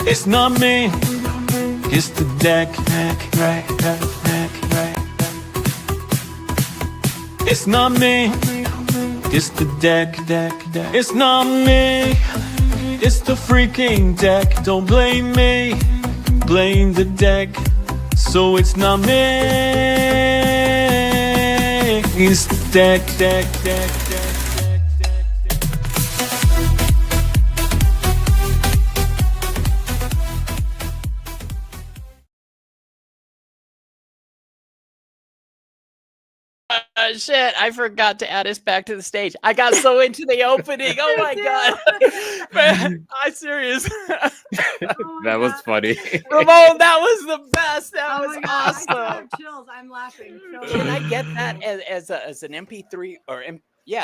It's not me, it's the deck. It's not me, it's the deck. It's not me, it's the freaking deck. Don't blame me, blame the deck. So it's not me, it's the deck. Shit, I forgot to add us back to the stage. I got so into the opening. Oh my god. Man, I'm serious. That was funny. Ramon, that was the best. That was my God, I still awesome. have chills. I'm laughing. Can I get that as an MP3 or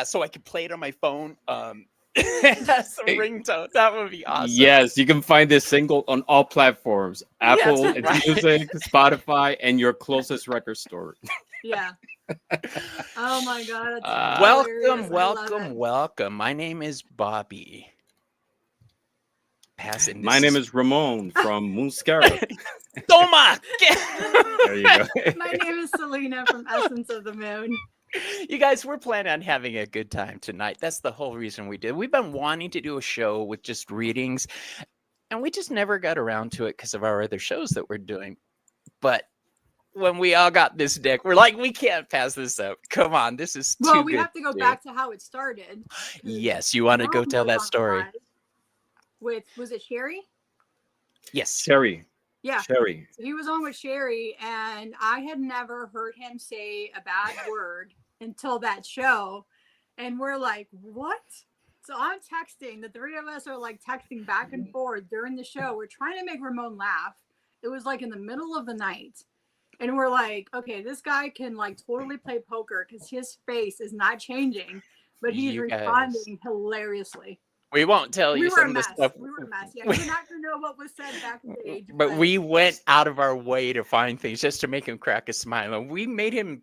so I can play it on my phone? As a ringtone. That would be awesome. Yes, you can find this single on all platforms: Apple, Yes, right. Music, Spotify, and your closest record store. Yeah. Oh my god. That's hilarious. Welcome. My name is Bobby. Passing. My name is Ramon from Muscara. Toma. There you go. My name is Selena from Essence of the Moon. You guys, we're planning on having a good time tonight. That's the whole reason we did. We've been wanting to do a show with just readings, and we just never got around to it because of our other shows that we're doing. But when we all got this deck, we're like, we can't pass this up. Come on, this is too good. Well, we have to go back to how it started. Yes, you want to go tell that story? Was it Sherry? Yes. Sherry. Yeah. Sherry. So he was on with Sherry, and I had never heard him say a bad word until that show. And we're like, what? So I'm texting. The three of us are like texting back and forth during the show. We're trying to make Ramon laugh. It was like in the middle of the night. And we're like, okay, this guy can like totally play poker because his face is not changing, but he's responding hilariously. We won't tell you some of the stuff. We were a mess. Yeah, you're not gonna know what was said backstage. But we went out of our way to find things just to make him crack a smile, and we made him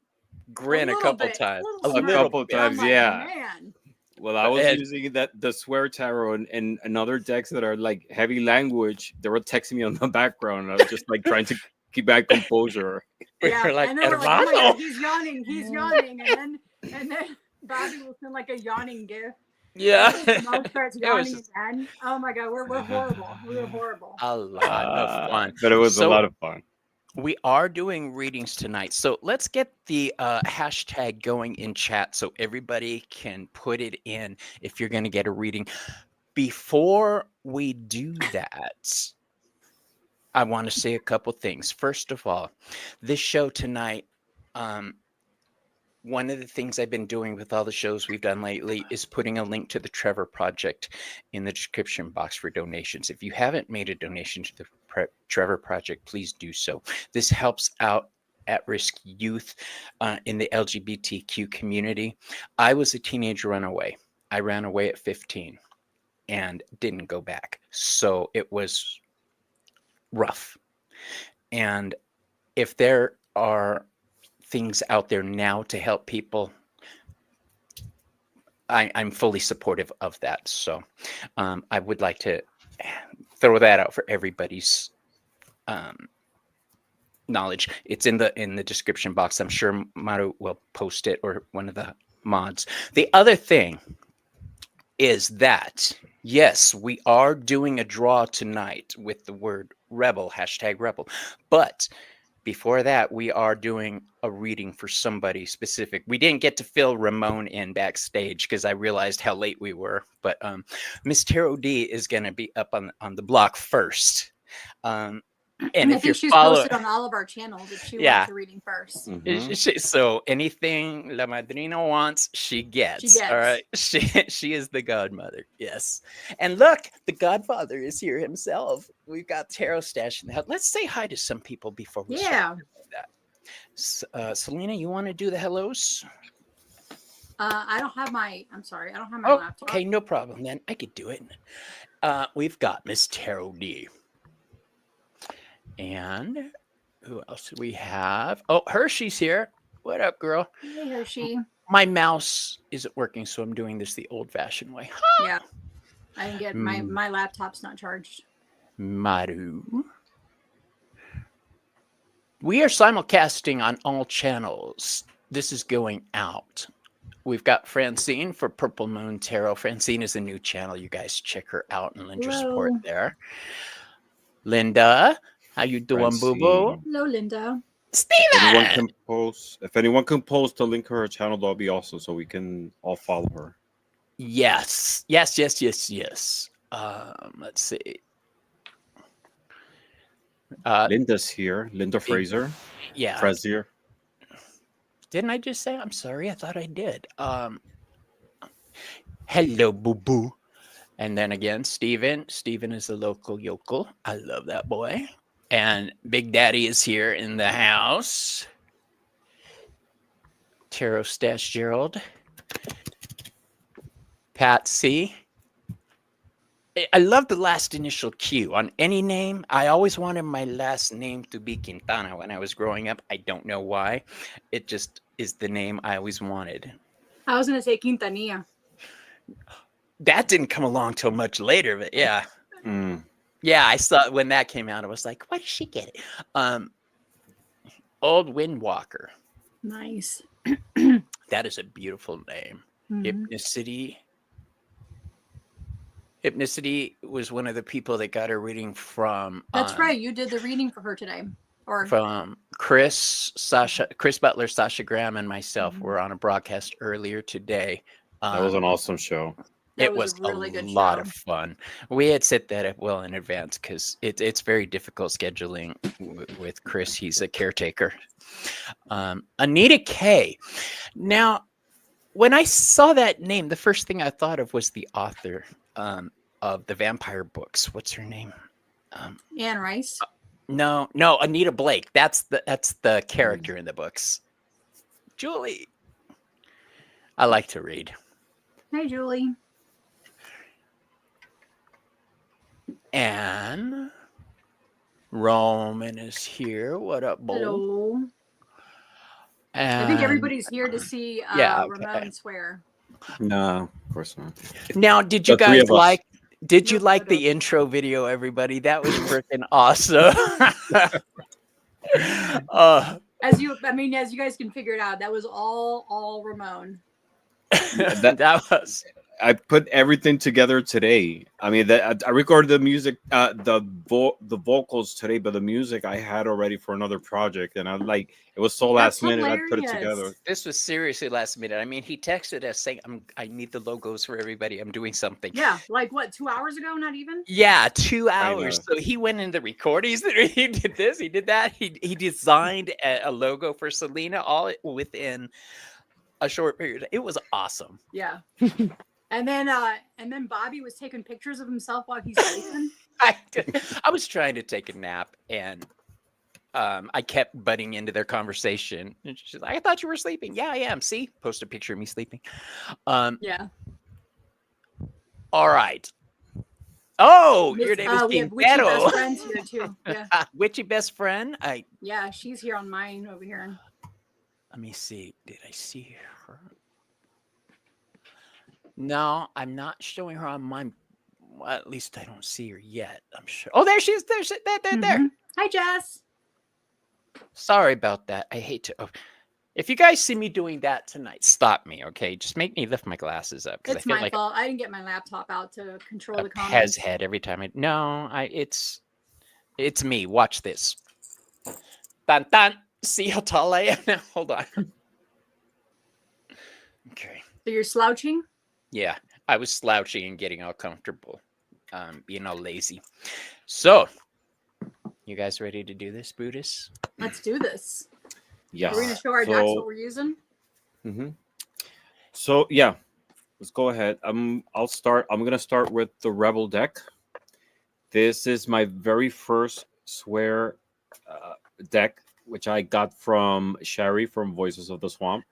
grin a couple times. A couple times, yeah. Man. Well, I was using the swear tarot and another decks that are like heavy language. They were texting me on the background. I was just like trying to keep back composure. Yeah, we're like, and then we're like, oh my God, he's yawning, and then Bobby will send like a yawning gif. Yeah. Mom starts yawning again. Oh my God, we're horrible. We were horrible. A lot of fun. But it was a lot of fun. We are doing readings tonight. So let's get the hashtag going in chat so everybody can put it in if you're going to get a reading. Before we do that, I want to say a couple things. First of all, this show tonight, one of the things I've been doing with all the shows we've done lately is putting a link to the Trevor Project in the description box for donations. If you haven't made a donation to the Trevor Project, please do so. This helps out at-risk youth in the LGBTQ community. I was a teenage runaway. I ran away at 15 and didn't go back. So it was rough. And if there are things out there now to help people, I'm fully supportive of that. So I would like to throw that out for everybody's knowledge. It's in the description box. I'm sure Maru will post it, or one of the mods. The other thing is that, yes, we are doing a draw tonight with the word rebel, hashtag rebel. But before that, we are doing a reading for somebody specific. We didn't get to fill Ramon in backstage because I realized how late we were. But Miss Tarot D is going to be up on the block first. And I think she's posted on all of our channels if she wants a reading first. Mm-hmm. So anything La Madrina wants, she gets. All right. She is the godmother. Yes. And look, the godfather is here himself. We've got Tarot Stash in the house. Let's say hi to some people before we start that. Selena, you want to do the hellos? I don't have my laptop. Okay, no problem then. I could do it. We've got Miss Tarot D. And who else do we have? Oh, Hershey's here. What up, girl? Hey, Hershey. My mouse isn't working, so I'm doing this the old-fashioned way. Yeah. I didn't get my laptop's not charged. Maru. We are simulcasting on all channels. This is going out. We've got Francine for Purple Moon Tarot. Francine is a new channel. You guys check her out and lend your support Hello. there. Linda, how you doing, boo boo? Hello, Linda. Steven! If anyone can post a link to her channel, that'll be awesome, so we can all follow her. Yes. Let's see. Linda's here. Linda Fraser. Yeah. Frazier. Didn't I just say? I'm sorry. I thought I did. Hello, boo boo. And then again, Steven. Steven is a local yokel. I love that boy. And Big Daddy is here in the house. Tarot Stash Gerald. Patsy. I love the last initial Q on any name. I always wanted my last name to be Quintana when I was growing up. I don't know why. It just is the name I always wanted. I was going to say Quintanilla. That didn't come along till much later, but yeah. Mm. Yeah, I saw when that came out. I was like, why did she get it? Old Windwalker. Nice. That is a beautiful name. Mhm. Hypnicity was one of the people that got her reading from. That's right. You did the reading for her today. Or From Chris Butler, Sasha Graham, and myself were on a broadcast earlier today. That was an awesome show. It was a really good lot of fun. We had set that up well in advance because it's very difficult scheduling with Chris. He's a caretaker. Anita K. Now, when I saw that name, the first thing I thought of was the author of the vampire books. What's her name? Anne Rice. No, Anita Blake. That's the character in the books. Julie. I like to read. Hi, Julie. And Roman is here. What up, Bo? Hello. And, I think everybody's here to see Ramon swear. No, of course not. Now, did you The three guys of us. like? Did you like the intro video, everybody? That was freaking awesome. As you guys can figure it out, that was all Ramon. that was. I put everything together today. I mean, I recorded the music, the vocals today, but the music I had already for another project, and it was so last minute. I put it together. This was seriously last minute. I mean, he texted us saying, "I need the logos for everybody. I'm doing something." Yeah, like what? 2 hours ago? Not even. Yeah, 2 hours. So he went in the recordings. He did this. He did that. He designed a logo for Selena all within a short period. It was awesome. Yeah. And then Bobby was taking pictures of himself while he's sleeping. I was trying to take a nap, and I kept butting into their conversation. And she's like, "I thought you were sleeping." "Yeah, I am." See, post a picture of me sleeping. Yeah. All right. Oh, your name is we have Witchy Pero. best friends here too. Yeah. Witchy best friend. Yeah, she's here on mine over here. Let me see. Did I see her? No, I'm not showing her on mine. Well, at least I don't see her yet. I'm sure. Oh, there she is. There. There. Hi, Jess. Sorry about that. I hate to. Oh. If you guys see me doing that tonight, stop me, okay? Just make me lift my glasses up. It's I feel my like fault. I didn't get my laptop out to control the a comments. Pez head every time it's me. Watch this. Dun, dun. See how tall I am now? Hold on. Okay. So you're slouching? Yeah, I was slouching and getting all comfortable, being all lazy. So, you guys ready to do this, Buddhists? Let's do this. Yeah. We're going to show our decks what we're using. Mm-hmm. So yeah, let's go ahead. I'll start. I'm gonna start with the Rebel deck. This is my very first swear deck, which I got from Sherry from Voices of the Swamp.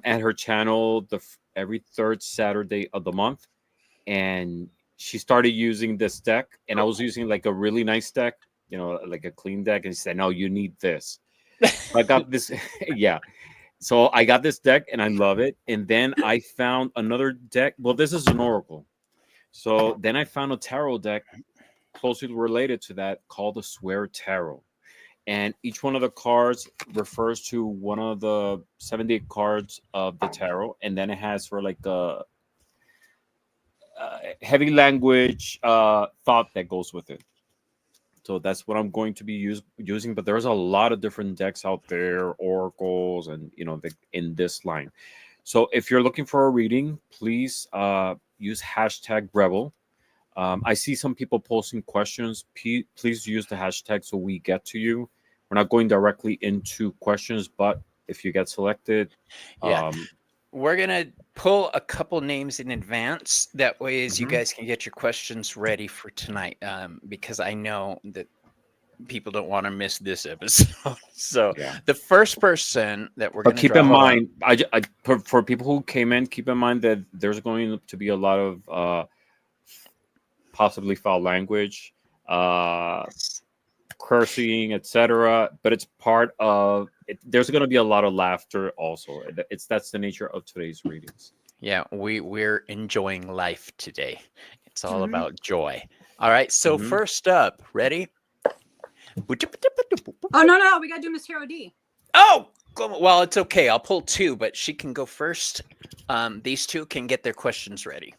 At her channel every third Saturday of the month, and she started using this deck, and I was using like a really nice deck, like a clean deck, and she said, "No, you need this." I got this. Yeah. So I got this deck and I love it. And then I found another deck. Well, this is an Oracle. So then I found a tarot deck, closely related to that called the Swear Tarot. And each one of the cards refers to one of the 78 cards of the tarot, and then it has for like a heavy language thought that goes with it. So that's what I'm going to be using. But there's a lot of different decks out there, oracles, and in this line. So if you're looking for a reading, please use hashtag Rebel. I see some people posting questions. Please use the hashtag so we get to you. We're not going directly into questions, but if you get selected, Yeah. We're going to pull a couple names in advance. That way, as you guys can get your questions ready for tonight, because I know that people don't want to miss this episode. So the first person that we're going to keep in mind, for people who came in, keep in mind that there's going to be a lot of possibly foul language, cursing, etc. But it's part of it. There's going to be a lot of laughter also. That's the nature of today's readings. Yeah, we're enjoying life today. It's all about joy. All right, so first up, ready? Oh no, we gotta do Miss Hero D. Oh, well, it's okay. I'll pull two, but she can go first. These two can get their questions ready.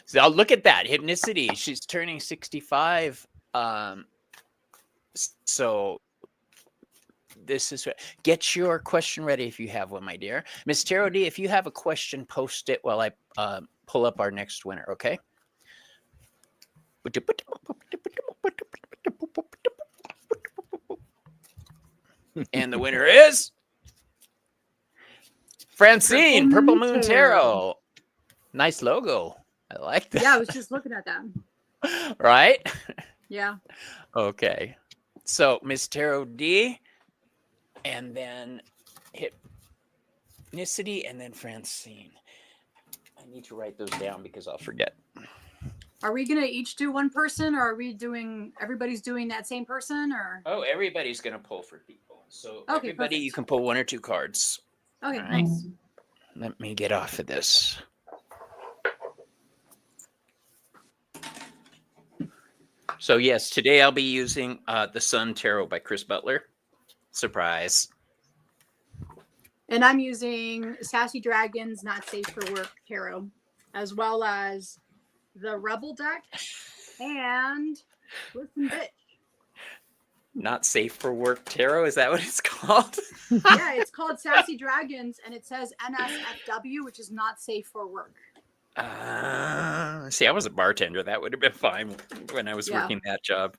So I'll look at that. Hypnicity. She's turning 65. So this is get your question ready if you have one, my dear. Miss Tarot D, if you have a question, post it while I pull up our next winner, okay? And the winner is Francine, Purple Moon Tarot. Nice logo. I like that. Yeah, I was just looking at them. Right? Yeah. Okay. So Miss Tarot D, and then Hypnicity, and then Francine. I need to write those down because I'll forget. Are we gonna each do one person, or are we doing everybody's doing that same person, or? Oh, everybody's gonna pull for people. So Okay, everybody, perfect. you can pull one or two cards. Okay, All right. nice. Let me get off of this. So yes, today I'll be using the Sun Tarot by Chris Butler. Surprise. And I'm using Sassy Dragons Not Safe for Work Tarot, as well as the Rebel deck and Listen Bitch. Not Safe for Work Tarot, is that what it's called? Yeah, it's called Sassy Dragons, and it says NSFW, which is Not Safe for Work. See, I was a bartender. That would have been fine when I was working that job.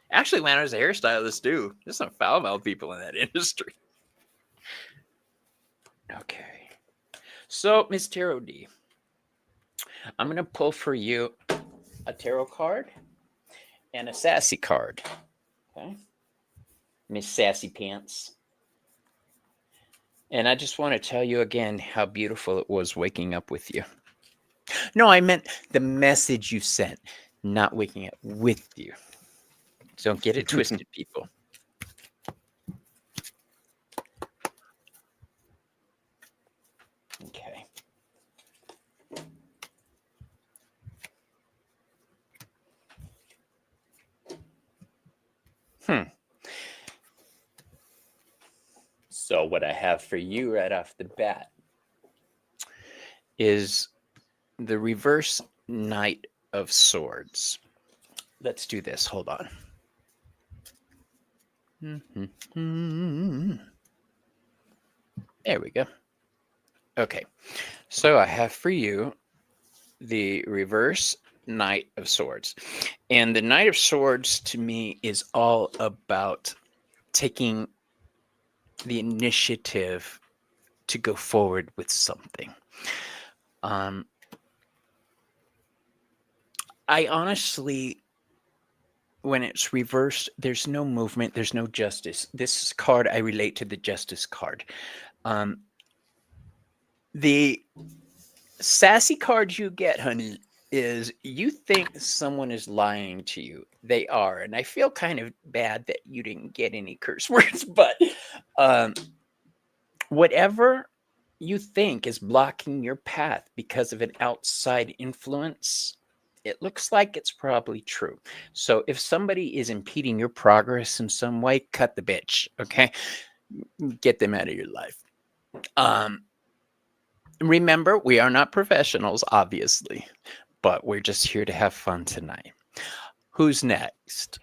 Actually, when I was a hairstylist too. There's some foul-mouthed people in that industry. Okay. So, Miss Tarot D, I'm going to pull for you a tarot card and a sassy card. Okay. Miss Sassy Pants. And I just want to tell you again how beautiful it was waking up with you. No, I meant the message you sent, not waking up with you. Don't get it twisted, people. Okay. So what I have for you right off the bat is the reverse Knight of Swords. Let's do this. Hold on. There we go. Okay. So I have for you the reverse Knight of Swords. And the Knight of Swords to me is all about taking the initiative to go forward with something. I honestly, when it's reversed, there's no movement, there's no justice. This card, I relate to the Justice card. The sassy card you get, honey, is you think someone is lying to you. They are. And I feel kind of bad that you didn't get any curse words, but whatever you think is blocking your path because of an outside influence, it looks like it's probably true. So if somebody is impeding your progress in some way, cut the bitch. Okay, get them out of your life. Remember, we are not professionals, obviously, but we're just here to have fun tonight. Who's next?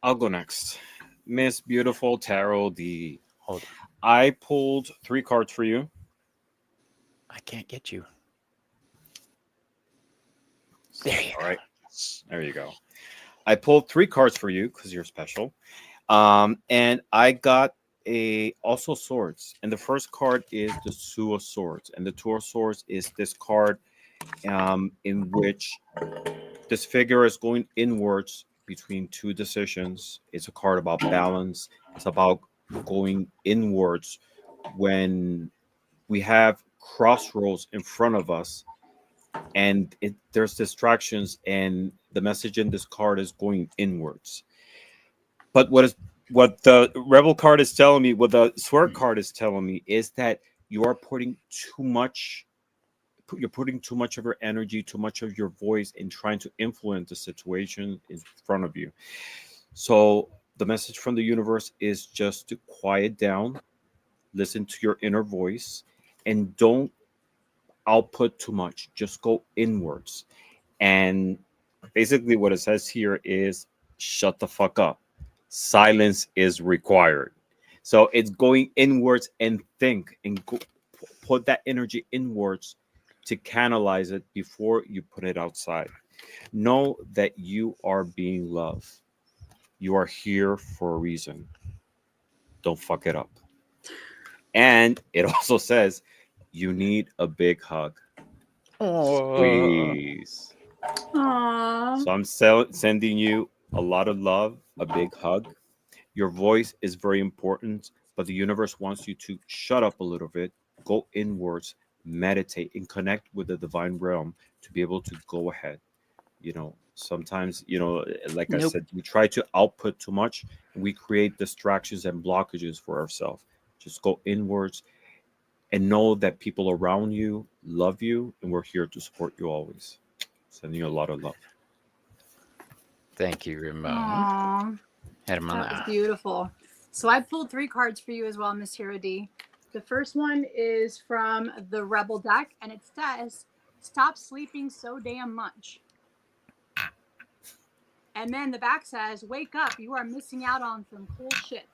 I'll go next. Miss Beautiful Tarot D. Hold on. I pulled 3 cards for you. I can't get you. There you All go. right. There you go. I pulled 3 cards for you because you're special. And I got also swords. And the first card is the Two of Swords. And the Two of Swords is this card in which this figure is going inwards between 2 decisions. It's a card about balance. It's about going inwards when we have crossroads in front of us and there's distractions, and the message in this card is going inwards. But what the rebel card is telling me, what the sword card is telling me, is that you're putting too much of your energy, too much of your voice in trying to influence the situation in front of you. So the message from the universe is just to quiet down, listen to your inner voice, and don't output too much. Just go inwards. And basically what it says here is shut the fuck up. Silence is required. So it's going inwards and think and put that energy inwards to canalize it before you put it outside. Know that you are being loved. You are here for a reason. Don't fuck it up. And it also says you need a big hug. Please. Aww. So I'm sending you a lot of love, a big hug. Your voice is very important, but the universe wants you to shut up a little bit, go inwards, meditate, and connect with the divine realm to be able to go ahead. Sometimes, like I Nope. said, we try to output too much, and we create distractions and blockages for ourselves. Just go inwards and know that people around you love you, and we're here to support you always. Sending you a lot of love. Thank you, Ramon. Aww. Had him on That was that. beautiful. So I pulled 3 cards for you as well, Miss Hero D. The first one is from the Rebel deck, and it says, "Stop sleeping so damn much." And then the back says, "Wake up, you are missing out on some cool shit."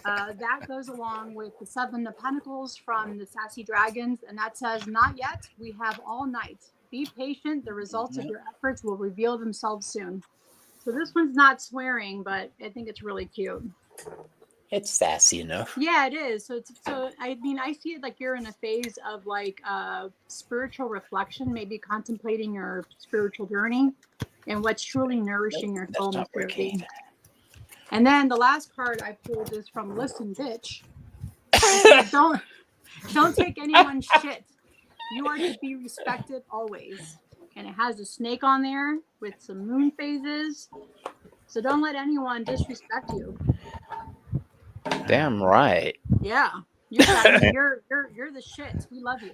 That goes along with the 7 of Pentacles from the Sassy Dragons, and that says, "Not yet, we have all night. Be patient, the results of your efforts will reveal themselves soon." So this one's not swearing, but I think it's really cute. It's sassy enough. Yeah, it is. So I mean, I see it like you're in a phase of like spiritual reflection, maybe contemplating your spiritual journey and what's truly nourishing your soul, That's not Mr. working. D. And then the last card I pulled is from Listen Bitch. It says, don't take anyone's shit. You are to be respected always. And it has a snake on there with some moon phases. So don't let anyone disrespect you. Damn right. Yeah. You're the shit. We love you.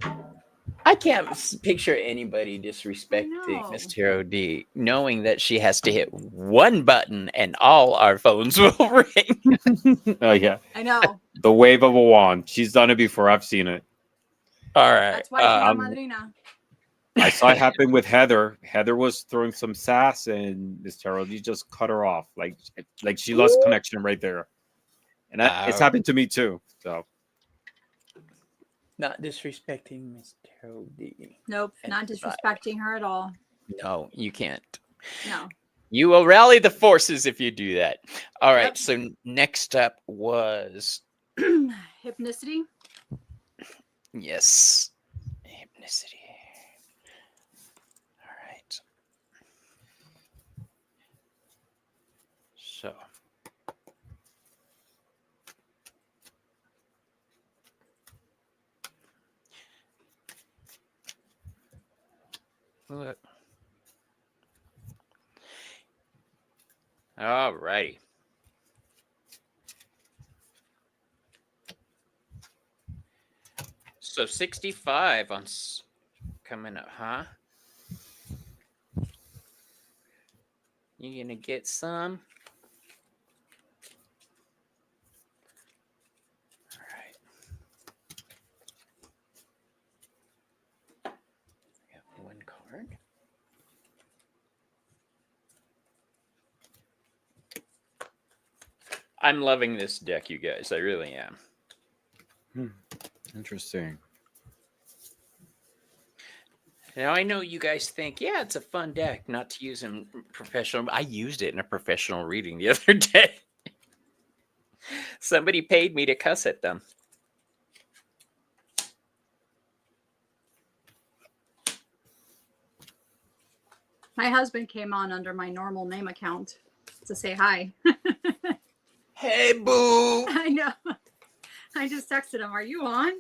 I can't picture anybody disrespecting know. Miss Tarot D, knowing that she has to hit one button and all our phones will ring. Oh yeah, I know. the wave of a wand. She's done it before. I've seen it. All right. That's why she's our madrina. I saw it happen with Heather. Heather was throwing some sass, and Miss Tarot D just cut her off. Like she lost connection right there. And it's happened to me too. So Not disrespecting Miss Tarot D. Nope, not disrespecting her at all. No, you can't. No. You will rally the forces if you do that. All right. Yep. So next up was Hypnicity. yes, hypnicity. All right. So. Look. All righty. So 65 on coming up, huh? You gonna get some? All right. I got one card. I'm loving this deck, you guys. I really am. Interesting. Now, I know you guys think, yeah, it's a fun deck not to use in professional. I used it in a professional reading the other day. Somebody paid me to cuss at them. My husband came on under my normal name account to say hi. Hey, boo! I know. I just texted him, "Are you on?"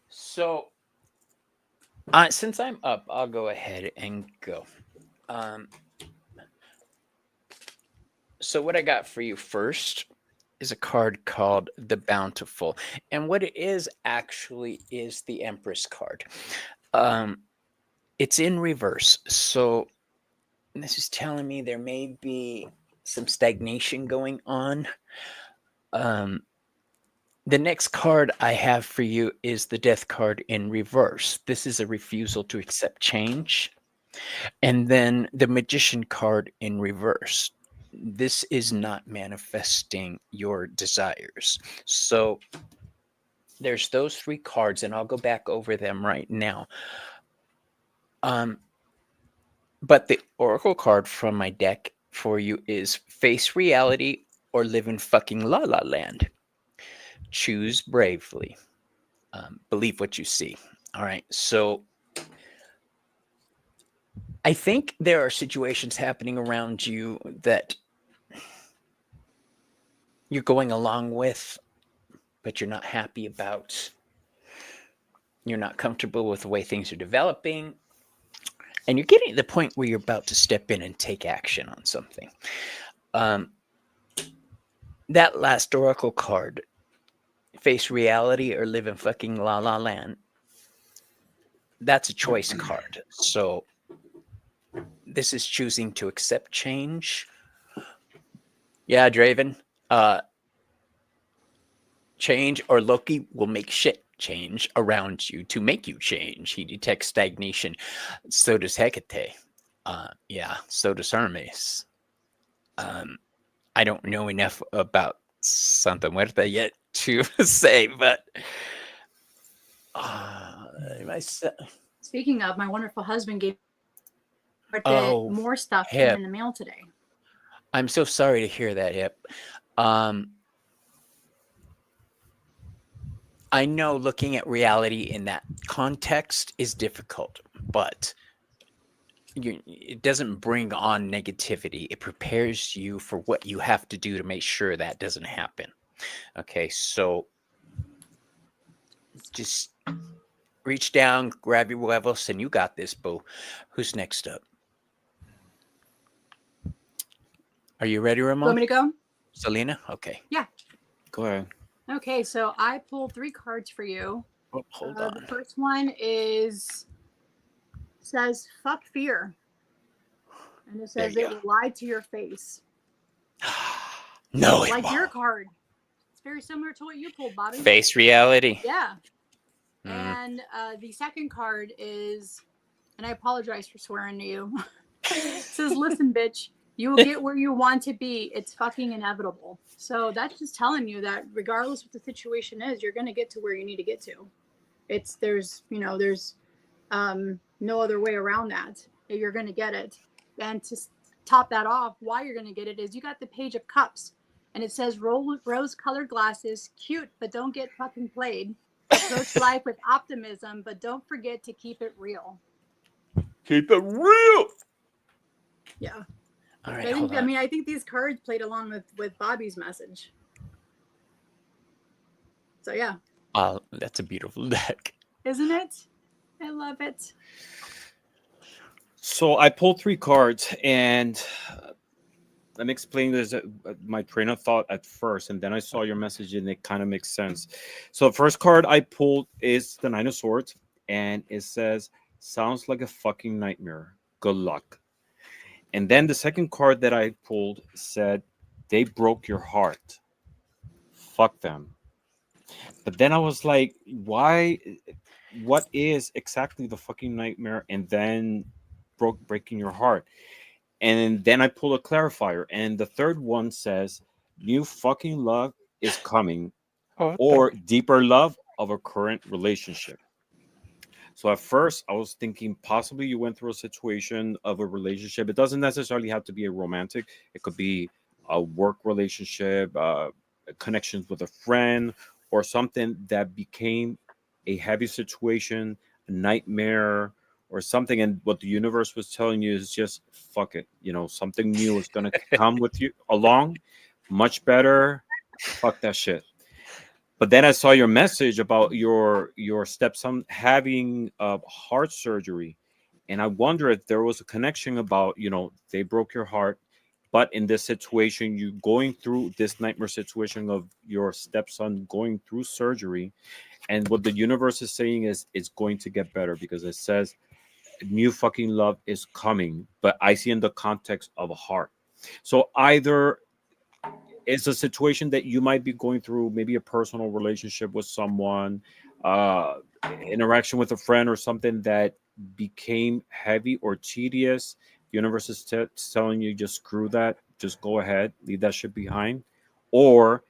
So, since I'm up, I'll go ahead and go. So what I got for you first is a card called the Bountiful. And what it is actually is the Empress card. It's in reverse. So this is telling me there may be some stagnation going on. The next card I have for you is the Death card in reverse. This is a refusal to accept change. And then the Magician card in reverse. This is not manifesting your desires. So there's those three cards, and I'll go back over them right now. But the Oracle card from my deck for you is Face Reality or Live in Fucking La La Land. Choose bravely. Believe what you see. All right. So I think there are situations happening around you that you're going along with, but you're not happy about. You're not comfortable with the way things are developing. And you're getting to the point where you're about to step in and take action on something. That last Oracle card, Face Reality or Live in Fucking La La Land, that's a choice card. So this is choosing to accept change. Yeah, Draven. Change or Loki will make shit change around you to make you change. He detects stagnation. So does Hecate. Yeah, so does Hermes. I don't know enough about Santa Muerta yet to say, but Speaking of, my wonderful husband gave more stuff Hip. in the mail today. I'm so sorry to hear that, Hip. I know looking at reality in that context is difficult, but it doesn't bring on negativity. It prepares you for what you have to do to make sure that doesn't happen. Okay, so just reach down, grab your huevos, and you got this, boo. Who's next up? Are you ready, Ramon? Want me to go? Selena? Okay. Yeah. Go ahead. Okay, so I pulled 3 cards for you. Oh, hold on. The first one says "fuck fear," and it says There it you will lie to your face. No, it Like won't. your card. It's very similar to what you pulled, Bobby. Face reality. Yeah. Mm. And the second card is, and I apologize for swearing to you. It says, "Listen, bitch, you will get where you want to be. It's fucking inevitable." So that's just telling you that regardless what the situation is, you're going to get to where you need to get to. There's no other way around that. You're going to get it. And to top that off, why you're going to get it is you got the Page of Cups, and it says rose-colored glasses, cute, but don't get fucking played. Approach life with optimism, but don't forget to keep it real. Keep it real. Yeah. All right, I think these cards played along with Bobby's message. So yeah. That's a beautiful deck. Isn't it? I love it. So I pulled 3 cards, and let me explain this. My train of thought at first, and then I saw your message, and it kind of makes sense. So the first card I pulled is the Nine of Swords, and it says, "Sounds like a fucking nightmare. Good luck." And then the second card that I pulled said, "They broke your heart. Fuck them." But then I was like, why? What is exactly the fucking nightmare? And then breaking your heart. And then I pull a clarifier, and the third one says, "New fucking love is coming, Oh, okay. or deeper love of a current relationship." So at first, I was thinking possibly you went through a situation of a relationship. It doesn't necessarily have to be a romantic. It could be a work relationship, connections with a friend, or something that became a heavy situation, a nightmare, or something. And what the universe was telling you is just fuck it. Something new is gonna come with you along, much better. Fuck that shit. But then I saw your message about your stepson having heart surgery, and I wonder if there was a connection about they broke your heart, but in this situation, you going through this nightmare situation of your stepson going through surgery, and what the universe is saying is it's going to get better because it says new fucking love is coming, but I see in the context of a heart. So either it's a situation that you might be going through, maybe a personal relationship with someone, uh interaction with a friend, or something that became heavy or tedious. The universe is telling you, just screw that, just go ahead, leave that shit behind. Or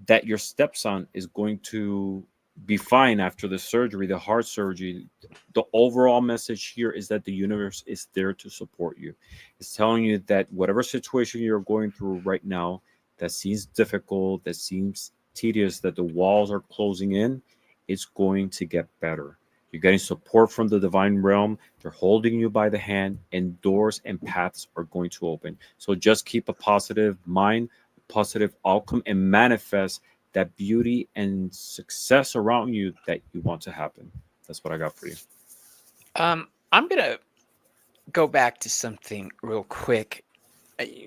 that your stepson is going to be fine after the surgery, the heart surgery. The overall message here is that the universe is there to support you. It's telling you that whatever situation you're going through right now that seems difficult, that seems tedious, that the walls are closing in, it's going to get better. You're getting support from the divine realm. They're holding you by the hand, and doors and paths are going to open. So just keep a positive mind, positive outcome, and manifest that beauty and success around you that you want to happen. That's what I got for you. I'm gonna go back to something real quick.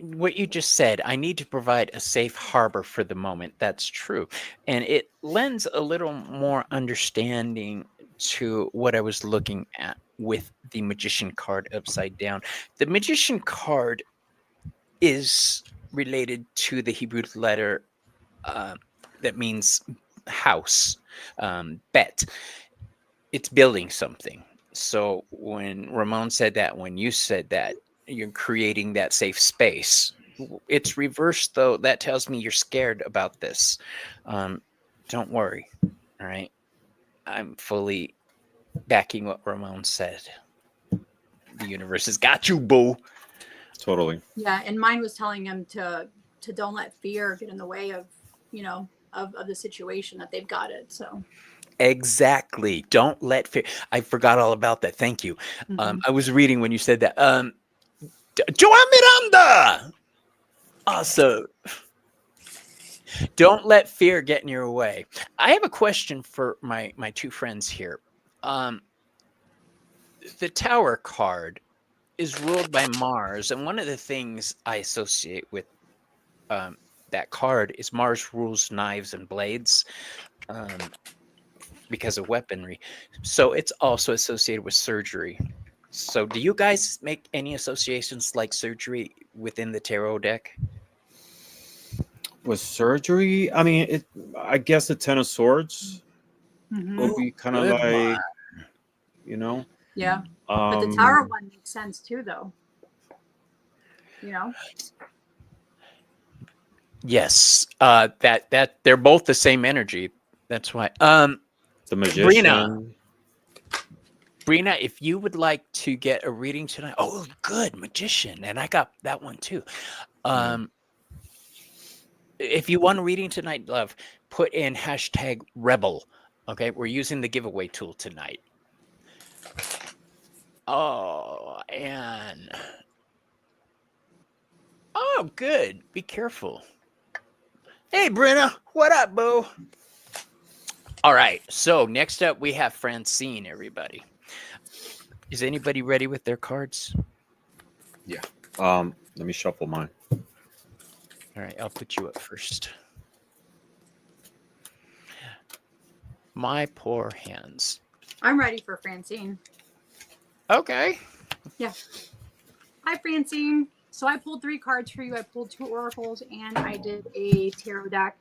What you just said, I need to provide a safe harbor for the moment. That's true. And it lends a little more understanding to what I was looking at with the magician card upside down. The magician card is related to the Hebrew letter that means house, bet. It's building something. So when Ramon said that, when you said that, you're creating that safe space. It's reversed, though. That tells me you're scared about this. Don't worry. All right. I'm fully backing what Ramon said. The universe has got you, boo. Totally. Yeah, and mine was telling him to don't let fear get in the way of of the situation, that they've got it. So Exactly. Don't let fear. I forgot all about that. Thank you. I was reading when you said that. Joan Miranda. Also, don't let fear get in your way. I have a question for my two friends here. The Tower card is ruled by Mars, and one of the things I associate with that card is Mars rules knives and blades because of weaponry. So it's also associated with surgery. So do you guys make any associations like surgery within the tarot deck? With surgery, I mean, I guess the Ten of Swords would be kind of Good one. like, you know, yeah, but the Tower one makes sense too, though. Yes. That they're both the same energy. That's why. the magician. Brina, if you would like to get a reading tonight, oh, good, magician, and I got that one too. If you want a reading tonight, love, put in #rebel. Okay, we're using the giveaway tool tonight. Oh, and oh, good. Be careful. Hey, Brina, what up, boo? All right, so next up we have Francine. Everybody, is anybody ready with their cards? Yeah. Let me shuffle mine. All right, I'll put you up first. My poor hands. I'm ready for Francine. Okay. Hi, Francine. So I pulled 3 cards for you. I pulled 2 oracles and I did a tarot deck.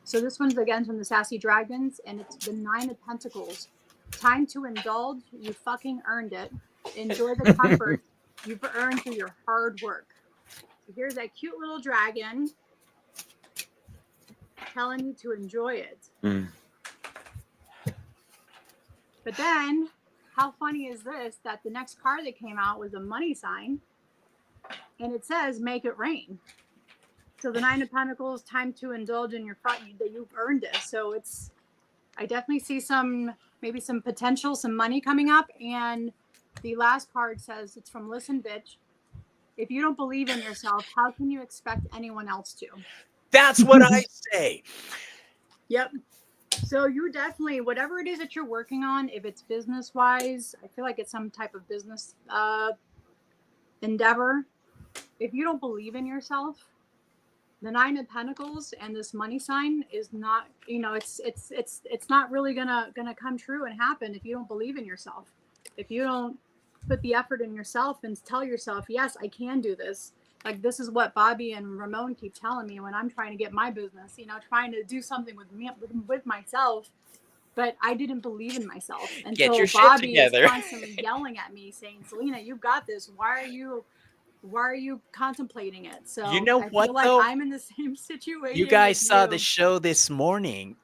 So this one's again from the Sassy Dragons, and it's the 9 of Pentacles. Time to indulge. You fucking earned it. Enjoy the comfort you've earned through your hard work. So here's that cute little dragon telling you to enjoy it. Mm. But then, how funny is this that the next card that came out was a money sign, and it says, make it rain. So the 9 of Pentacles, time to indulge in your front, that you've earned this. So I definitely see maybe some potential, some money coming up. And the last card says, it's from Listen Bitch. If you don't believe in yourself, how can you expect anyone else to? That's what I say. Yep. So you definitely, whatever it is that you're working on, if it's business wise, I feel like it's some type of business endeavor. If you don't believe in yourself, the 9 of Pentacles and this money sign is not, it's not really gonna come true and happen if you don't believe in yourself. If you don't put the effort in yourself and tell yourself, yes, I can do this. Like, this is what Bobby and Ramon keep telling me when I'm trying to get my business, trying to do something with me, with myself. But I didn't believe in myself until your shit Bobby together. is constantly yelling at me saying, Selena, you've got this. Why are you contemplating it? So You know I what, feel like though? I'm in the same situation. You guys with saw you. the show this morning.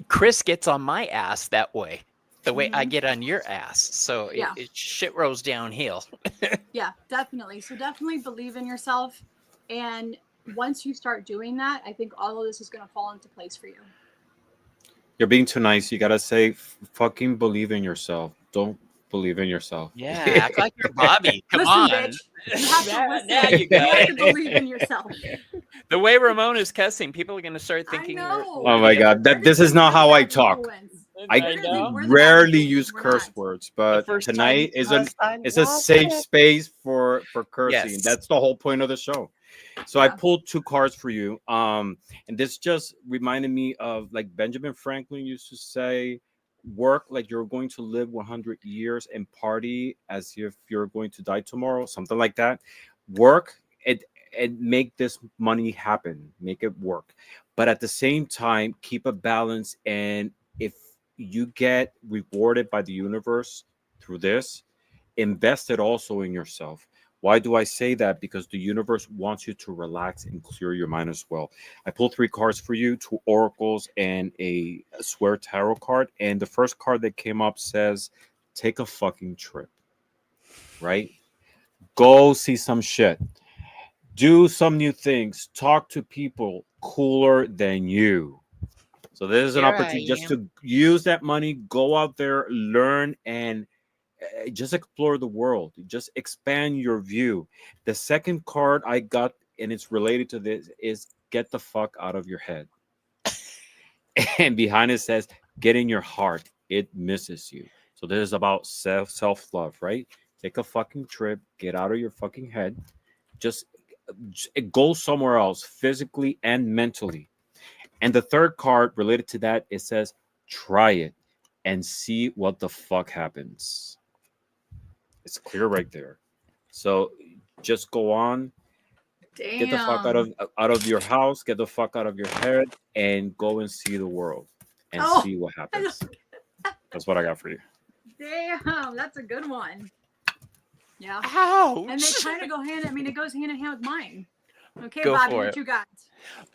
Chris gets on my ass that way. The way I get on your ass. So Yeah. it shit rolls downhill. Yeah, definitely. So definitely believe in yourself. And once you start doing that, I think all of this is going to fall into place for you. You're being too nice. You gotta say, fucking believe in yourself. Don't believe in yourself. Yeah, act like you're Bobby. Come Listen, on. bitch. You have to listen. Now you You got have to it. believe in yourself. The way Ramon is cussing, people are going to start thinking. I know. Oh my God, this is not how I talk. I We're the bad rarely influence. use We're curse not. words, but first tonight time is a safe space for cursing. Yes. That's the whole point of the show. So I pulled 2 cards for you. And this just reminded me of, like, Benjamin Franklin used to say, work like you're going to live 100 years and party as if you're going to die tomorrow, something like that. Work and make this money happen, make it work. But at the same time, keep a balance. And if you get rewarded by the universe through this, invest it also in yourself. Why do I say that? Because the universe wants you to relax and clear your mind as well. I pulled 3 cards for you, 2 oracles and a swear tarot card. And the first card that came up says, take a fucking trip, right? Go see some shit. Do some new things. Talk to people cooler than you. So there's an Here opportunity I just am. to use that money, go out there, learn, and just explore the world. Just expand your view. The second card I got, and it's related to this, is get the fuck out of your head. And behind it says, get in your heart. It misses you. So this is about self-love, right? Take a fucking trip. Get out of your fucking head. Just go somewhere else, physically and mentally. And the third card related to that, it says, try it and see what the fuck happens. It's clear right there. So just go on, Damn. get the fuck out of your house, get the fuck out of your head, and go and see the world and see what happens. That's what I got for you. Damn, that's a good one. Yeah. Ouch. And they kind of go it goes hand in hand with mine. Okay, Go Bobby, for what it. you got?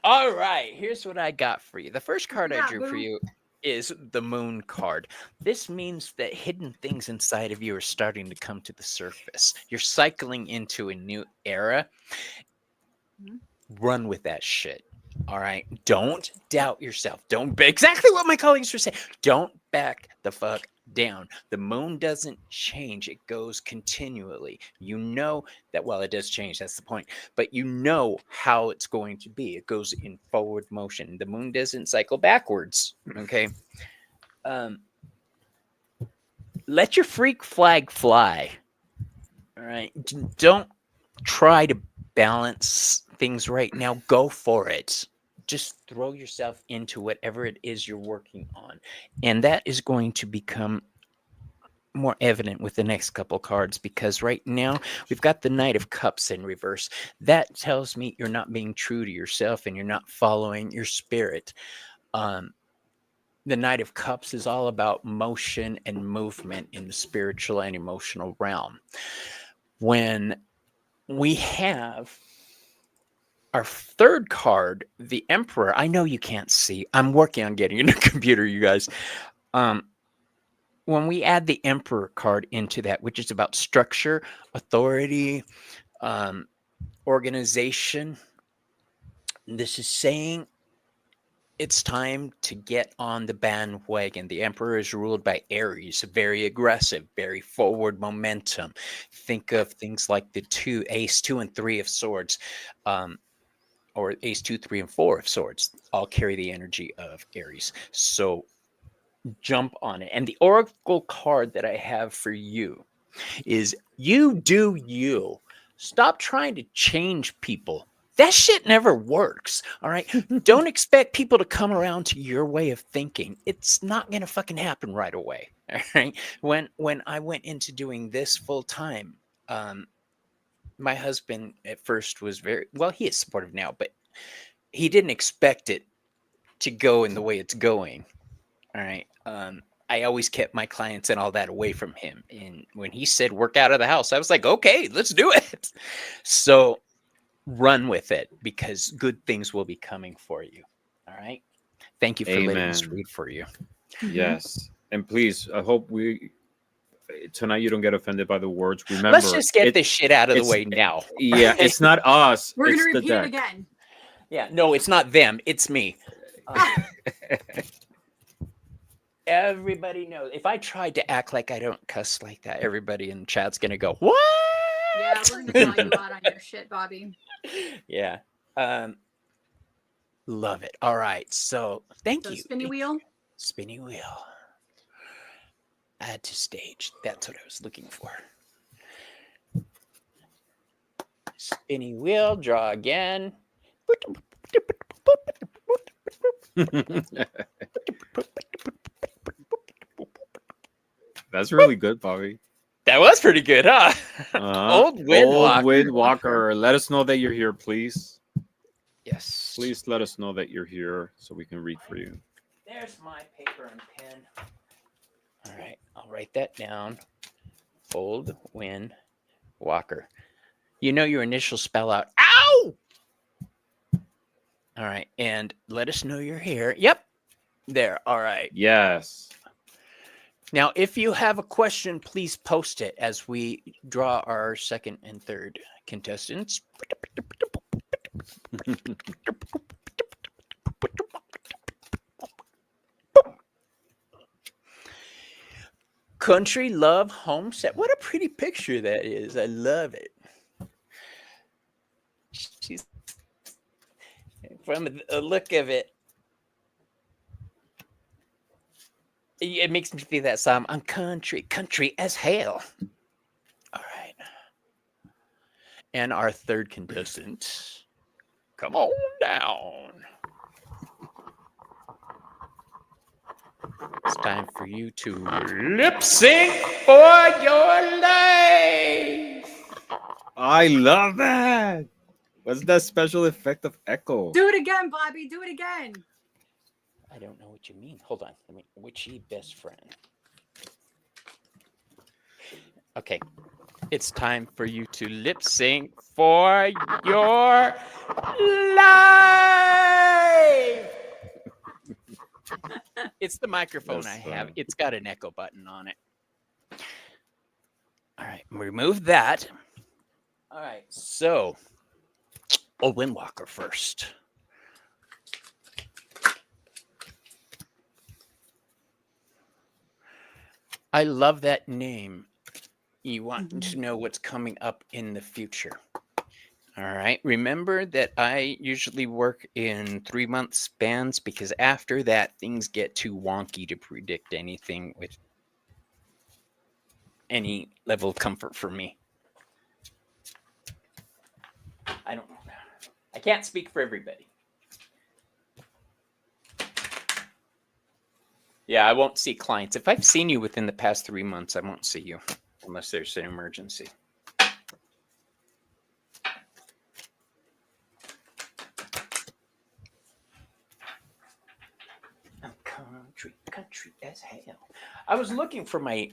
All right, here's what I got for you. The first card I Yeah, drew for boo. you is the moon card. This means that hidden things inside of you are starting to come to the surface. You're cycling into a new era. Run with that shit. All right. Don't doubt yourself. Don't exactly what my colleagues were saying. Don't back the fuck down. The moon doesn't change. It goes continually. You know that, well, it does change. That's the point. But you know how it's going to be. It goes in forward motion. The moon doesn't cycle backwards. Okay. Let your freak flag fly. All right. Don't try to balance things right now. Go for it. Just throw yourself into whatever it is you're working on. And that is going to become more evident with the next couple cards, because right now we've got the Knight of Cups in reverse. That tells me you're not being true to yourself and you're not following your spirit. The Knight of Cups is all about motion and movement in the spiritual and emotional realm. When we have our third card, the Emperor, I know you can't see. I'm working on getting a new computer, you guys. When we add the Emperor card into that, which is about structure, authority, organization, this is saying it's time to get on the bandwagon. The Emperor is ruled by Aries, very aggressive, very forward momentum. Think of things like the Ace 2 and 3 of Swords, or Ace 2, 3, and 4 of Swords. All carry the energy of Aries. So jump on it. And the Oracle card that I have for you is you do you. Stop trying to change people. That shit never works. All right. Don't expect people to come around to your way of thinking. It's not going to fucking happen right away. All right. When I went into doing this full time, my husband at first was he is supportive now, but he didn't expect it to go in the way it's going. All right. I always kept my clients and all that away from him. And when he said work out of the house, I was like, okay, let's do it. So run with it, because good things will be coming for you. All right. Thank you for letting us read for you. Yes. And please, I hope tonight you don't get offended by the words. Remember, let's just get this shit out of the way now. Yeah, it's not us. We're going to it's the repeat it deck. again. Yeah, no, it's not them. It's me. Everybody knows. If I tried to act like I don't cuss like that, everybody in the chat's going to go, what? Yeah, we're going to call you out on your shit, Bobby. Yeah. Love it. All right. So thank you. Spinny wheel. Spinny wheel. Add to stage. That's what I was looking for. Spinny wheel. Draw again. That's really good, Bobby. That was pretty good, huh? Old Windwalker. Let us know that you're here, please. Yes. Please let us know that you're here so we can read for you. There's my paper and pen. All right. I'll write that down. Old Windwalker. You know your initials spell out. Ow! All right. And let us know you're here. Yep. There. All right. Yes. Now, if you have a question, please post it as we draw our second and third contestants. Country love homestead. What a pretty picture that is. I love it. She's from the look of it. It makes me think that song. I'm country as hell. All right. And our third contestant, come on down. It's time for you to lip sync for your life. I love that. What's that special effect of echo? Do it again, Bobby. Do it again. I don't know what you mean. Hold on. Witchy best friend. Okay. It's time for you to lip sync for your life. It's the microphone I have. It's got an echo button on it. All right. Remove that. All right. So, Old Windwalker first. I love that name. You want to know what's coming up in the future. All right. Remember that I usually work in 3-month spans, because after that, things get too wonky to predict anything with any level of comfort for me. I don't know. I can't speak for everybody. Yeah, I won't see clients. If I've seen you within the past 3 months, I won't see you unless there's an emergency. I'm country as hell. I was looking for my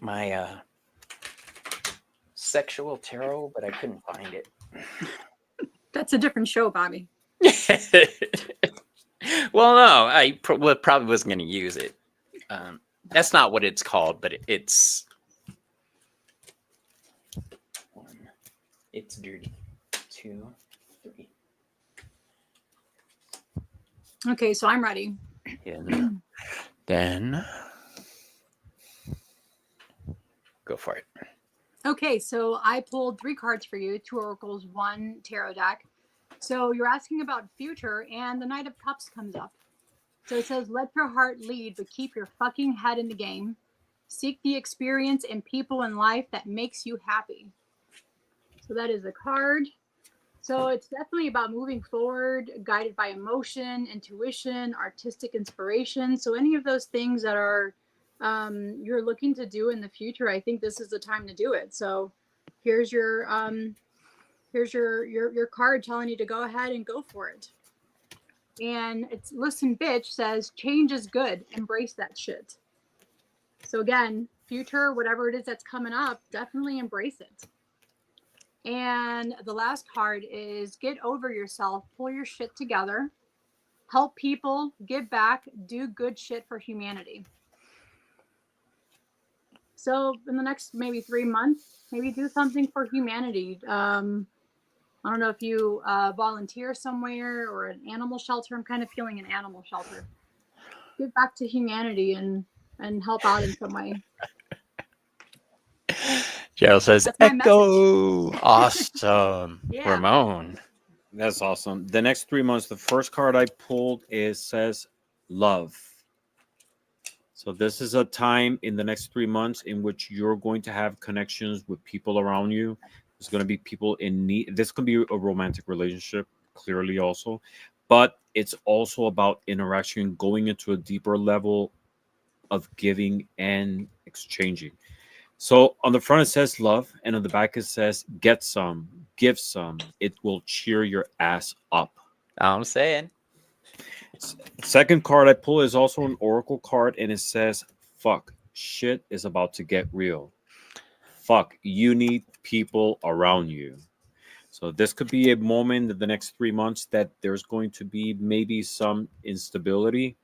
sexual tarot, but I couldn't find it. That's a different show, Bobby. Well, no, I probably wasn't going to use it. That's not what it's called, but it's one. It's dirty. 2, 3. Okay, so I'm ready. And then go for it. Okay, so I pulled 3 cards for you, 2 oracles, 1 tarot deck. So you're asking about future, and the Knight of Cups comes up. So it says, let your heart lead, but keep your fucking head in the game. Seek the experience and people in life that makes you happy. So that is a card. So it's definitely about moving forward, guided by emotion, intuition, artistic inspiration. So any of those things that are you're looking to do in the future, I think this is the time to do it. So here's your card telling you to go ahead and go for it. And it's listen, bitch says change is good. Embrace that shit. So again, future, whatever it is that's coming up, definitely embrace it. And the last card is get over yourself, pull your shit together, help people, give back, do good shit for humanity. So in the next maybe 3 months, maybe do something for humanity. I don't know if you volunteer somewhere or an animal shelter. I'm kind of feeling an animal shelter. Give back to humanity and help out in some way. Cheryl says, That's my echo. Awesome. Yeah. Ramon. That's awesome. The next 3 months, the first card I pulled says love. So this is a time in the next 3 months in which you're going to have connections with people around you. There's going to be people in need. This could be a romantic relationship, clearly also, but it's also about interaction, going into a deeper level of giving and exchanging. So on the front it says love, and on the back it says get some, give some. It will cheer your ass up. I'm saying. Second card I pull is also an oracle card, and it says fuck, shit is about to get real. Fuck, you need people around you. So this could be a moment in the next 3 months that there's going to be maybe some instability,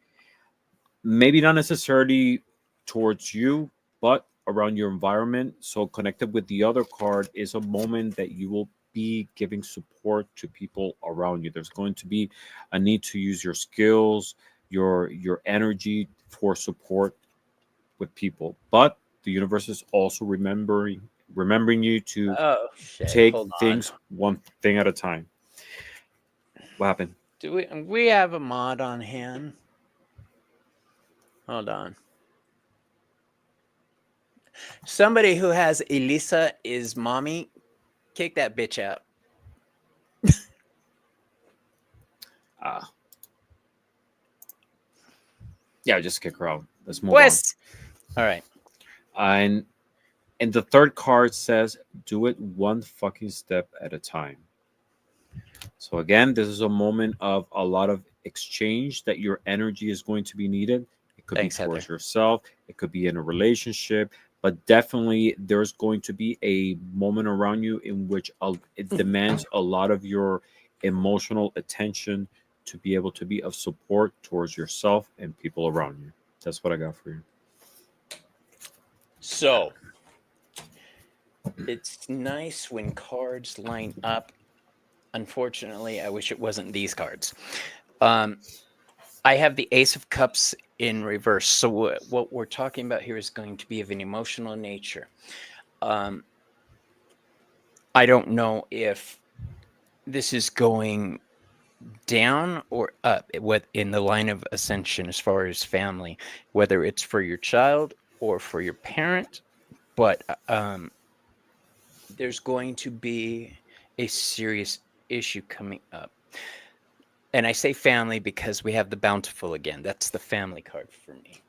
maybe not necessarily towards you, but around your environment. So connected with the other card is a moment that you will be giving support to people around you. There's going to be a need to use your skills, your energy for support with people. But the universe is also remembering you to take things one thing at a time. What happened? Do we have a mod on hand? Hold on. Somebody who has Elisa is mommy, kick that bitch out. Yeah, just kick her out. Let's move West. All right. on. And the third card says, do it one fucking step at a time. So again, this is a moment of a lot of exchange that your energy is going to be needed. It could be towards yourself. It could be in a relationship. But definitely there's going to be a moment around you in which it demands a lot of your emotional attention to be able to be of support towards yourself and people around you. That's what I got for you. So it's nice when cards line up. Unfortunately, I wish it wasn't these cards. I have the Ace of Cups in reverse. So what we're talking about here is going to be of an emotional nature. I don't know if this is going down or up in the line of ascension as far as family, whether it's for your child or for your parent, but there's going to be a serious issue coming up. And I say family because we have the Bountiful again. That's the family card for me.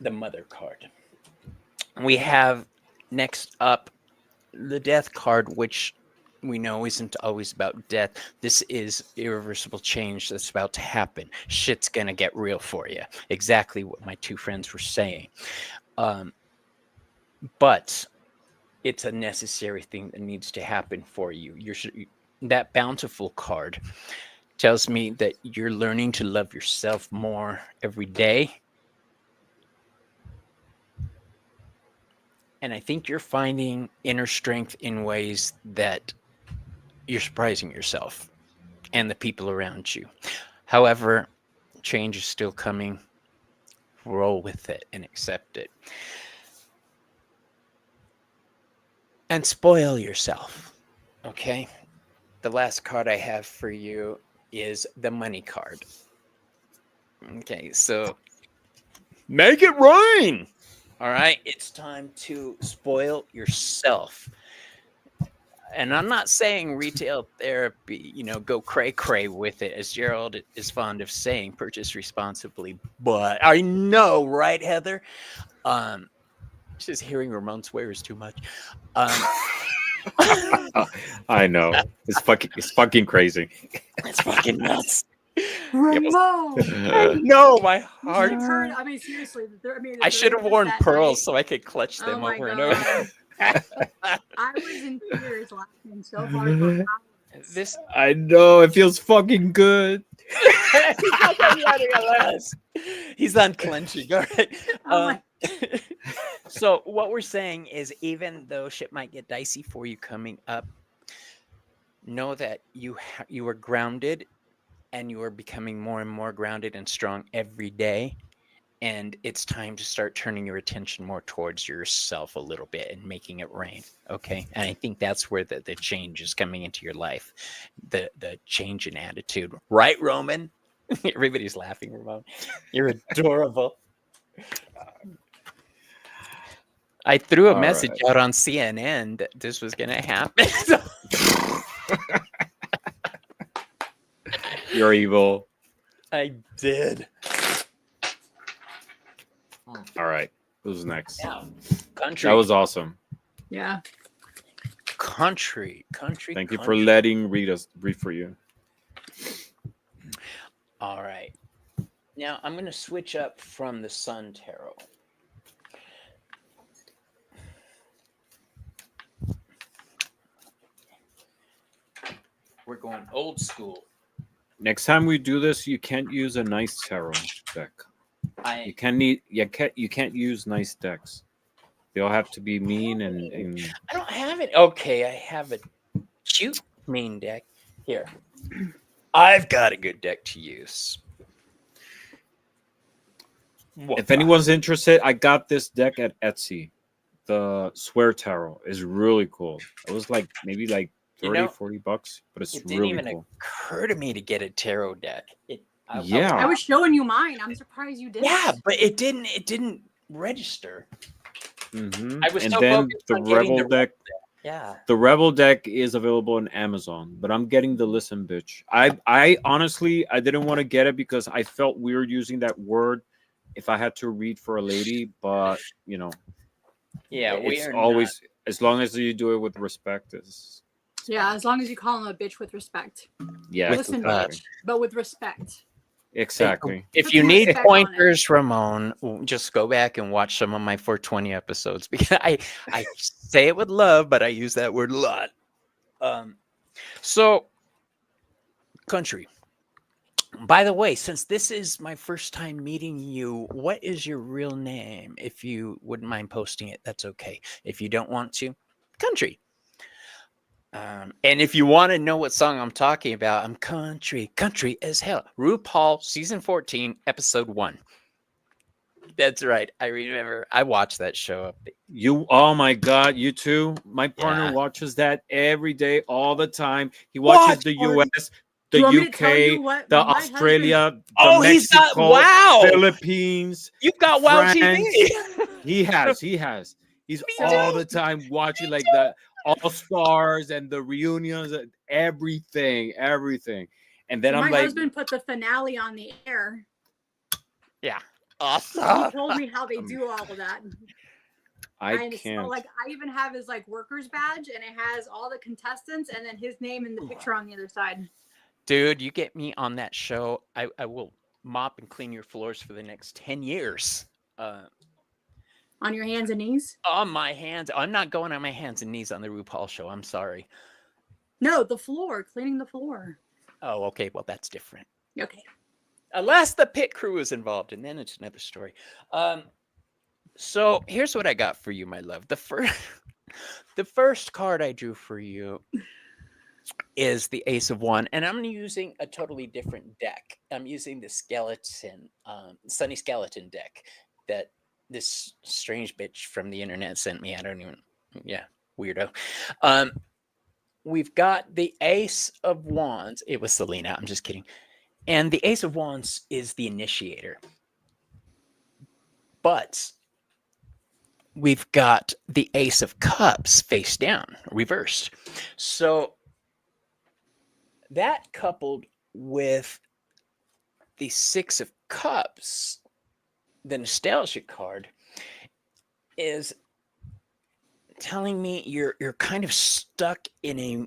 the mother card. We have next up the death card, which we know isn't always about death. This is irreversible change that's about to happen. Shit's gonna get real for you. Exactly what my two friends were saying. But it's a necessary thing that needs to happen for you. That bountiful card tells me that you're learning to love yourself more every day. And I think you're finding inner strength in ways that you're surprising yourself and the people around you. However, change is still coming. Roll with it and accept it. And spoil yourself. Okay? The last card I have for you is the money card. Okay, so make it rain. All right, it's time to spoil yourself. And I'm not saying retail therapy, go cray-cray with it, as Gerald is fond of saying, purchase responsibly. But I know, right, Heather? Just hearing Ramon swear is too much. I know. It's fucking crazy. It's fucking nuts. Ramon. I know, my heart. You've heard, I mean, seriously. I should have worn pearls so I could clutch them Oh my over and over. I was in tears laughing so hard. For This I know. It feels fucking good. He's unclenching. All right. Oh my- So what we're saying is, even though shit might get dicey for you coming up, know that you are grounded, and you are becoming more and more grounded and strong every day. And it's time to start turning your attention more towards yourself a little bit and making it rain. Okay. And I think that's where the change is coming into your life. The change in attitude. Right, Roman? Everybody's laughing, Ramon. You're adorable. I threw a message out on CNN that this was going to happen. You're evil. I did. All right. Who's next? Yeah. Country. That was awesome. Yeah. Country. Thank you for letting read for you. All right. Now I'm going to switch up from the Sun Tarot. We're going old school. Next time we do this, you can't use a nice tarot deck. You can't use nice decks. They all have to be mean and I don't have it. Okay, I have a cute mean deck here. I've got a good deck to use. If anyone's interested, I got this deck at Etsy. The Swear Tarot is really cool. It was maybe 30, $40, but it's it didn't really even cool. occur to me to get a tarot deck. I was showing you mine. I'm surprised you didn't. Yeah, but it didn't register. Mm-hmm. I was and so then focused the on getting Rebel deck. Yeah. The Rebel deck is available on Amazon, but I'm getting the Listen Bitch. I honestly didn't want to get it because I felt weird using that word if I had to read for a lady, but yeah, it's always as long as you do it with respect. Yeah, as long as you call him a bitch with respect. Yeah, Listen, exactly. bitch, but with respect. Exactly. If you need pointers, Ramon, just go back and watch some of my 420 episodes because I say it with love, but I use that word a lot. So, country. By the way, since this is my first time meeting you, what is your real name? If you wouldn't mind posting it, that's okay. If you don't want to, country. And if you want to know what song I'm talking about, I'm country as hell. RuPaul season 14, episode 1. That's right. I remember. I watched that show. Oh my God, you too. My partner Yeah. watches that every day, all the time. He watches the US, the UK, the Australia, the Mexico, Philippines. You've got WoW France. TV. He has. He's all the time watching the All Stars and the reunions, everything. And then So I'm my like, husband put the finale on the air. Yeah. awesome. He told me how they do all of that. I And can't. so, like, I even have his like worker's badge, and it has all the contestants, and then his name and the picture on the other side. Dude, you get me on that show, I will mop and clean your floors for the next 10 years. On your hands and knees? On my hands. I'm not going on my hands and knees on the RuPaul show. I'm sorry. No, the floor, cleaning the floor. Oh, okay. Well, that's different. Okay. Unless the pit crew is involved, and then it's another story. So here's what I got for you, my love. The first card I drew for you is the Ace of Wands, and I'm using a totally different deck. I'm using the Sunny Skeleton deck that this strange bitch from the internet sent me. I don't even, weirdo. We've got the Ace of Wands. It was Selena. I'm just kidding. And the Ace of Wands is the initiator. But we've got the Ace of Cups face down, reversed. So that coupled with the Six of Cups, the nostalgia card, is telling me you're kind of stuck in a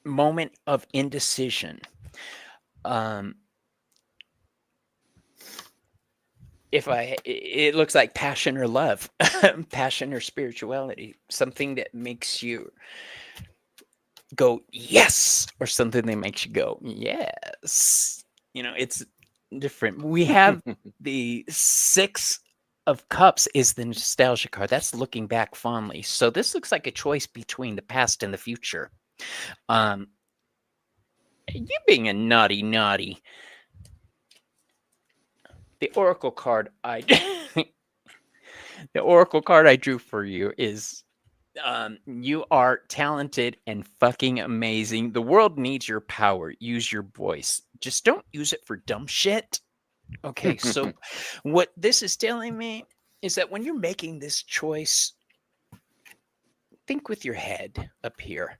moment of indecision. It looks like passion or love, passion or spirituality, something that makes you go yes, or something that makes you go yes. It's different. We have the Six of Cups is the nostalgia card. That's looking back fondly. So this looks like a choice between the past and the future. You being a naughty. The oracle card the oracle card I drew for you is you are talented and fucking amazing. The world needs your power. Use your voice. Just don't use it for dumb shit. Okay, so what this is telling me is that when you're making this choice, think with your head up here,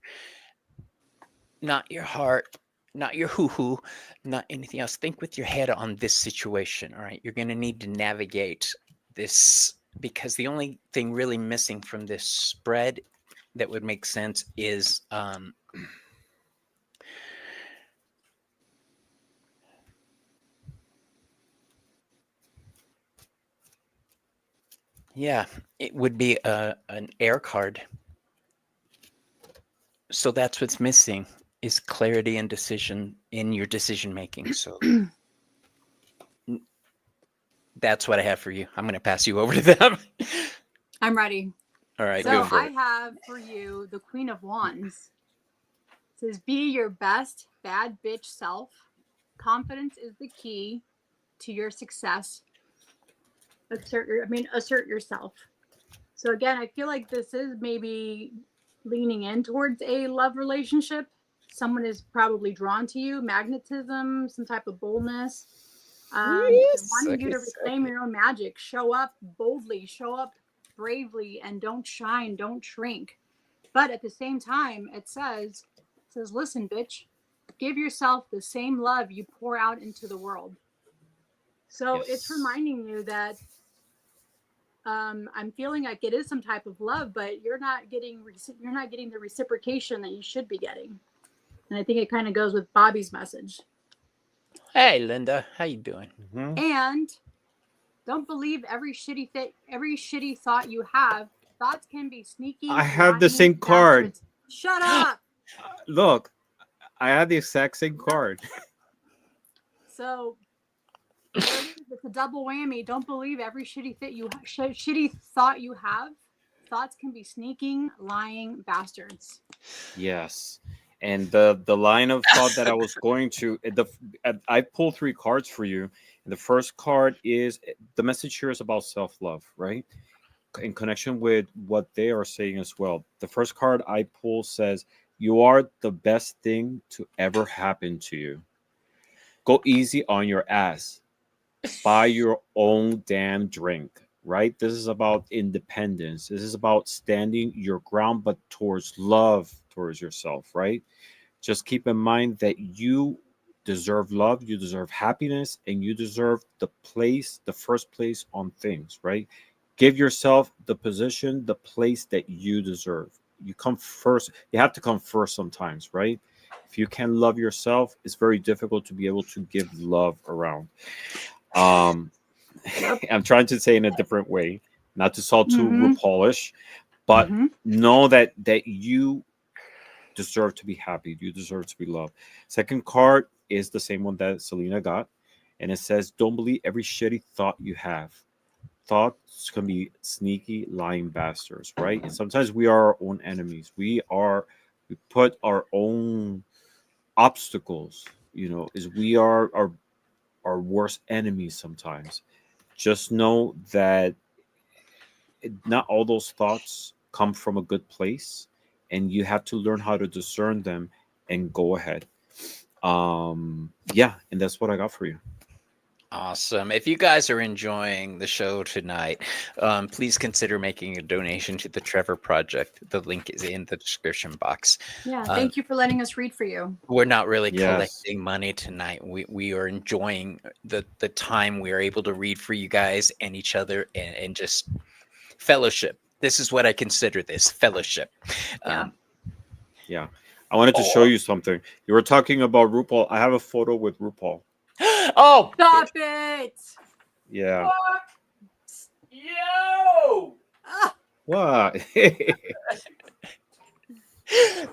not your heart, not your hoo-hoo, not anything else. Think with your head on this situation, all right? You're going to need to navigate this, because the only thing really missing from this spread that would make sense is it would be an air card. So that's what's missing, is clarity and decision in your decision making. So that's what I have for you. I'm going to pass you over to them. I'm ready. All right, So go for I it. have for you the Queen of Wands. It says, be your best bad bitch self. Confidence is the key to your success. Assert yourself. So again, I feel like this is maybe leaning in towards a love relationship. Someone is probably drawn to you, magnetism, some type of boldness. Wanting you to reclaim your own magic. Show up boldly, show up bravely, and don't shine, don't shrink. But at the same time, it says, listen, bitch, give yourself the same love you pour out into the world. So It's reminding you that I'm feeling like it is some type of love, but you're not getting the reciprocation that you should be getting. And I think it kind of goes with Bobby's message. Hey, Linda, how you doing? Mhm. And don't believe every shitty thought you have. Thoughts can be sneaky. I have the lying same card. bastards. Shut up. Look, I had the exact same card. So it's a double whammy. Don't believe every shitty thought you have. Thoughts can be sneaking, lying bastards. Yes. And the line of thought that I was going to, I pulled 3 cards for you. And the first card is, the message here is about self-love, right? In connection with what they are saying as well. The first card I pull says, you are the best thing to ever happen to you. Go easy on your ass. Buy your own damn drink, right? This is about independence. This is about standing your ground, but towards love towards yourself, right? Just keep in mind that you deserve love, you deserve happiness, and you deserve the first place on things, right? Give yourself the position, the place that you deserve. You come first. You have to come first sometimes, right? If you can't love yourself, it's very difficult to be able to give love around. Um, I'm trying to say in a different way, not to sound too Mm-hmm. RuPaulish, but Mm-hmm. know that you deserve to be happy. You deserve to be loved. Second card is the same one that Selena got, and it says, "Don't believe every shitty thought you have. Thoughts can be sneaky, lying bastards, right? And sometimes we are our own enemies. We put our own obstacles. Is we are our worst enemies sometimes. Just know that not all those thoughts come from a good place, and you have to learn how to discern them and go ahead. Yeah, and that's what I got for you. Awesome. If you guys are enjoying the show tonight, please consider making a donation to the Trevor Project. The link is in the description box. Yeah. Thank you for letting us read for you. We're not really Yes. collecting money tonight. We are enjoying the time we are able to read for you guys and each other, and just fellowship. This is what I consider this fellowship. Yeah. Yeah. I wanted to show you something. You were talking about RuPaul. I have a photo with RuPaul. Oh, Stop it. Yeah. yo, Ah, What?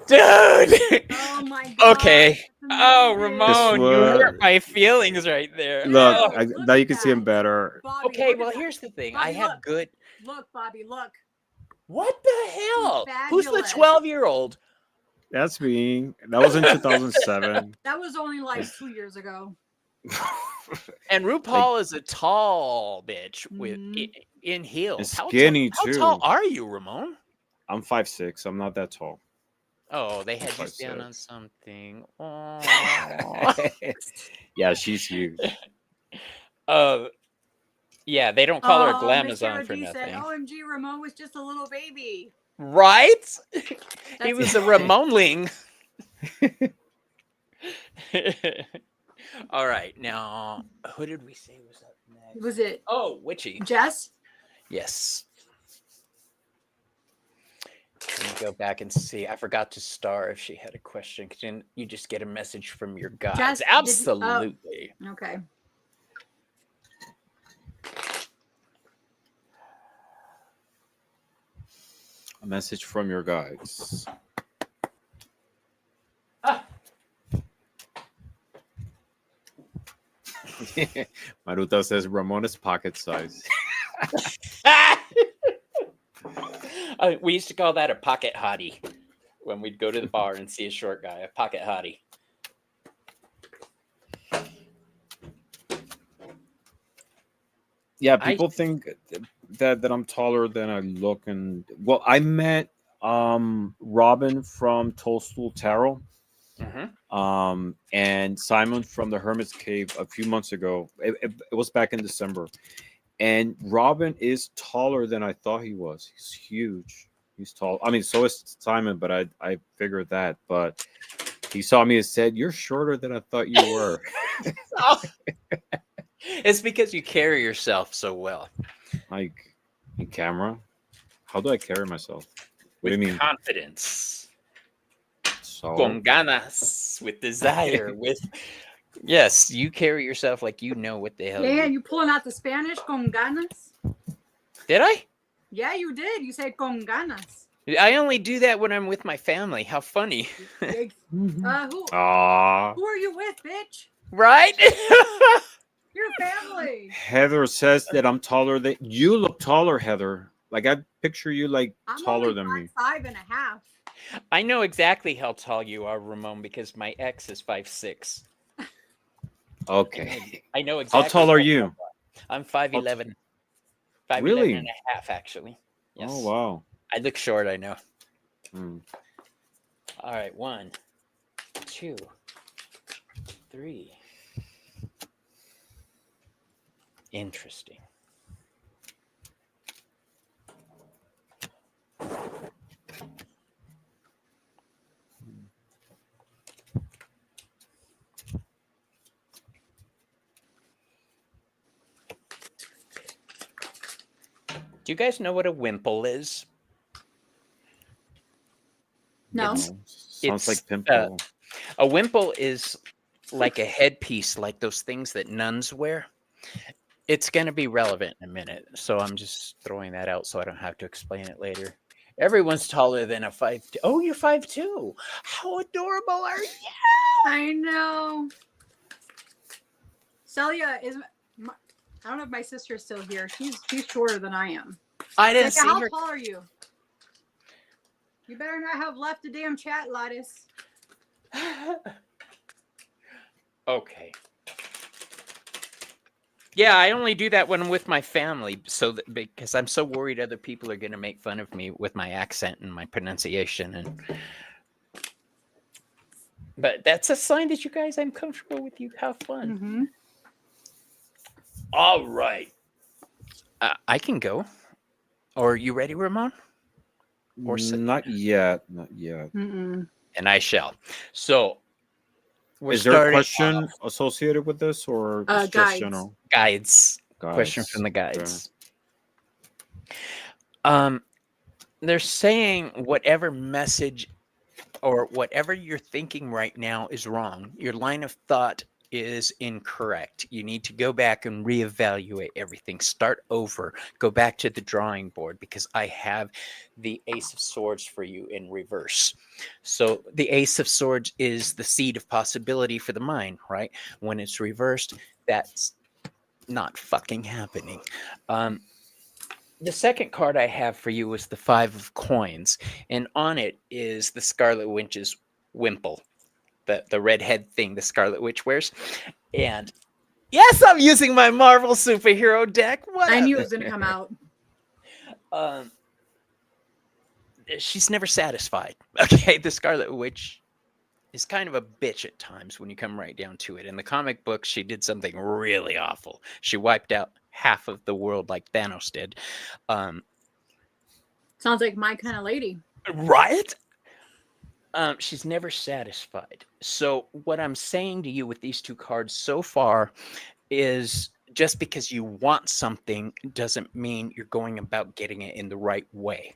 dude. oh my god. Okay. Oh, Amazing. Ramon, you This hurt my feelings right there. Look, Oh. Look now you at can see him that. better. Bobby, Okay, look at well, that. here's the thing. Bobby, I have look. good. Look, Bobby, look. What the hell? Who's the Fabulous. 12-year-old? That's me. That was in 2007. That was only like 2 years ago. And RuPaul is a tall bitch with Mhm. in heels. And skinny, how too. tall are you, Ramon? I'm 5'6". I'm not that tall. Oh, they had you Five, stand six. on something. Oh. Yeah, she's huge. Yeah, they don't call her Oh, Miss Glamazon Sarah for D said, nothing. OMG, Ramon was just a little baby. Right? He That's was a funny. Ramonling. All right, now who did we say was up next? Was it Oh, Witchy. Jess? Yes. Let me go back and see. I forgot to star if she had a question. Didn't you just get a message from your guides? Jess, did you- oh. Absolutely. Okay. A message from your guides. Ah. Maruta says Ramon is pocket size. We used to call that a pocket hottie when we'd go to the bar and see a short guy, a pocket hottie. Yeah, people think that I'm taller than I look, and well, I met Robin from Toadstool Tarot, and Simon from the Hermit's Cave a few months ago. It was back in December, and Robin is taller than I thought he was. He's huge. He's tall. I mean, so is Simon, but I figured that. But he saw me and said, "You're shorter than I thought you were." It's because you carry yourself so well. Like, in camera? How do I carry myself? What do you mean? Confidence. So, Con ganas. With desire. Yes, you carry yourself like you know what the hell. Yeah, you pulling out the Spanish con ganas? Did I? Yeah, you did. You said con ganas. I only do that when I'm with my family. How funny. Who ah, are you with, bitch? Right? Your family. Heather says that I'm taller than you. Look taller, Heather. Like I picture you like I'm taller only than me. 5'5.5". I know exactly how tall you are, Ramon, because my ex is 5'6". Okay. I know exactly. How tall are you? I'm 5'11". 5'11 Really? and a half, actually. Yes. Oh wow. I look short, I know. Hmm. All right, 1, 2, 3. Interesting. Do you guys know what a wimple is? No. It's- Sounds it's, like pimple. A wimple is like a headpiece, like those things that nuns wear. It's going to be relevant in a minute, so I'm just throwing that out so I don't have to explain it later. Everyone's taller than a 5'2". Oh, you're 5'2". How adorable are you? I know. Celia is. I don't know if my sister's still here. She's shorter than I am. I didn't Celia, see how her. tall are you? You better not have left the damn chat, Lattice. Okay. Yeah, I only do that when I'm with my family, so that, because I'm so worried other people are going to make fun of me with my accent and my pronunciation, and but that's a sign that you guys, I'm comfortable with you. Have fun. Mm-hmm. All right, I can go. Or are you ready, Ramon? Or Not yet. Not yet. Mm-mm. and I shall. So we're Is there a starting question off- associated with this, or it's just Guides. general? guides. Question Guides. from the Okay. guides. They're saying whatever message or whatever you're thinking right now is wrong. Your line of thought is incorrect. You need to go back and reevaluate everything. Start over. Go back to the drawing board, because I have the Ace of Swords for you in reverse. So the Ace of Swords is the seed of possibility for the mind, right? When it's reversed, that's not fucking happening. The second card I have for you is the Five of Coins, and on it is the Scarlet Witch's wimple, the red head thing the Scarlet Witch wears. And yes, I'm using my Marvel superhero deck. What I up? knew it was gonna come out. She's never satisfied. Okay, the Scarlet Witch is kind of a bitch at times when you come right down to it. In the comic books, she did something really awful. She wiped out half of the world like Thanos did. Sounds like my kind of lady. Right? She's never satisfied. So what I'm saying to you with these two cards so far is just because you want something doesn't mean you're going about getting it in the right way.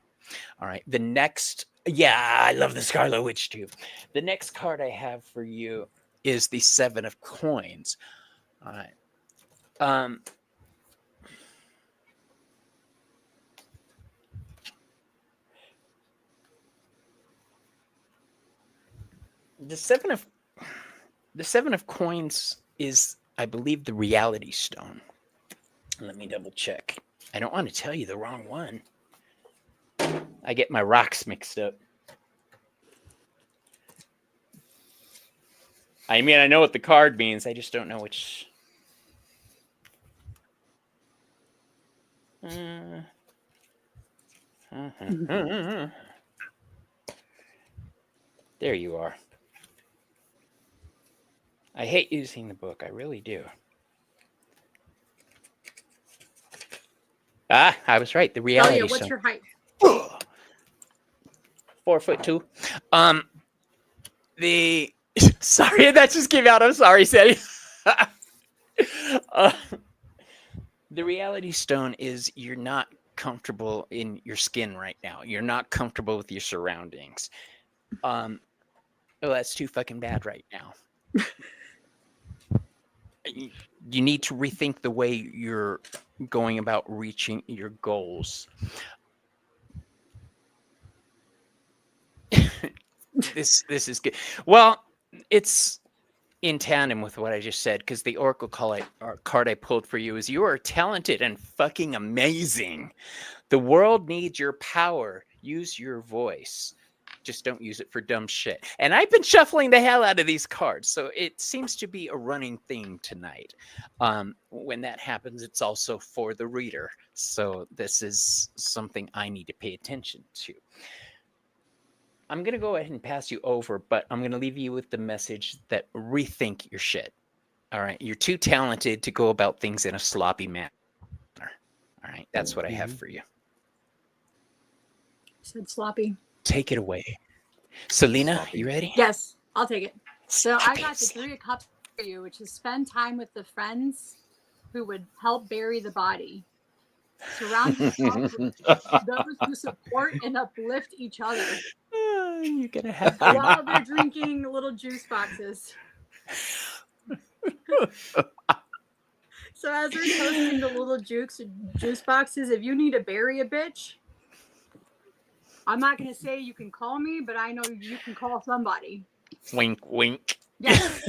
All right. The next, yeah, I love the Scarlet Witch too. The next card I have for you is the Seven of Coins. All right. The Seven of Coins is, I believe, the Reality Stone. Let me double check. I don't want to tell you the wrong one. I get my rocks mixed up. I mean, I know what the card means. I just don't know which. There you are. I hate using the book. I really do. Ah, I was right. The Reality Celia, what's Stone. your height? 4'2". The sorry, that just came out. I'm sorry, Sadie. The Reality Stone is you're not comfortable in your skin right now. You're not comfortable with your surroundings. Oh, that's too fucking bad right now. You need to rethink the way you're going about reaching your goals. This is good. Well, it's in tandem with what I just said, because the Oracle card I pulled for you is you are talented and fucking amazing. The world needs your power. Use your voice. Just don't use it for dumb shit. And I've been shuffling the hell out of these cards, so it seems to be a running theme tonight. When that happens, it's also for the reader. So this is something I need to pay attention to. I'm going to go ahead and pass you over, but I'm going to leave you with the message that rethink your shit. All right. You're too talented to go about things in a sloppy manner. All right. That's what I have for you. Said sloppy. Take it away. Selena, Sloppy. you ready? Yes, I'll take it. So I Sloppy, got the sloppy. 3 of Cups for you, which is spend time with the friends who would help bury the body. Surround yourself with those who support and uplift each other You're gonna have while they're drinking little juice boxes. So as we're toasting the little juice boxes, if you need to bury a bitch, I'm not gonna say you can call me, but I know you can call somebody. wink, wink. Yes.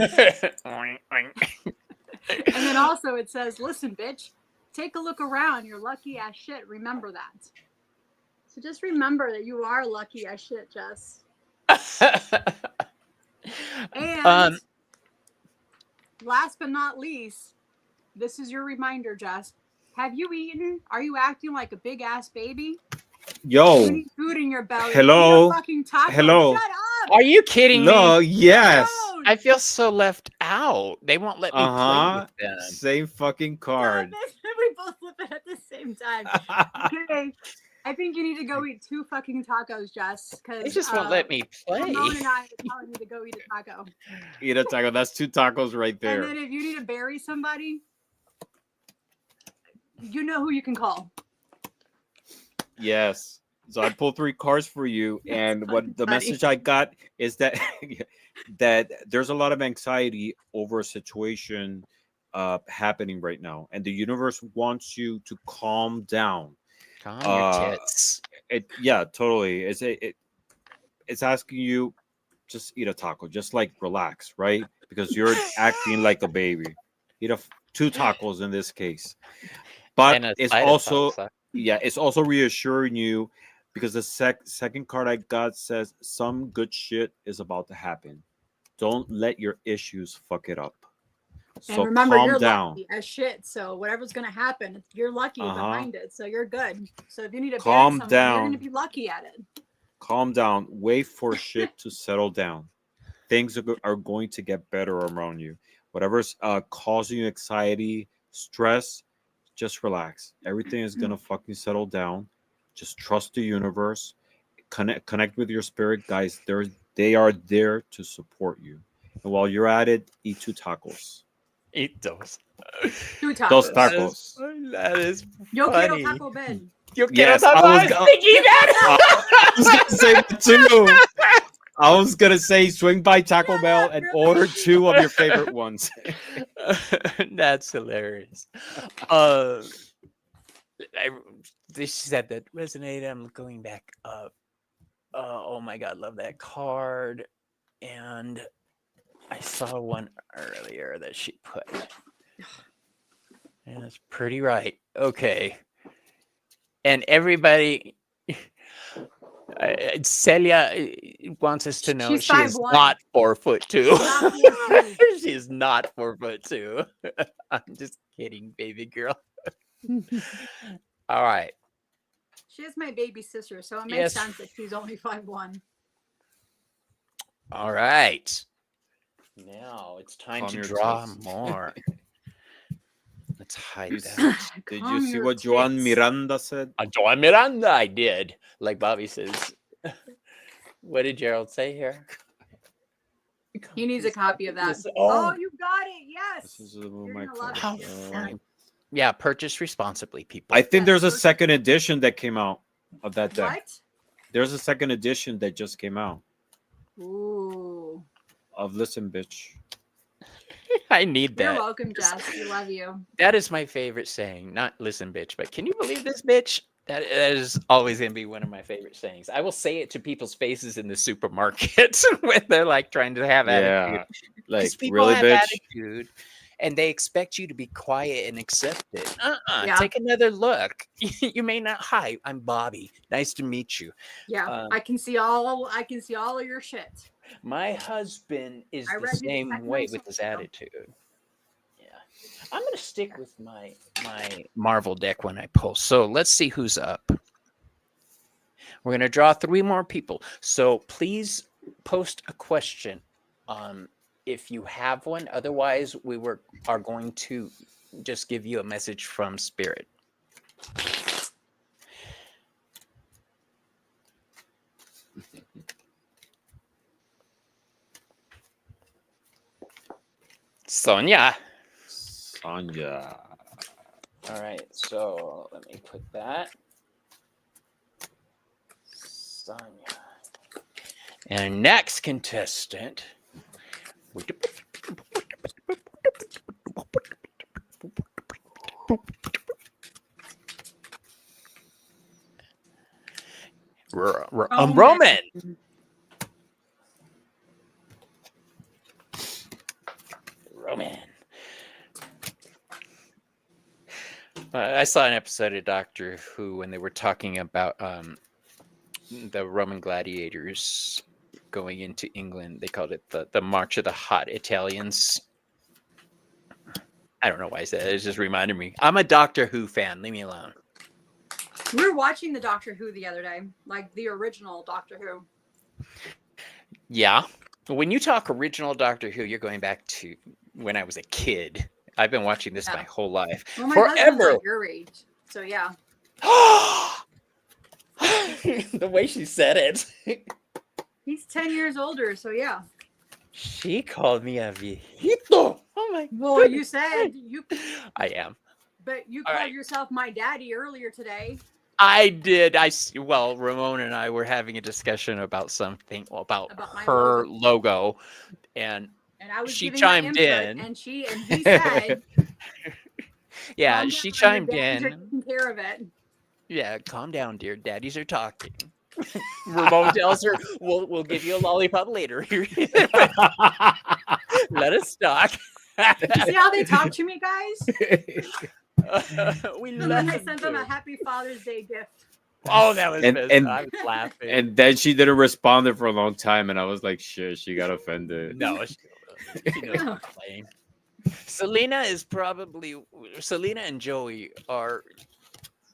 Wink, wink. And then also it says, listen, bitch, take a look around. You're lucky as shit. Remember that. So just remember that you are lucky as shit, Jess. And last but not least, this is your reminder, Jess. Have you eaten? Are you acting like a big ass baby? Yo. You need food in your belly. Hello. Eat a fucking taco. Hello. Shut up. Are you kidding No, me? yes. I feel so left out. They won't let me play with them. Same fucking card. We both flip it at the same time. Okay. I think you need to go eat 2 fucking tacos, Jess. They just won't let me play. Ramon and I are telling you to go eat a taco. Eat a taco. That's 2 tacos right there. And then if you need to bury somebody, you know who you can call. Yes. So I pulled 3 cards for you, and what the funny. message I got is that that there's a lot of anxiety over a situation happening right now, and the universe wants you to calm down. Calm your tits. Yeah, totally. It's asking you just eat a taco, just like relax, right? Because you're acting like a baby. Eat 2 tacos in this case, but it's also it's also reassuring you because the second card I got says some good shit is about to happen. Don't let your issues fuck it up. So and remember, calm you're down. lucky as shit. So whatever's gonna happen, you're lucky behind it. So you're good. So if you need to Calm bury someone, down. you're gonna be lucky at it. Calm down. Wait for shit to settle down. Things are going to get better around you. Whatever's causing you anxiety, stress, just relax. Everything is gonna fucking settle down. Just trust the universe. Connect with your spirit guys. They are there to support you. And while you're at it, eat 2 tacos. Eat those. 2 tacos. Those tacos. That is Yo funny. quiero Taco Bell. Yo Yes, quiero I was taco. Thinking that. I was gonna say that too. I was gonna say swing by Taco Bell and order 2 of your favorite ones. That's hilarious. This said that resonated. I'm going back up. Oh my god, love that card. And I saw one earlier that she put. And that's pretty right. Okay. And everybody, Celia wants us to know She's she is 5'1". not 4'2". Not 4'2". She is not 4'2". I'm just kidding, baby girl. All right. She is my baby sister, so it makes Yes. sense that she's only 5'1". All right. Now it's time Calm to your draw tits. more. Let's hide You that. Did Calm you see your what Joan tits. Miranda said? Joan Miranda, I did. Like Bobby says. What did Gerald say here? He needs a copy of that. Listen- Oh, you got it. Yes. This is You're my gonna love card. How it. fun. Yeah, purchase responsibly, people. I think there's a Yes. second edition that came out of that deck. What? There's a second edition that just came out Ooh. of Listen Bitch. I need You're that. welcome, Jess. We love you. That is my favorite saying. Not listen, bitch, but can you believe this, bitch? That is always going to be one of my favorite sayings. I will say it to people's faces in the supermarket when they're like trying to have attitude. Yeah, like 'Cause people really, have bitch. attitude, and they expect you to be quiet and accept it. Yeah. Take another look. You may not. Hi, I'm Bobby. Nice to meet you. Yeah, I can see all of your shit. My husband is I the read you the same second way one, with his so- attitude. Yeah, I'm gonna stick with my Marvel deck when I pull. So let's see who's up. We're gonna draw 3 more people. So please post a question, if you have one. Otherwise, we are going to just give you a message from Spirit. Sonia. Sonya. All right, so let me put that. Sonia. And next contestant. Roman. Roman. I saw an episode of Doctor Who when they were talking about the Roman gladiators going into England. They called it the March of the Hot Italians. I don't know why I said it. It just reminded me. I'm a Doctor Who fan. Leave me alone. We were watching the Doctor Who the other day, like the original Doctor Who. Yeah. When you talk original Doctor Who, you're going back to when I was a kid. I've been watching this my whole life. Well, my husband's like your age, so yeah. The way she said it. He's 10 years older, so yeah. She called me a viejito. Oh my. Well, you said you. I am. But you called yourself my daddy earlier today. I did. Well, Ramon and I were having a discussion about something about her logo, and I was she giving chimed my input, in, and he said, "Yeah, she chimed in. Taking care of it. Yeah, calm down, dear. Daddies are talking." Ramon tells her, "We'll give you a lollipop later. Let us talk." See how they talk to me, guys? And then I sent them a Happy Father's Day gift. Oh, that was and I was laughing. And then she didn't respond for a long time, and I was like, "Shit, she got offended." No, she knows what I'm playing. Selena and Joey are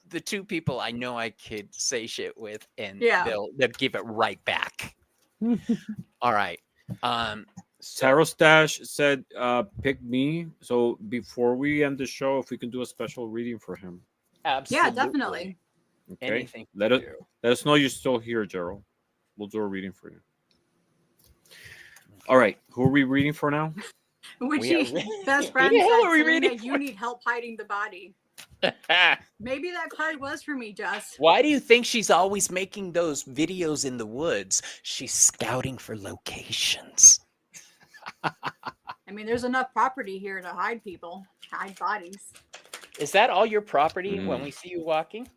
the two people I know I could say shit with, and they'll give it right back. All right. Tarot Stash said, "Pick me." So before we end the show, if we can do a special reading for him. Absolutely. Yeah, definitely. Okay. Anything. Let us know you're still here, Gerald. We'll do a reading for you. All right. Who are we reading for now? Best friend said, Selena, you need help hiding the body. Maybe that card was for me, Jess. Why do you think she's always making those videos in the woods? She's scouting for locations. I mean, there's enough property here to hide bodies. Is that all your property when we see you walking?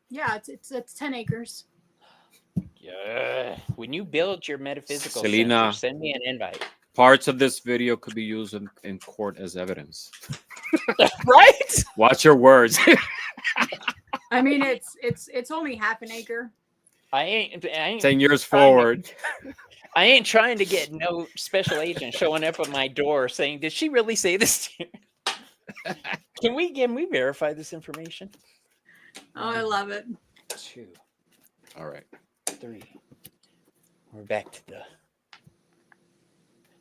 Yeah, it's 10 acres. Yeah. When you build your metaphysical Selena, center, send me an invite. Parts of this video could be used in court as evidence. Right? Watch your words. I mean, it's only half an acre. I ain't 10 years forward. I ain't trying to get no special agent showing up at my door saying, "Did she really say this to you?" Can we verify this information? Oh, I love it. 2. All right. 3. We're back to the.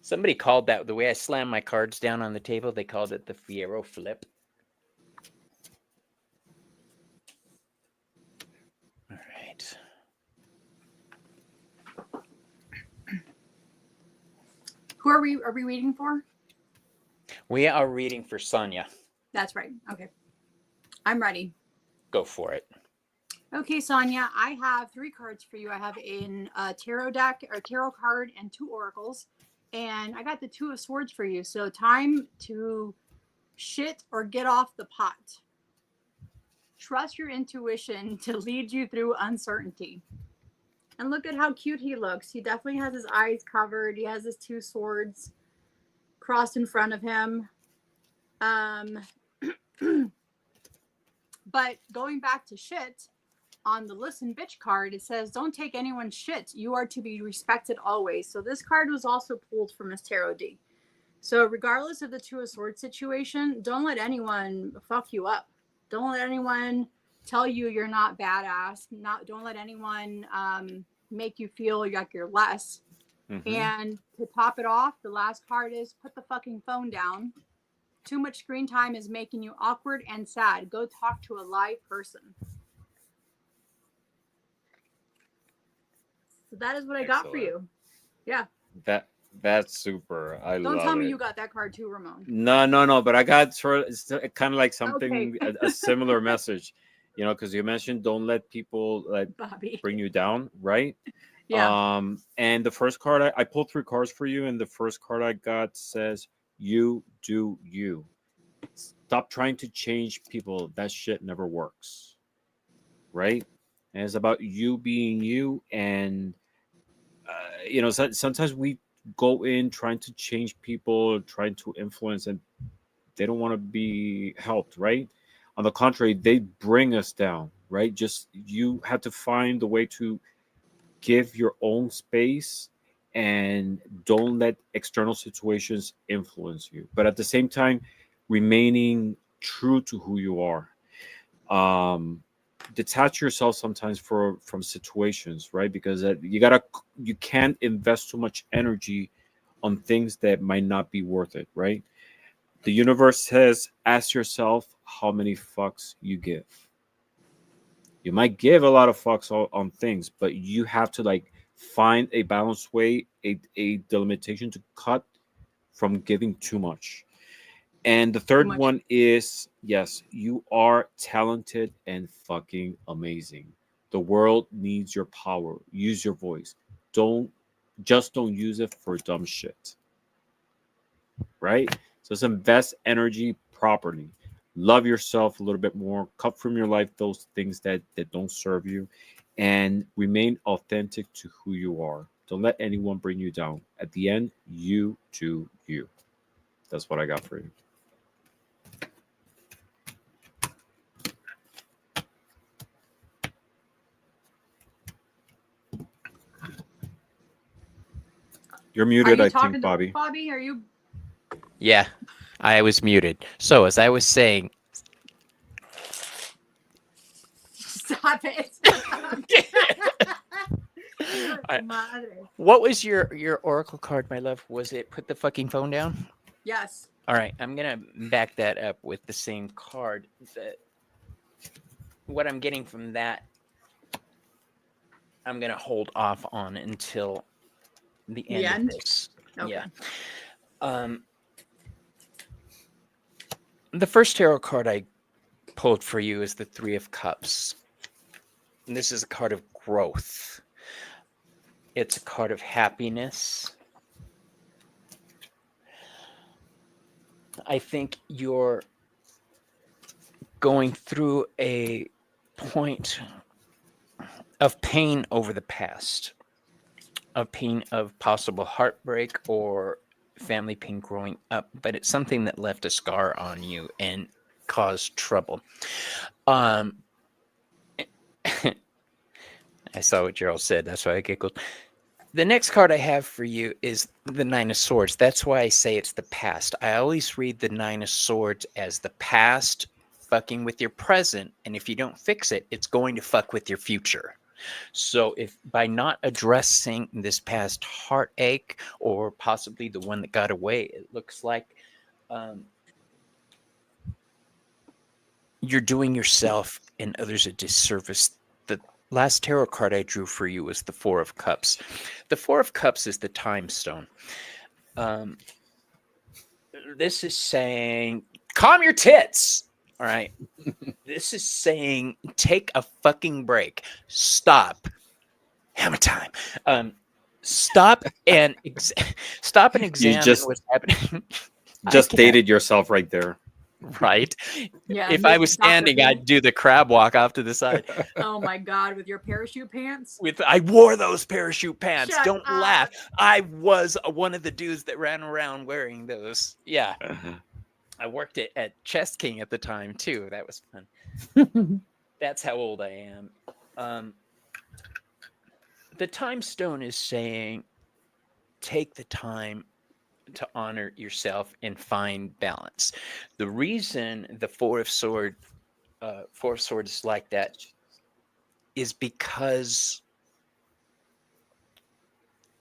Somebody called that the way I slammed my cards down on the table. They called it the Fiero flip. All right. Who are we reading for? We are reading for Sonia. That's right. Okay. I'm ready. Go for it. Okay, Sonia, I have 3 cards for you. I have a tarot deck or tarot card and 2 oracles. And I got the 2 of Swords for you. So time to shit or get off the pot. Trust your intuition to lead you through uncertainty. And look at how cute he looks. He definitely has his eyes covered. He has his 2 swords crossed in front of him. But going back to shit, on the Listen Bitch card, it says, don't take anyone's shit. You are to be respected always. So this card was also pulled from his tarot D. So regardless of the 2 of Swords situation, don't let anyone fuck you up. Don't let anyone tell you you're not badass. Don't let anyone make you feel like you're less. Mm-hmm. And to top it off, the last card is put the fucking phone down. Too much screen time is making you awkward and sad. Go talk to a live person. So that is what I got for you. Yeah. That's super. I Don't love tell me it. you got that card too, Ramon. No. But I got sort of kind of like something Okay. a similar message, because you mentioned don't let people like Bobby. bring you down, right? Yeah. And the first card I pulled 3 cards for you, and the first card I got says, "You do you. Stop trying to change people. That shit never works." Right? And it's about you being you, and sometimes we go in trying to change people, trying to influence, and they don't want to be helped, right? On the contrary, they bring us down, right? Just you have to find the way to give your own space and don't let external situations influence you, but at the same time remaining true to who you are. um Detach yourself sometimes from situations, right? Because you can't invest too much energy on things that might not be worth it, right? The universe says, ask yourself how many fucks you give. You might give a lot of fucks on things, but you have to like find a balanced way, a delimitation to cut from giving too much. And the Too third much. one is, yes, you are talented and fucking amazing. The world needs your power. Use your voice. Don't use it for dumb shit. Right? So just invest energy properly. Love yourself a little bit more. Cut from your life those things that don't serve you, and remain authentic to who you are. Don't let anyone bring you down. At the end, you do you. That's what I got for you. You're Are muted, you I talking think, to us, Bobby. Bobby? Are you? Yeah, I was muted. So as I was saying, Stop it. I- Madre. what was your oracle card, my love? Was it put the fucking phone down? Yes. All right, I'm gonna back that up with the same card. What I'm getting from that, I'm gonna hold off on until the end end? of this. Okay. Yeah. The first tarot card I pulled for you is the Three of Cups. And this is a card of growth. It's a card of happiness. I think you're going through a point of pain over the past, a pain of possible heartbreak or family pain growing up, but it's something that left a scar on you and caused trouble. I saw what Gerald said. That's why I giggled. The next card I have for you is the Nine of Swords. That's why I say it's the past. I always read the Nine of Swords as the past fucking with your present, and if you don't fix it, it's going to fuck with your future. So if by not addressing this past heartache or possibly the one that got away, it looks like you're doing yourself and others a disservice. The last tarot card I drew for you was the Four of Cups. The Four of Cups is the time stone. This is saying, calm your tits. All right. This is saying, take a fucking break. Stop. Hammer time. Stop and stop and examine just- what's happening. Just dated yourself right there. Right. Yeah. If I Mrs. was Dr. standing, Phil. I'd do the crab walk off to the side. Oh my God, with your parachute pants? I wore those parachute pants. Shut Don't up. laugh. I was one of the dudes that ran around wearing those. Yeah. I worked at Chest King at the time too. That was fun. That's how old I am. The time stone is saying, take the time to honor yourself and find balance. The reason the Four of Swords is like that is because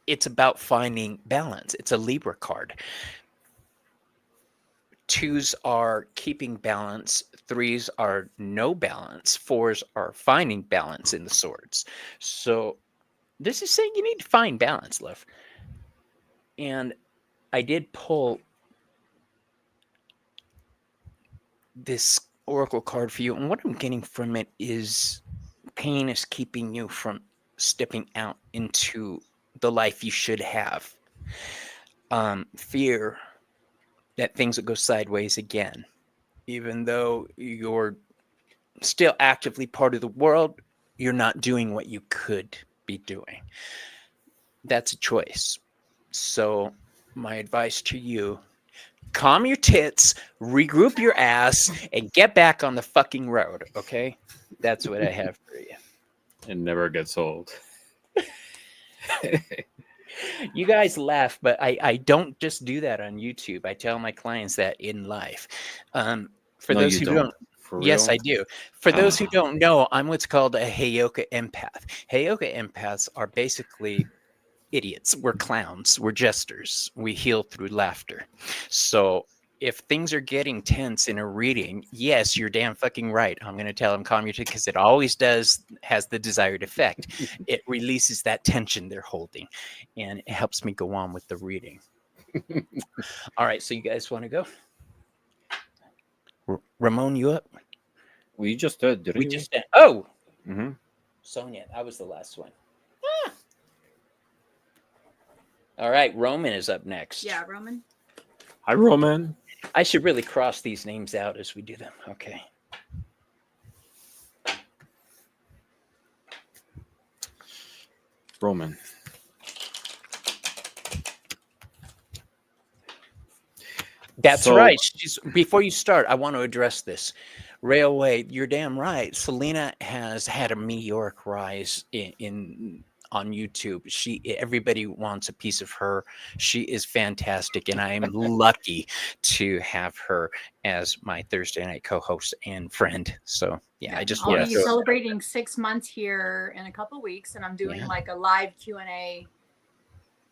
it's about finding balance. It's a Libra card. Twos are keeping balance. Threes are no balance. Fours are finding balance in the swords. So this is saying you need to find balance, love. And I did pull this oracle card for you, and what I'm getting from it is pain is keeping you from stepping out into the life you should have. Fear that things will go sideways again, even though you're still actively part of the world, you're not doing what you could be doing. That's a choice. So my advice to you, calm your tits, regroup your ass, and get back on the fucking road, okay? That's what I have for you. It never gets old. You guys laugh, but I don't just do that on YouTube. I tell my clients that in life. For No, those you who don't. don't, For yes, real? I do. For those who Ah. don't know, I'm what's called a Heyoka empath. Heyoka empaths are basically idiots. We're clowns. We're jesters. We heal through laughter. So if things are getting tense in a reading, yes, you're damn fucking right. I'm going to tell them calm your tits because it always has the desired effect. It releases that tension they're holding, and it helps me go on with the reading. All right, so you guys want to go? Ramon, you up? We just did We you? just did. Oh, Mm-hmm. Sonia, I was the last one. All right, Roman is up next. Yeah, Roman. Hi, Roman. I should really cross these names out as we do them. Okay. Roman. That's So- right. Before you start, I want to address this. Railway, you're damn right. Selena has had a meteoric rise on YouTube. Everybody wants a piece of her. She is fantastic, and I am lucky to have her as my Thursday night co-host and friend. So yeah, I just I'll want be to. celebrating 6 months here in a couple weeks, and I'm doing Yeah. like a live Q&A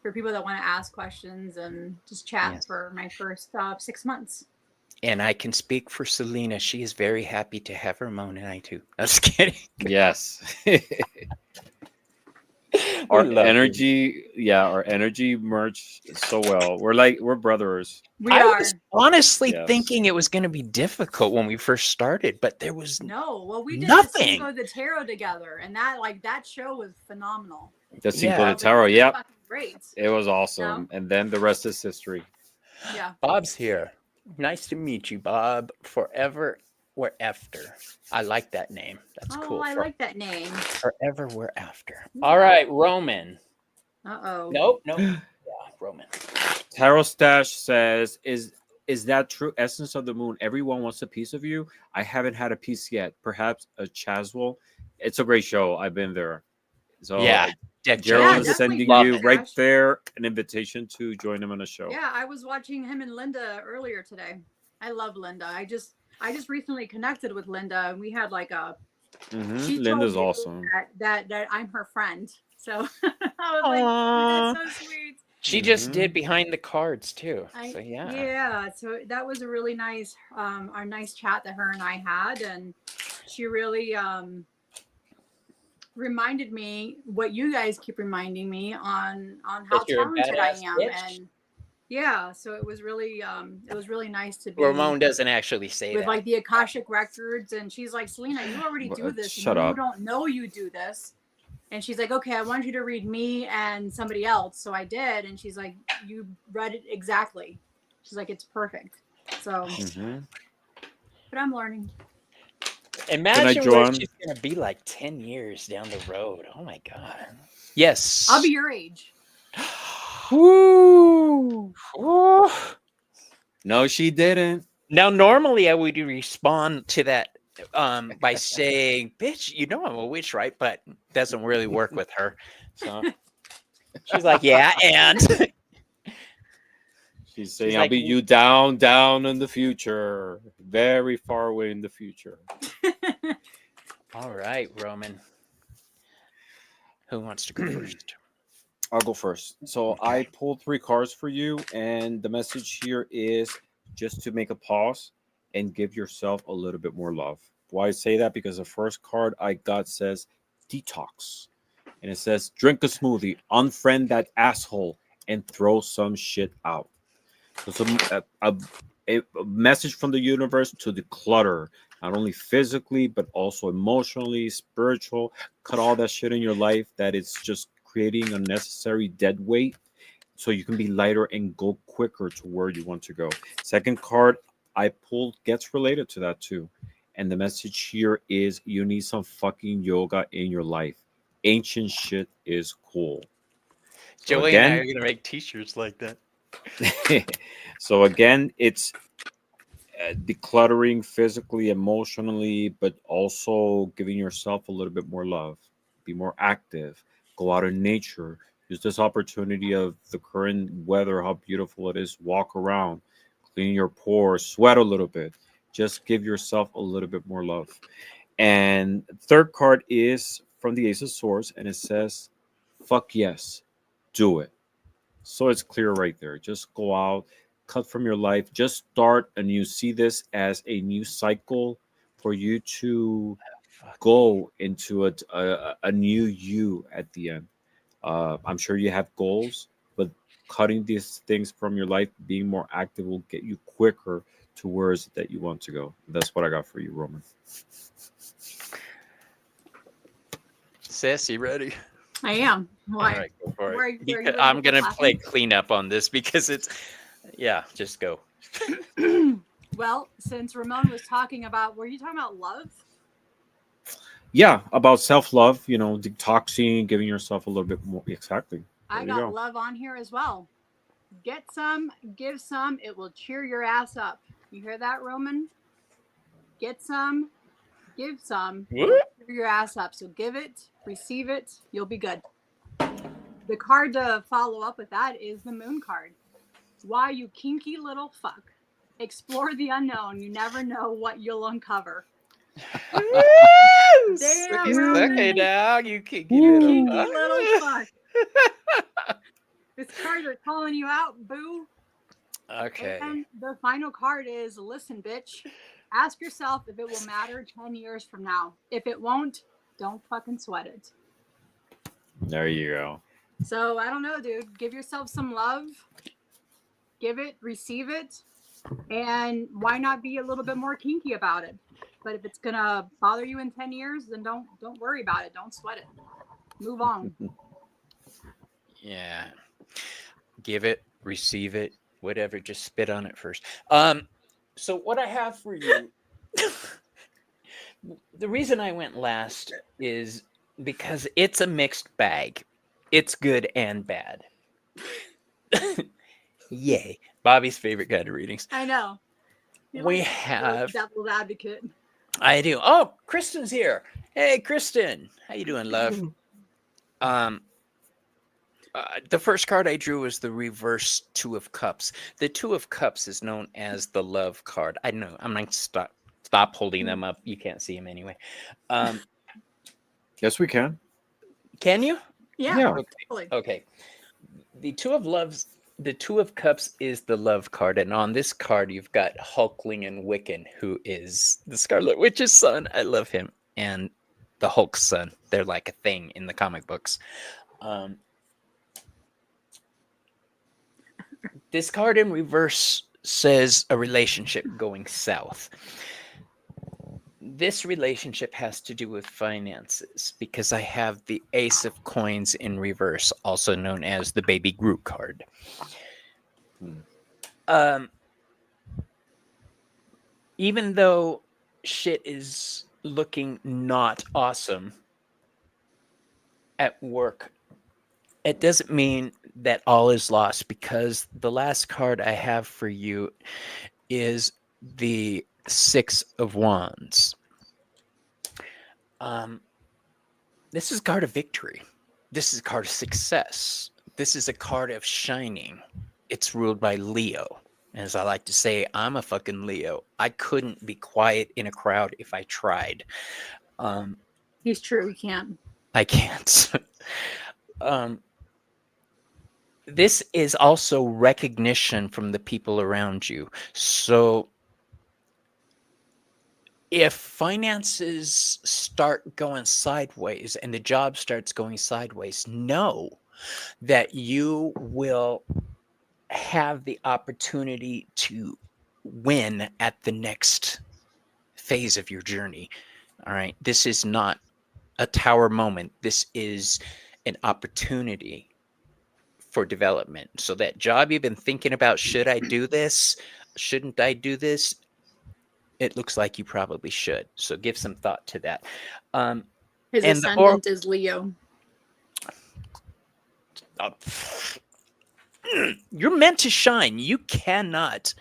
for people that want to ask questions and just chat Yes. for my first 6 months. And I can speak for Selena. She is very happy to have Ramon and I too. I'm just kidding. Yes. We Our love you. energy, our energy merged so well. We're brothers. We I are. was honestly Yes. thinking it was going to be difficult when we first started, but there was No, well, we did Nothing. the Cinco de Tarot together, and that show was phenomenal. The Cinco Yeah. de It was Tarot. Yep. fucking great. It was awesome. And then the rest is history. Yeah. Bob's here. Nice to meet you, Bob. Forever we're after. I like that name. That's Oh, cool. I like that name. Forever we're after. All right, Roman. Uh-oh. Nope. Yeah, Roman. Tarot Stash says, is that true essence of the moon? Everyone wants a piece of you. I haven't had a piece yet. Perhaps a Chaswell. It's a great show. I've been there. So Yeah. Gerald Yeah, is definitely sending love you it. right there an invitation to join him on a show. Yeah, I was watching him and Linda earlier today. I love Linda. I just recently connected with Linda, and we had like a. Mhm. She told Linda's me awesome. That I'm her friend. So I was like, that's so sweet. She just Mhm. did behind the cards too. So Yeah. So that was a really nice, our nice chat that her and I had, and she really reminded me what you guys keep reminding me on how That you're a talented I badass am, bitch. and yeah. So it was really nice to be. Ramon doesn't actually say with that. like the Akashic records, and she's like, Selena, you already do this. Shut and up. You don't know you do this. And she's like, okay, I want you to read me and somebody else. So I did, and she's like, you read it exactly. She's like, it's perfect. So, Mhm. but I'm learning. Imagine join? what she's gonna be like 10 years down the road. Oh my god. Yes. I'll be your age. Woo. Woo. No, she didn't. Now, normally I would respond to that by saying, "Bitch, you know I'm a witch, right?" But doesn't really work with her. So she's like, "Yeah," and She's saying, She's I'll like- be you down in the future. Very far away in the future. all right, Roman. Who wants to go first? I'll go first. So I pulled 3 cards for you, and the message here is just to make a pause and give yourself a little bit more love. Why I say that? Because the first card I got says detox. And it says drink a smoothie, unfriend that asshole, and throw some shit out. So a message from the universe to declutter, not only physically but also emotionally, spiritual. Cut all that shit in your life that is just creating unnecessary dead weight, so you can be lighter and go quicker to where you want to go. Second card I pulled gets related to that too. And the message here is you need some fucking yoga in your life. Ancient shit is cool. So Joey and I are again, going to make T-shirts like that. so again, it's decluttering physically, emotionally, but also giving yourself a little bit more love. Be more active. Go out in nature. Use this opportunity of the current weather, how beautiful it is. Walk around, clean your pores, sweat a little bit. Just give yourself a little bit more love. And third card is from the Ace of Swords, and it says, "Fuck yes, do it." So it's clear right there. Just go out, cut from your life, just start and you see this as a new cycle for you to Fuck. go into a new you at the end. I'm sure you have goals, but cutting these things from your life, being more active will get you quicker to where is it that you want to go. That's what I got for you, Roman. Sass, you ready? I am. Why? All right, go for it. Where are you Because ready I'm for going to laughing? play cleanup on this because it's, yeah, just go. Well, since Ramon was talking about, were you talking about love? Yeah, about self-love, detoxing, giving yourself a little bit more. Exactly. There I you got go. love on here as well. Get some, give some, it will cheer your ass up. You hear that, Roman? Get some, give some, it will cheer your ass up. So give it, receive it, you'll be good. The card to follow up with that is the moon card. Why, you kinky little fuck. Explore the unknown. You never know what you'll uncover. Damn, Roman. Okay, now you can get You it. kinky little fuck. This card are calling you out, boo. Okay. And the final card is listen, bitch. Ask yourself if it will matter 10 years from now. If it won't, don't fucking sweat it. There you go. So I don't know, dude. Give yourself some love. Give it, receive it. And why not be a little bit more kinky about it? But if it's gonna bother you in 10 years, then don't worry about it. Don't sweat it. Move on. Yeah. Give it, receive it, whatever. Just spit on it first. So what I have for you, the reason I went last is because it's a mixed bag. It's good and bad. Yay. Bobby's favorite kind of readings. I know. We have devil's advocate. I do. Oh, Kristen's here. Hey, Kristen. How you doing, love? The first card I drew was the reverse Two of Cups. The Two of Cups is known as the love card. I know. I'm going to stop holding them up. You can't see them anyway. Yes, we can. Can you? Yeah. Okay. Okay. The Two of Cups is the love card, and on this card you've got Hulkling and Wiccan, who is the Scarlet Witch's son. I love him, and the Hulk's son. They're like a thing in the comic books. This card in reverse says a relationship going south. This relationship has to do with finances because I have the Ace of Coins in reverse, also known as the Baby Groot card. Even though shit is looking not awesome at work, it doesn't mean that all is lost, because the last card I have for you is the Six of Wands. This is a card of victory. This is a card of success. This is a card of shining. It's ruled by Leo. As I like to say, I'm a fucking Leo. I couldn't be quiet in a crowd if I tried. He's true. He can't. I can't. This is also recognition from the people around you. So if finances start going sideways and the job starts going sideways, know that you will have the opportunity to win at the next phase of your journey. All right. This is not a tower moment. This is an opportunity for development. So that job you've been thinking about, should I do this? Shouldn't I do this? It looks like you probably should. So give some thought to that. His And the or ascendant is Leo. you're meant to shine. You cannot.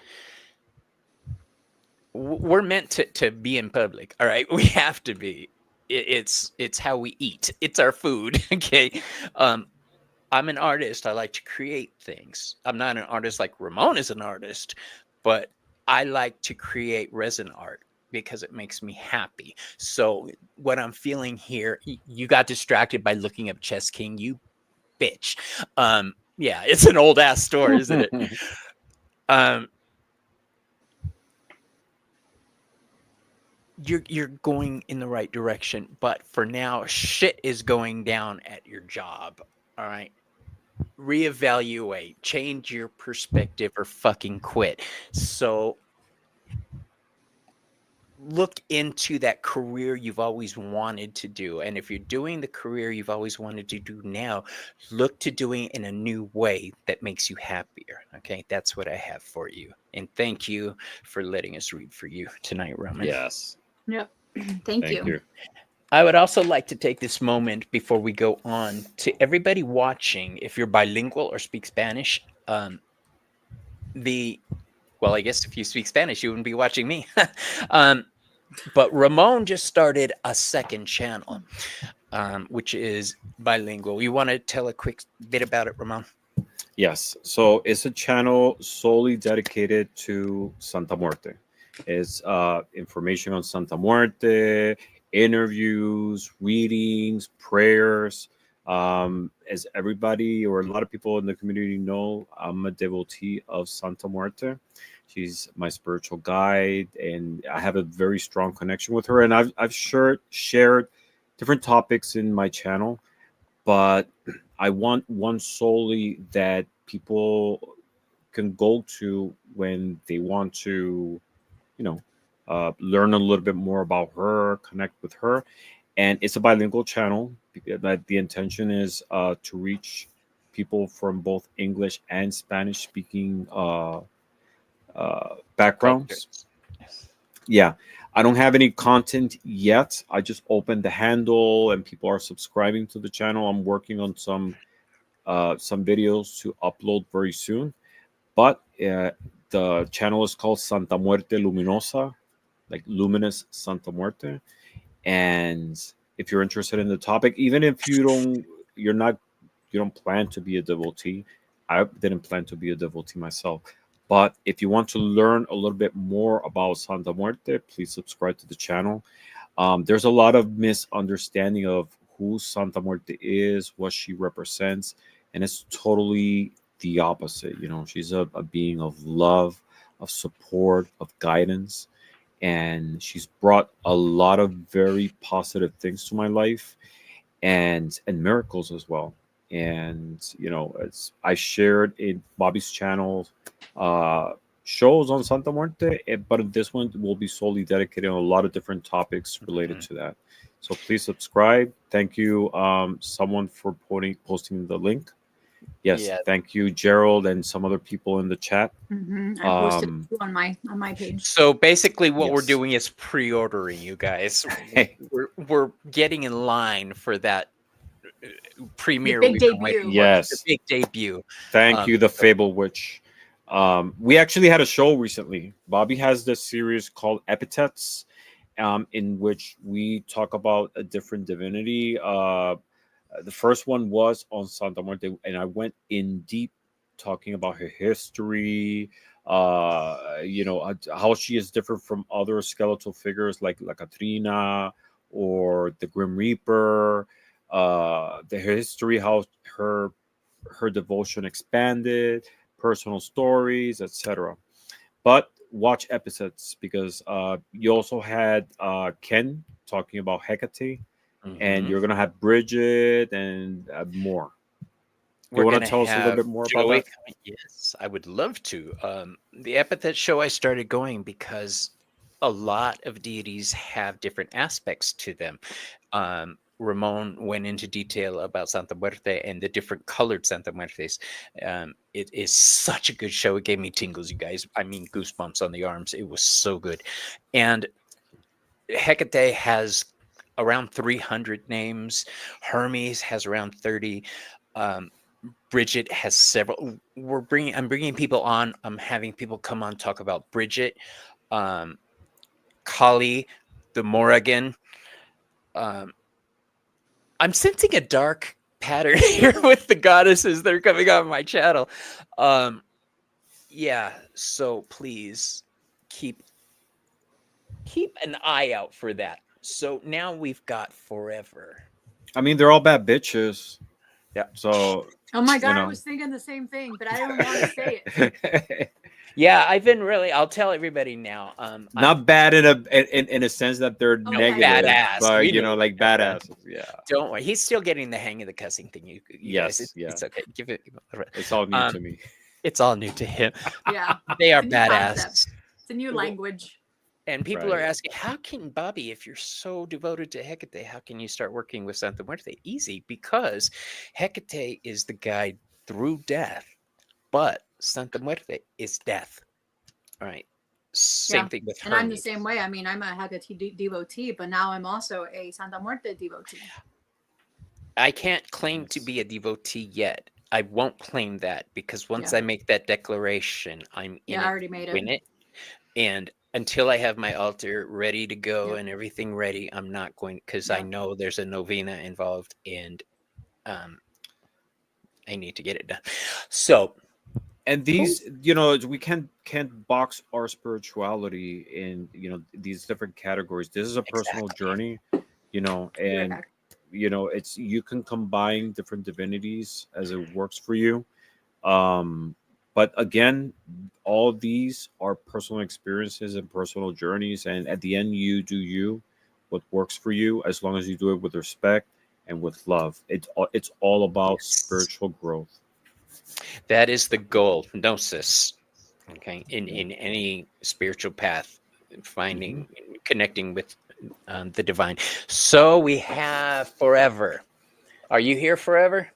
We're meant to be in public. All right, we have to be. It's how we eat. It's our food. Okay. I'm an artist. I like to create things. I'm not an artist like Ramon is an artist, but I like to create resin art because it makes me happy. So what I'm feeling here, you got distracted by looking up Chess King, you bitch. Yeah, it's an old ass story, isn't it? You're going in the right direction, but for now, shit is going down at your job. All right. Reevaluate, change your perspective, or fucking quit. So look into that career you've always wanted to do. And if you're doing the career you've always wanted to do now, look to doing it in a new way that makes you happier. Okay, that's what I have for you. And thank you for letting us read for you tonight, Roman. Yes. Yep. Thank you. I would also like to take this moment before we go on to everybody watching. If you're bilingual or speak Spanish, well, I guess if you speak Spanish, you wouldn't be watching me. But Ramon just started a second channel, which is bilingual. You want to tell a quick bit about it, Ramon? Yes. So it's a channel solely dedicated to Santa Muerte. It's information on Santa Muerte, interviews, readings, prayers. As everybody or a lot of people in the community know, I'm a devotee of Santa Muerte. She's my spiritual guide, and I have a very strong connection with her. And I've shared different topics in my channel, but I want one solely that people can go to when they want to, learn a little bit more about her, connect with her. And it's a bilingual channel. That the intention is to reach people from both English and Spanish speaking backgrounds. Yeah, I don't have any content yet. I just opened the handle and people are subscribing to the channel. I'm working on some videos to upload very soon. But the channel is called Santa Muerte Luminosa, like luminous Santa Muerte. And if you're interested in the topic, even if you don't plan to be a devotee, I didn't plan to be a devotee myself. But if you want to learn a little bit more about Santa Muerte, please subscribe to the channel. There's a lot of misunderstanding of who Santa Muerte is, what she represents, and it's totally the opposite. She's a being of love, of support, of guidance, and she's brought a lot of very positive things to my life, and miracles as well. And I shared in Bobby's channel shows on Santa Muerte, but this one will be solely dedicated on a lot of different topics related to that. So please subscribe. Thank you, someone for posting the link. Yes, thank you, Gerald, and some other people in the chat. I posted it on my page. So basically, what we're doing is pre-ordering, you guys. we're getting in line for that premiere. The big debut. Yes, the big debut. Thank you, the Fable Witch. We actually had a show recently. Bobby has this series called Epithets, in which we talk about a different divinity. The first one was on Santa Muerte, and I went in deep talking about her history, how she is different from other skeletal figures like La Catrina or the Grim Reaper, the history, how her devotion expanded, personal stories, etc. But watch episodes because you also had Ken talking about Hecate. And you're gonna have Bridget and more. You want to gonna tell us a little have bit more about Joey that? coming. Yes, I would love to. The epithet show I started going because a lot of deities have different aspects to them. Ramon went into detail about Santa Muerte and the different colored Santa Muertes. It is such a good show. It gave me tingles, you guys. I mean, goosebumps on the arms. It was so good. And Hecate has around 300 names. Hermes has around 30. Um, Bridget has several. I'm bringing people on. I'm having people come on talk about Bridget, um, Kali, the Morrigan. Um, I'm sensing a dark pattern here with the goddesses that are coming on my channel. Um, yeah, so please keep an eye out for that. So now we've got Forever. I mean, they're all bad bitches. Yeah. So Oh my you god, I know. was thinking the same thing, but I don't want to say it. Yeah, I've been really. I'll tell everybody now. Not bad in a sense that they're No, negative, badass. but We you know know, like that. badasses. Yeah. Don't worry. He's still getting the hang of the cussing thing. You Yes, guys, yeah. it's okay. Give it. It's all new to me. It's all new to him. Yeah. They are It's a new concept. badass. It's a new Well, language. And people are Right. asking, how can Bobby, if you're so devoted to Hecate, how can you start working with Santa Muerte? Easy, because Hecate is the guide through death, but Santa Muerte is death. All right. Same Yeah, thing with And I'm the Hermes. same way. I mean, I'm a Hecate devotee, but now I'm also a Santa Muerte devotee. I can't claim to Yes. be a devotee yet. I won't claim that because once Yeah. I make that declaration, I'm in Yeah, I it already made to win it. it. And until I have my altar ready to go Yep. and everything ready, I'm not going because I Yep. know there's a novena involved and I need to get it done. So And these, you know, we can't box our spirituality in, you know, these different categories. This is a personal Exactly. journey, you know, and Yeah. you know, it's you can combine different divinities as it works for you. But again, all these are personal experiences and personal journeys, and at the end, you do you, what works for you, as long as you do it with respect and with love. It's all about Yes. spiritual growth. that is the goal, gnosis. Okay, in Yeah. any spiritual path, finding, Mm-hmm. connecting with the divine. So we have Forever. Are you here forever?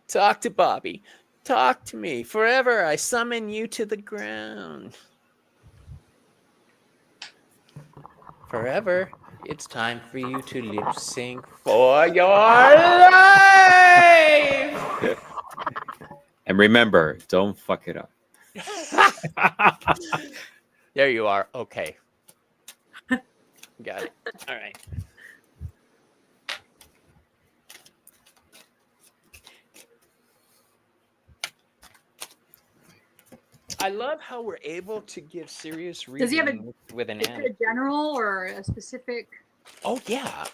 Talk to Bobby. Talk to me. Forever, I summon you to the ground. Forever, it's time for you to lip sync for your life. And remember, don't fuck it up. There you are. Okay. Got it. All right. I love how we're able to give serious reading Does he have a- with an Is it anime. a general or a specific? Oh yeah.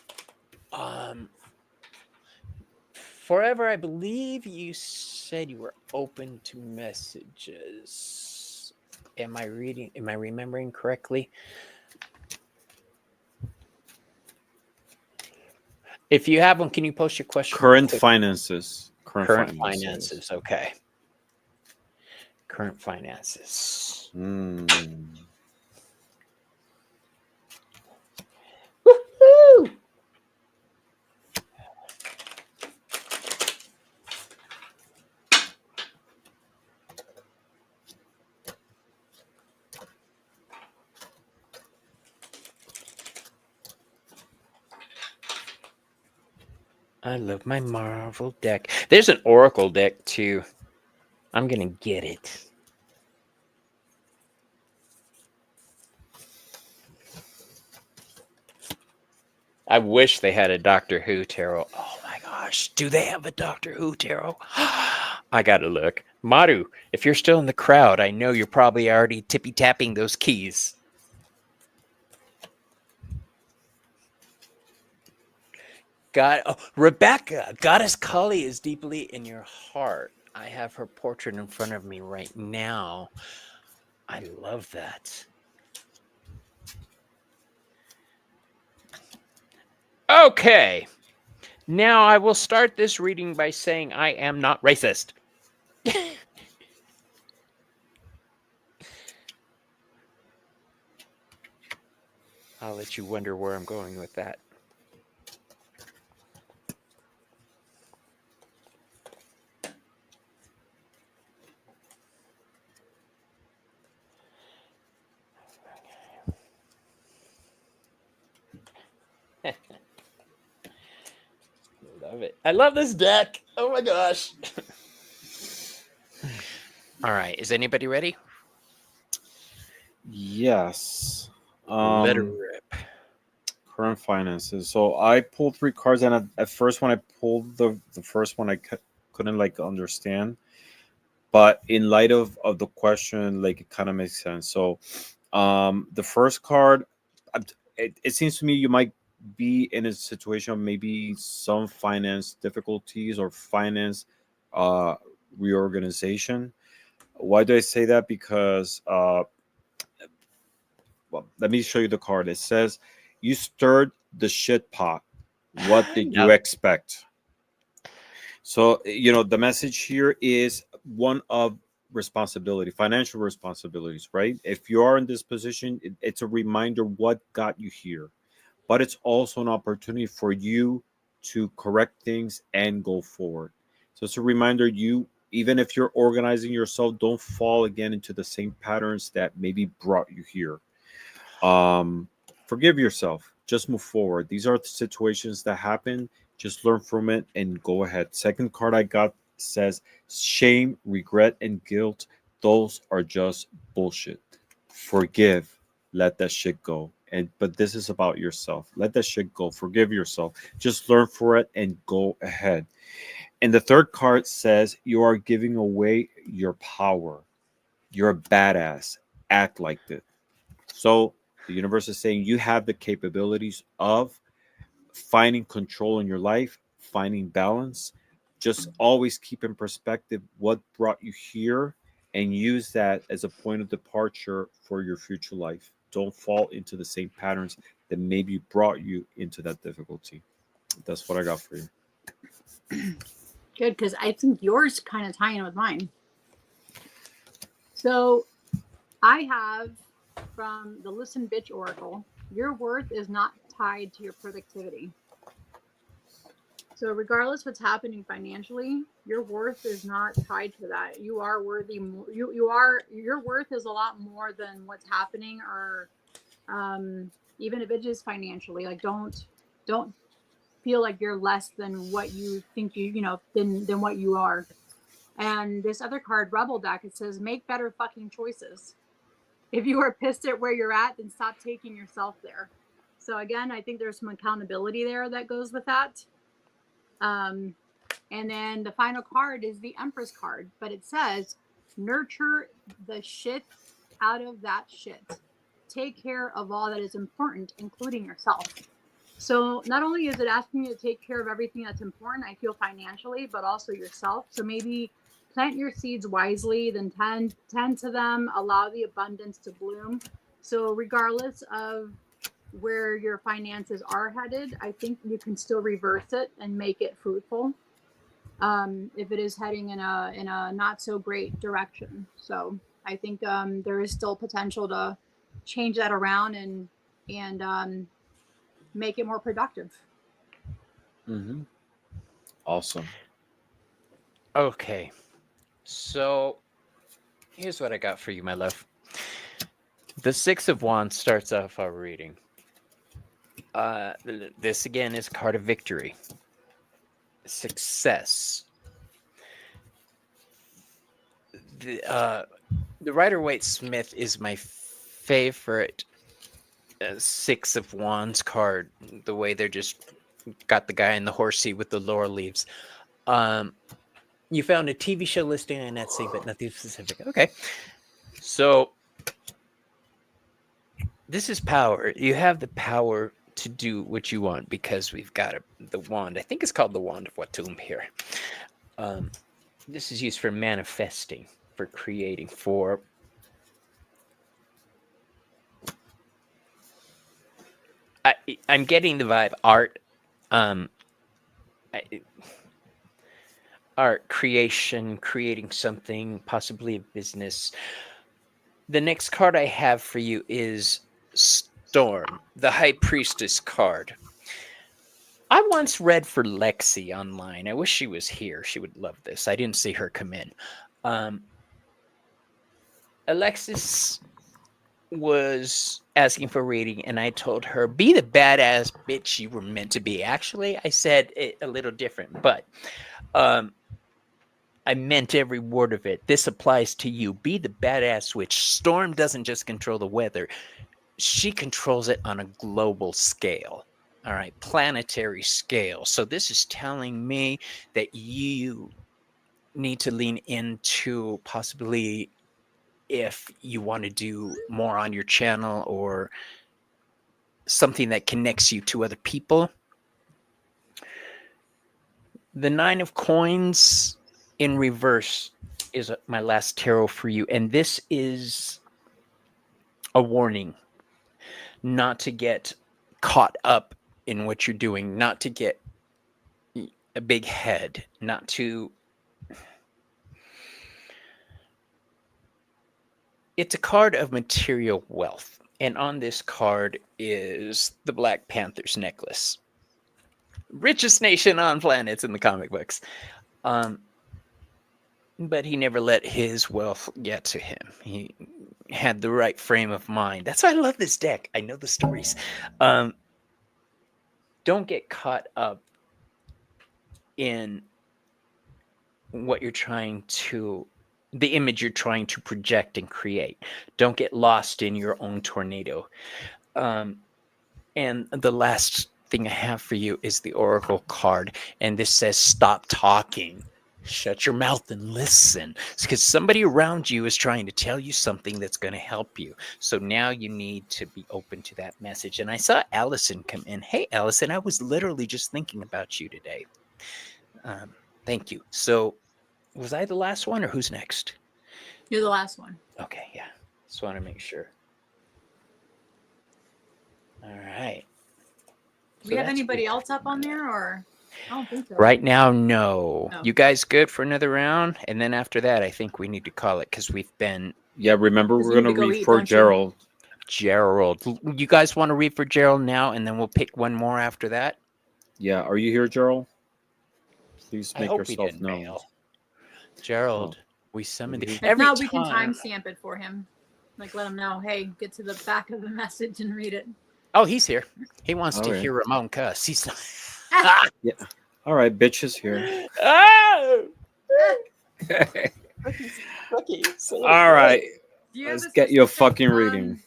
Forever, I believe you said you were open to messages. Am I remembering correctly? If you have one, can you post your question? Current quick? finances. Current finances. Okay. Current finances. Mm. Woohoo! I love my Marvel deck. There's an Oracle deck too. I'm gonna get it. I wish they had a Doctor Who tarot. Oh my gosh, do they have a Doctor Who tarot? I gotta look. Maru, if you're still in the crowd, I know you're probably already tippy tapping those keys. Rebecca, Goddess Kali is deeply in your heart. I have her portrait in front of me right now. I love that. Okay. Now I will start this reading by saying I am not racist. I'll let you wonder where I'm going with that. Love it. I love this deck. Oh my gosh. All right. Is anybody ready? Yes. Let her rip. Current finances. So I pulled 3 cards, and at first when I pulled the first one, I couldn't like understand. But in light of the question, like it kind of makes sense. So, the first card, it seems to me you might be in a situation of maybe some finance difficulties or finance uh, reorganization. Why do I say that? Because well, let me show you the card. It says, "You stirred the shit pot. What did you Yep. expect?" So, the message here is one of responsibility, financial responsibilities, right? If you are in this position, it's a reminder what got you here, but it's also an opportunity for you to correct things and go forward. So it's a reminder, even if you're organizing yourself, don't fall again into the same patterns that maybe brought you here. um Forgive yourself, just move forward. These are the situations that happen, just learn from it and go ahead. Second card I got says shame, regret, and guilt, those are just bullshit. Forgive, let that shit go. But this is about yourself. Let that shit go, forgive yourself, just learn for it and go ahead. And the third card says you are giving away your power. You're a badass, act like it. So the universe is saying you have the capabilities of finding control in your life, finding balance. Just always keep in perspective what brought you here and use that as a point of departure for your future life. Don't fall into the same patterns that maybe brought you into that difficulty. That's what I got for you. Good, because I think yours kind of tie in with mine. So I have from the Listen Bitch Oracle, your worth is not tied to your productivity. So regardless what's happening financially, your worth is not tied to that. You are worthy. Your worth is a lot more than what's happening, or even if it is financially. Like don't feel like you're less than what you think than what you are. And this other card, Rebel Deck, it says make better fucking choices. If you are pissed at where you're at, then stop taking yourself there. So again, I think there's some accountability there that goes with that. And then the final card is the Empress card, but it says nurture the shit out of that shit. Take care of all that is important, including yourself. So not only is it asking you to take care of everything that's important, I feel financially, but also yourself. So maybe plant your seeds wisely, then tend to them, allow the abundance to bloom. So regardless of where your finances are headed, I think you can still reverse it and make it fruitful. If it is heading in a not so great direction. So I think there is still potential to change that around and make it more productive. Mm-hmm. Awesome. Okay. So here's what I got for you, my love. The Six of Wands starts off our reading. This again is a card of victory. Success. The Rider-Waite-Smith is my favorite Six of Wands card. The way they're just got the guy in the horse seat with the laurel leaves. You found a TV show listing on Etsy, but nothing specific. Okay. So this is power. You have the power to do what you want because we've got the wand. I think it's called the Wand of Watum here. This is used for manifesting, for creating, for I'm getting the vibe art. art creation, creating something, possibly a business. The next card I have for you is Storm, the High Priestess card. I once read for Lexi online. I wish she was here. She would love this. I didn't see her come in. Alexis was asking for a reading, and I told her, be the badass bitch you were meant to be. Actually, I said it a little different, but I meant every word of it. This applies to you. Be the badass witch. Storm doesn't just control the weather. She controls it on a global scale. All right, planetary scale. So this is telling me that you need to lean into possibly if you want to do more on your channel or something that connects you to other people. The 9 of Coins in reverse is my last tarot for you. And this is a warning not to get caught up in what you're doing, not to get a big head, not to... It's a card of material wealth. And on this card is the Black Panther's necklace. Richest nation on planets in the comic books. But he never let his wealth get to him. He had the right frame of mind. That's why I love this deck. I know the stories. Don't get caught up in what you're trying to... the image you're trying to project and create. Don't get lost in your own tornado. And the last thing I have for you is the Oracle card. And this says, stop talking. Shut your mouth and listen. It's because somebody around you is trying to tell you something that's going to help you. So now you need to be open to that message. And I saw Allison come in. Hey, Allison, I was literally just thinking about you today. Thank you. So was I the last one or who's next? You're the last one. Okay, yeah. Just want to make sure. All right. Do we have anybody else up on there, or I don't think so. Right now, no. No. You guys good for another round? And then after that, I think we need to call it because we've been... Yeah, remember, Because we're you going to need to go read eat, for don't you? Gerald. Gerald. You guys want to read for Gerald now, and then we'll pick one more after that? Yeah, are you here, Gerald? Please I make hope he yourself didn't known. bail. Gerald, we summoned If every If not, we can time. timestamp it for him. Like, let him know, hey, get to the back of the message and read it. Oh, he's here. He wants All to right. hear Ramon cuss. He's not... Yeah. All right, bitch is here. Oh! All right, Do you have let's get you a specific, fucking reading.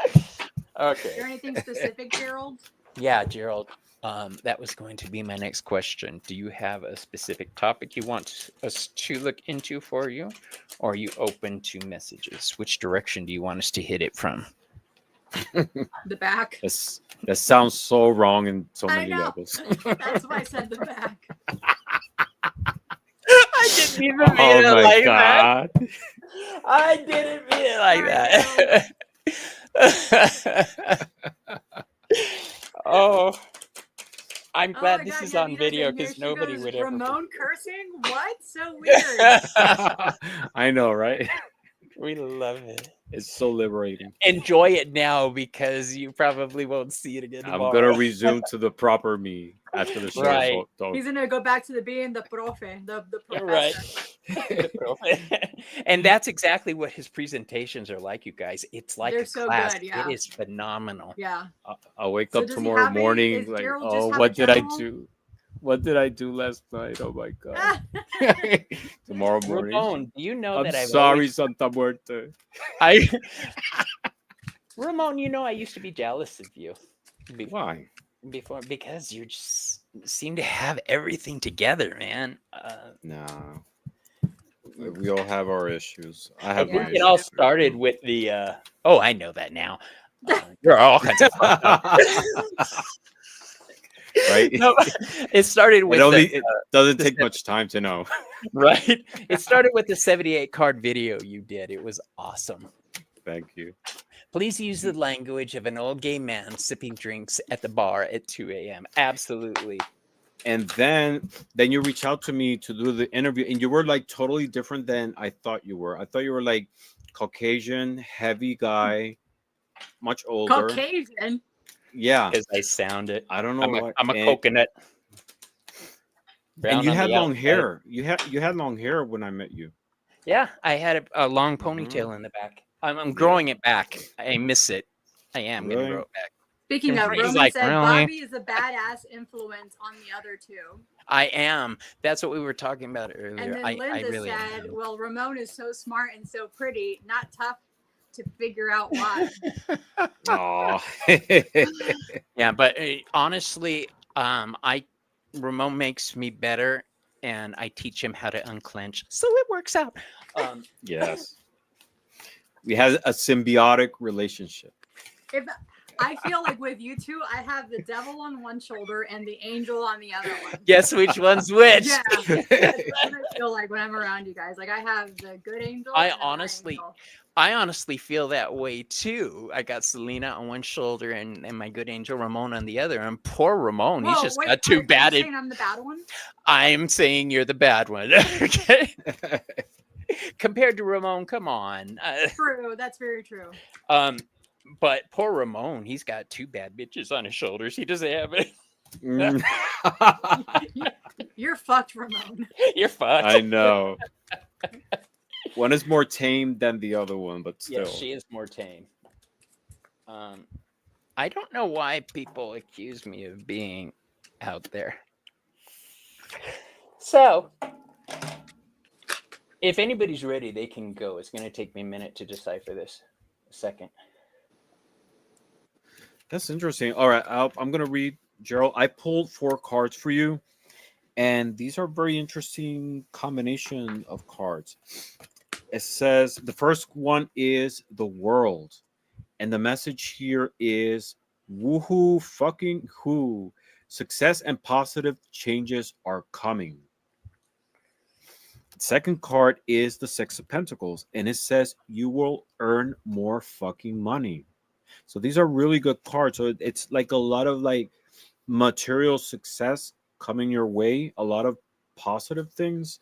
Is Okay. there anything specific, Gerald? Yeah, Gerald. That was going to be my next question. Do you have a specific topic you want us to look into for you? Or are you open to messages? Which direction do you want us to hit it from? The back. That sounds so wrong in so I many know. levels. That's why I said the back. I didn't even mean Oh it my like god. that. I didn't mean it like that. Oh, I'm Oh glad my this God, is yeah, on Nina's video in here. because She nobody goes, would ever. Ramon cursing? What? So weird. I know, right? We love it. It's so liberating. Enjoy it now because you probably won't see it again tomorrow. I'm gonna resume to the proper me after the show. Right. He's gonna go back to being the profe, the professor. Right. And that's exactly what his presentations are like, you guys. It's like They're a so class. good, yeah. It is phenomenal. Yeah. I'll wake So up does he tomorrow have a- morning is like, Gerald just oh, have what a did I journal? do? What did I do last night? Oh my god. Tomorrow morning. Ramon, do you know I'm that I've sorry, always... Santa Muerte. Ramon, you know I used to be jealous of you. Why? Before, because you just seem to have everything together, man. No. We all have our issues. I have my It all issues. started with the. Oh, I know that now. You're all kinds of fucked up. Right? No, it started with It doesn't take much time to know. right. It started with the 78 card video you did. It was awesome. Thank you. Please use the language of an old gay man sipping drinks at the bar at 2 a.m. Absolutely. And then you reach out to me to do the interview, and you were like totally different than I thought you were. I thought you were like Caucasian, heavy guy, much older. Caucasian. Yeah, Because I sound it. I don't know why. I'm a And- coconut. And you Brown on had the long outside. hair. You had long hair when I met you. Yeah, I had a long Mhm. ponytail in the back. I'm Yeah. growing it back. I miss it. I am going to Really? grow it back. Speaking of, He's Roman like, said really? Bobby is a badass influence on the other two. I am. That's what we were talking about earlier. And then I Linda really said, am. well, Ramon is so smart and so pretty, not tough to figure out why. Oh. Yeah, but honestly, Ramon makes me better, and I teach him how to unclench, so it works out. Yes. We had a symbiotic relationship. If I feel like with you two, I have the devil on one shoulder and the angel on the other one. Guess which one's which? Yeah, that's what I feel like when I'm around you guys. Like I have the good angel. I and the bad honestly- angel. I honestly feel that way too. I got Selena on one shoulder and my good angel Ramon on the other. And poor Ramon, he's Whoa, just wait, got too are you bad. saying I'm the bad one? I'm saying you're the bad one. Okay. Compared to Ramon, come on. True, that's very true. But poor Ramon, he's got two bad bitches on his shoulders. He doesn't have it. Mm. You're fucked, Ramon. You're fucked. I know. One is more tame than the other one, but still. Yeah, she is more tame. I don't know why people accuse me of being out there. So, if anybody's ready, they can go. It's going to take me a minute to decipher this. A second. That's interesting. All right, I'm going to read, Gerald. I pulled 4 cards for you, and these are very interesting combination of cards. It says the first one is the world, and the message here is woohoo fucking who. Success and positive changes are coming. Second card is the Six of Pentacles, and it says you will earn more fucking money. So these are really good cards. So it's like a lot of like material success coming your way, a lot of positive things.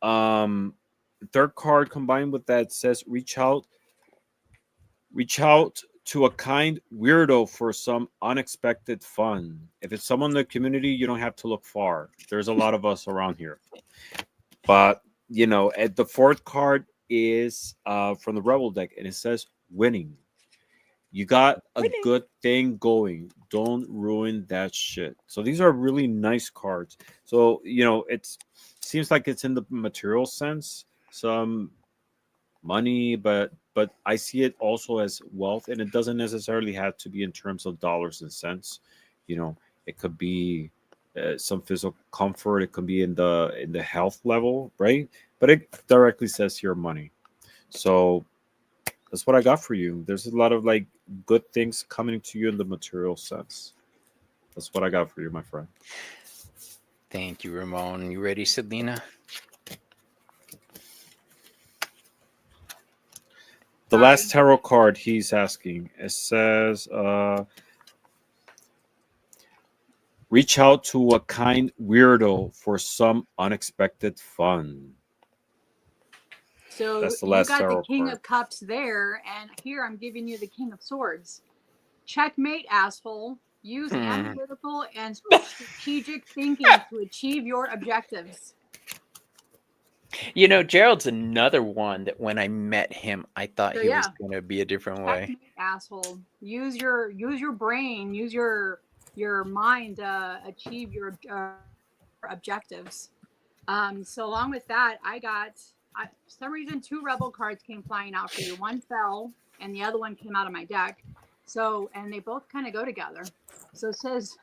Third card combined with that says reach out to a kind weirdo for some unexpected fun. If it's someone in the community, you don't have to look far. There's a lot of us around here. But you know, at the fourth card is from the Rebel deck, and it says winning. You got a good thing going. Don't ruin that shit. So these are really nice cards. So, you know, it seems like it's in the material sense, some money, but I see it also as wealth, and it doesn't necessarily have to be in terms of dollars and cents. You know, it could be some physical comfort. It could be in the health level, right? But it directly says here money. So that's what I got for you. There's a lot of like good things coming to you in the material sense. That's what I got for you, my friend. Thank you, Ramon. You ready, Selena? The last tarot card he's asking, it says, reach out to a kind weirdo for some unexpected fun. So That's the you last got the tarot King card. of Cups there, and here I'm giving you the King of Swords. Checkmate, asshole. Use analytical and strategic thinking to achieve your objectives. You know, Gerald's another one that when I met him, I thought So, he was yeah. going to be a different way. Checkmate, asshole. Use your brain. Use your mind to achieve your objectives. So along with that, for some reason 2 Rebel cards came flying out for you. One fell, and the other one came out of my deck. So, and they both kind of go together. So it says,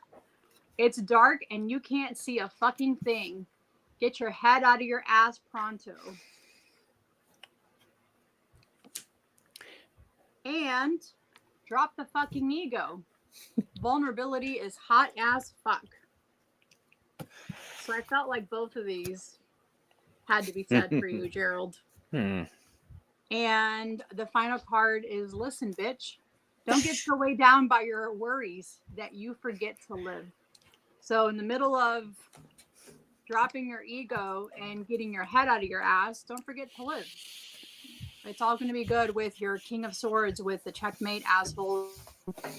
it's dark and you can't see a fucking thing. Get your head out of your ass pronto. And drop the fucking ego. Vulnerability is hot as fuck. So I felt like both of these had to be said for you, Gerald. And the final card is listen, bitch. Don't get so weighed down by your worries that you forget to live. So in the middle of dropping your ego and getting your head out of your ass, don't forget to live. It's all going to be good with your King of Swords, with the checkmate asshole,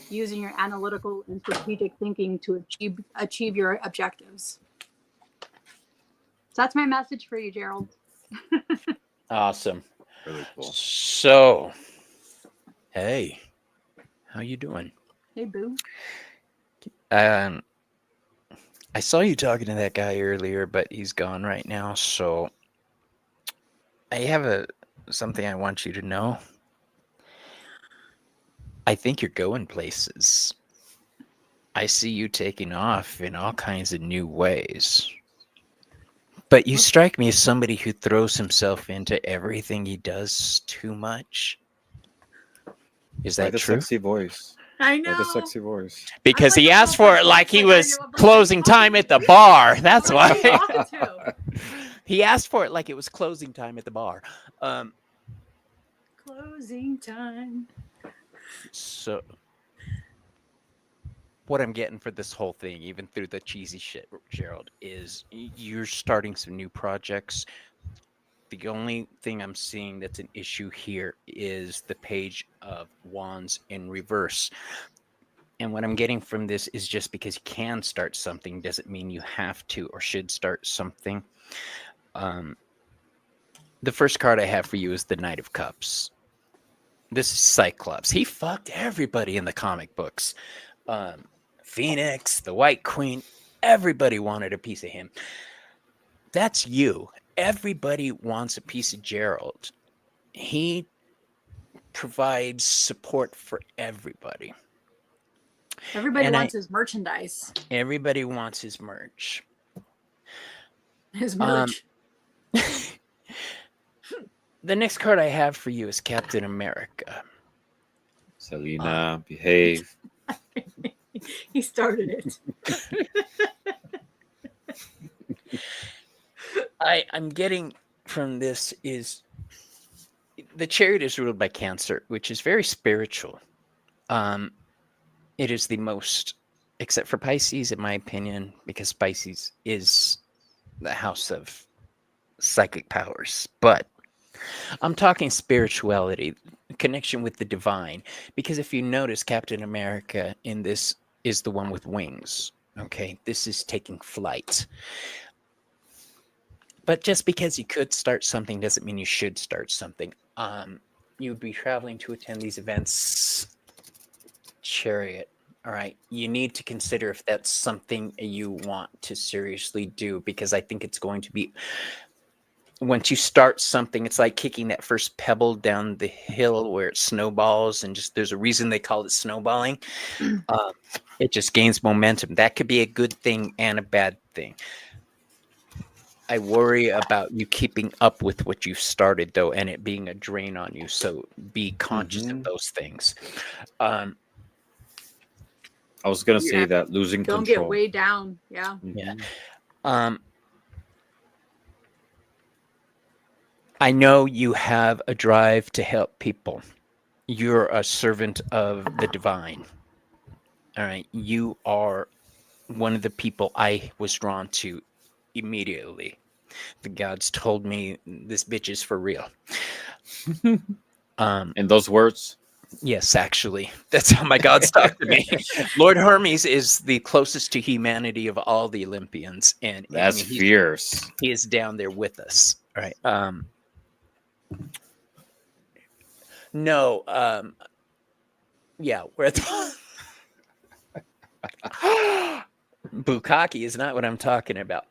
using your analytical and strategic thinking to achieve your objectives. So that's my message for you, Gerald. Awesome. Really cool. So, hey, how you doing? Hey, boo. I saw you talking to that guy earlier, but he's gone right now. So, I have something I want you to know. I think you're going places. I see you taking off in all kinds of new ways. But you strike me as somebody who throws himself into everything he does too much. Is that Like the true? sexy voice. I Like know. the sexy voice. Because I'm he like a asked for it little like he bit was like, closing time at the bar. That's What are you why. talking to? He asked for it like it was closing time at the bar. Closing time. So what I'm getting for this whole thing, even through the cheesy shit, Gerald, is you're starting some new projects. The only thing I'm seeing that's an issue here is the Page of Wands in reverse. And what I'm getting from this is just because you can start something doesn't mean you have to or should start something. The first card I have for you is the Knight of Cups. This is Cyclops. He fucked everybody in the comic books. Phoenix, the White Queen, everybody wanted a piece of him. That's you. Everybody wants a piece of Gerald. He provides support for everybody. Everybody wants his merchandise. Everybody wants his merch. His merch. The next card I have for you is Captain America. Selena, behave. He started it. I'm getting from this is the Chariot is ruled by Cancer, which is very spiritual. It is the most, except for Pisces, in my opinion, because Pisces is the house of psychic powers. But I'm talking spirituality, connection with the divine, because if you notice, Captain America in this is the one with wings. Okay, this is taking flight. But just because you could start something doesn't mean you should start something. You would be traveling to attend these events. Chariot. All right. You need to consider if that's something you want to seriously do, because I think it's going to be, once you start something, it's like kicking that first pebble down the hill where it snowballs, and just there's a reason they call it snowballing. It just gains momentum. That could be a good thing and a bad thing. I worry about you keeping up with what you've started, though, and it being a drain on you. So be conscious of those things. I was gonna say that losing Don't control. get weighed down. Yeah. Yeah. I know you have a drive to help people. You're a servant of the divine. All right. You are one of the people I was drawn to immediately. The gods told me this bitch is for real. In those words? Yes, actually. That's how my gods talk to me. Lord Hermes is the closest to humanity of all the Olympians. And That's fierce. He is down there with us. All right. No. Yeah, we're at the Bukkake is not what I'm talking about.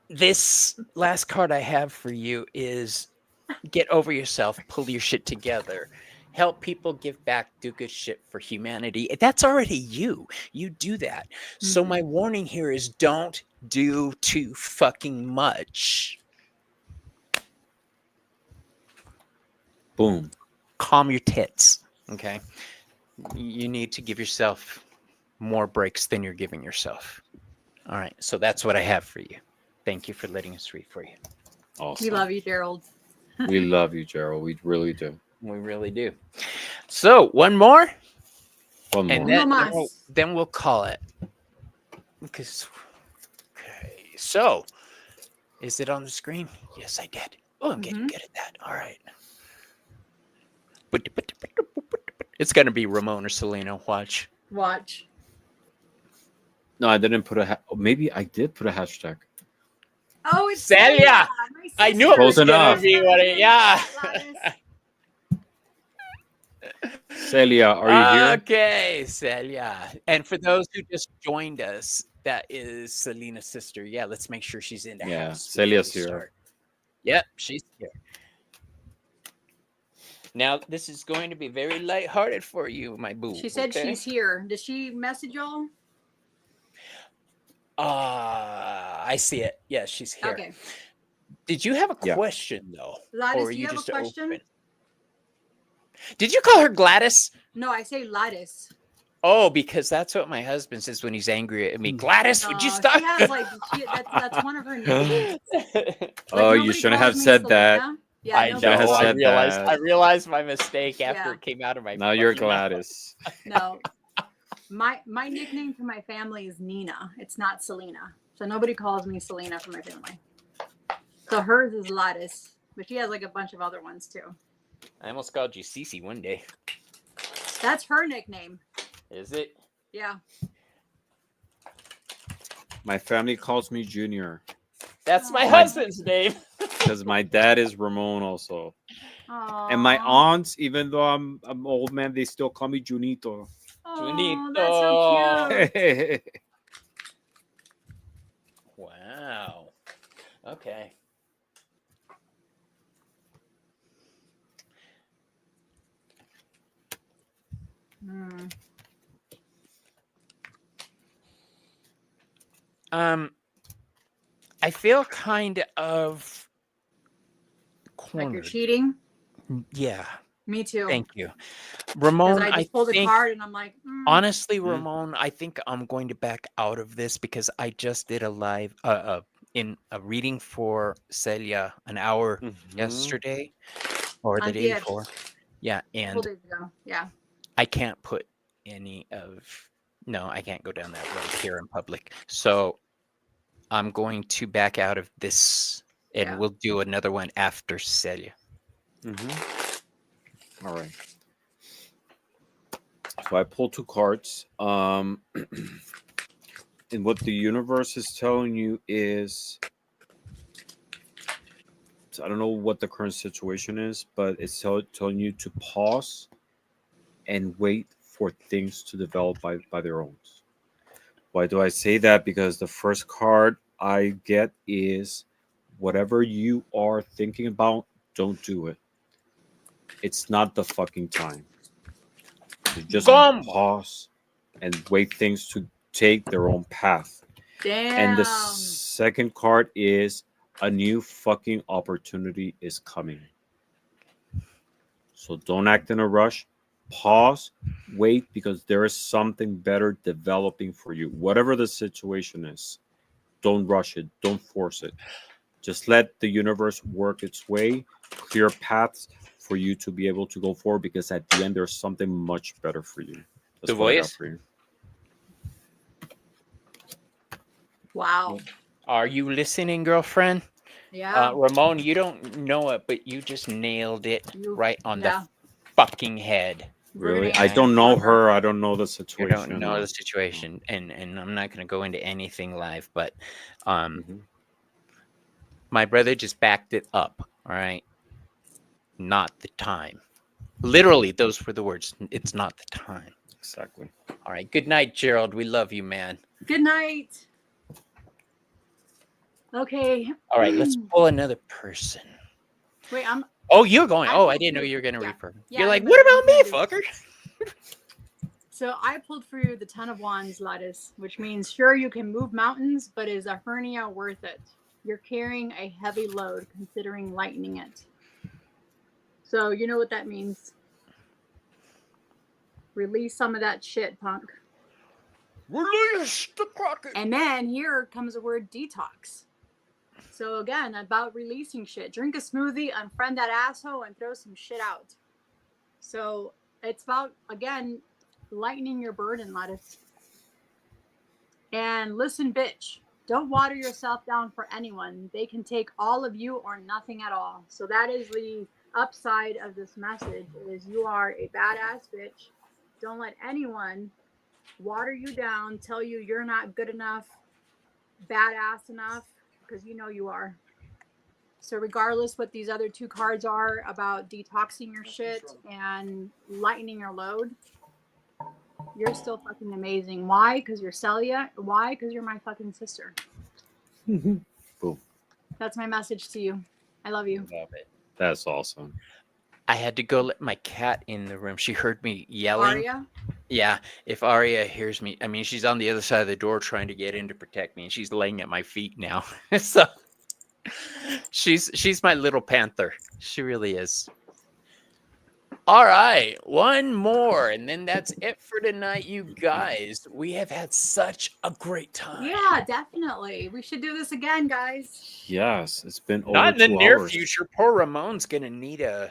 This last card I have for you is get over yourself, pull your shit together, help people, give back, do good shit for humanity. That's already you. You do that. So my warning here is don't do too fucking much. Boom. Calm your tits. Okay. You need to give yourself more breaks than you're giving yourself. All right. So that's what I have for you. Thank you for letting us read for you. Awesome. We love you, Gerald. We love you, Gerald. We really do. We really do. So one more, One and more. Uno then we'll call it. Because okay, so is it on the screen? Yes, I did. Oh, I'm getting good at that. All right. It's gonna be Ramon or Selena. Watch. Watch. No, I didn't put a. Maybe I did put a hashtag. Oh, it's Celia. my I knew it was Close gonna enough. be what it. Yeah. Celia, are you here? Okay, Celia. And for those who just joined us, that is Selena's sister. Yeah, let's make sure she's in the Yeah, house. Celia's before we here. start. Yep, she's here. Now, this is going to be very lighthearted for you, my boo. She said okay? she's here. Did she message y'all? I see it. Yeah, she's here. Okay. Did you have a Yeah. question, though? Lattice, or are do you have a just question? open? Did you call her Gladys? No, I say Lattice. Oh, because that's what my husband says when he's angry at me. Gladys, would you No, stop? She has like that's one of her names. Oh, you nobody shouldn't calls have me said that. Selena. Yeah, I nobody know. has calls I said me- realized. that. I realized my mistake after Yeah. it came out of my. Now you're fucking mouth. Gladys. No. My nickname for my family is Nina. It's not Selena. So nobody calls me Selena for my family. So hers is Lattice, but she has like a bunch of other ones too. I almost called you Cece one day. That's her nickname. Is it? Yeah. My family calls me Junior That's my Oh. husband's name. because my dad is Ramon also. Aww. And my aunts, even though I'm old man, they still call me Junito. Oh, that's so cute. Wow. Okay. Hmm. I feel kind of Like you're cornered. cheating? Yeah. Me too. Thank you, Because Ramon. I just pulled a think card and I'm like, honestly, Mhm. Ramon, I think I'm going to back out of this because I just did a live in a reading for Celia an hour Mhm. yesterday or the On day Twitch. before. Yeah, a and couple days ago. Yeah. I can't put any of no, I can't go down that road here in public. So I'm going to back out of this and Yeah. we'll do another one after Celia. Mm-hmm. All right. So I pulled two cards. And what the universe is telling you is, I don't know what the current situation is, but it's telling you to pause and wait for things to develop by their own. Why do I say that? Because the first card I get is whatever you are thinking about, don't do it. It's not the fucking time. So just Come. pause and wait things to take their own path. Damn. And the second card is a new fucking opportunity is coming. So don't act in a rush. Pause, wait, because there is something better developing for you. Whatever the situation is, don't rush it. Don't force it. Just let the universe work its way, clear paths for you to be able to go forward, because at the end, there's something much better for you. That's The what I got voice? for you. Wow. Are you listening, girlfriend? Yeah. Ramon, you don't know it, but you just nailed it You- right on yeah. the fucking head. We're gonna Really? I answer don't know for her. I don't know the You situation. don't know the situation, and I'm not going to go into anything live, but my brother just backed it up. All right, not the time. Literally, those were the words. It's not the time. Exactly. All right. Good night, Gerald. We love you, man. Good night. Okay. All right, let's pull another person. Wait, I'm. Oh, you're going. I Oh, I pulled didn't know two. you were going to Yeah. read for me. Yeah, You're like, but what I'm about me, gonna fucker? So I pulled for you the Ten of Wands, Lattice, which means sure you can move mountains, but is a hernia worth it? You're carrying a heavy load, considering lightening it. So you know what that means. Release some of that shit, punk. Release the Kraken. And then here comes the word detox. So again, about releasing shit. Drink a smoothie, unfriend that asshole, and throw some shit out. So It's about, again, lightening your burden, lettuce. And listen, bitch, don't water yourself down for anyone. They can take all of you or nothing at all. So that is the upside of this message, is you are a badass bitch. Don't let anyone water you down, tell you you're not good enough, badass enough, because you know you are. So regardless what these other two cards are about detoxing your shit and lightening your load, you're still fucking amazing. Why? Because you're Celia. Why? Because you're my fucking sister. Boom. That's my message to you. I love you. Love it. That's awesome. I had to go let my cat in the room. She heard me yelling. Aria? Yeah, if Aria hears me, I mean, she's on the other side of the door trying to get in to protect me, and she's laying at my feet now. So she's my little panther. She really is. All right, one more, and then that's it for tonight, you guys. We have had such a great time. Yeah, definitely. We should do this again, guys. Yes, it's been over Not in the 2 near hours. future. Poor Ramon's gonna need a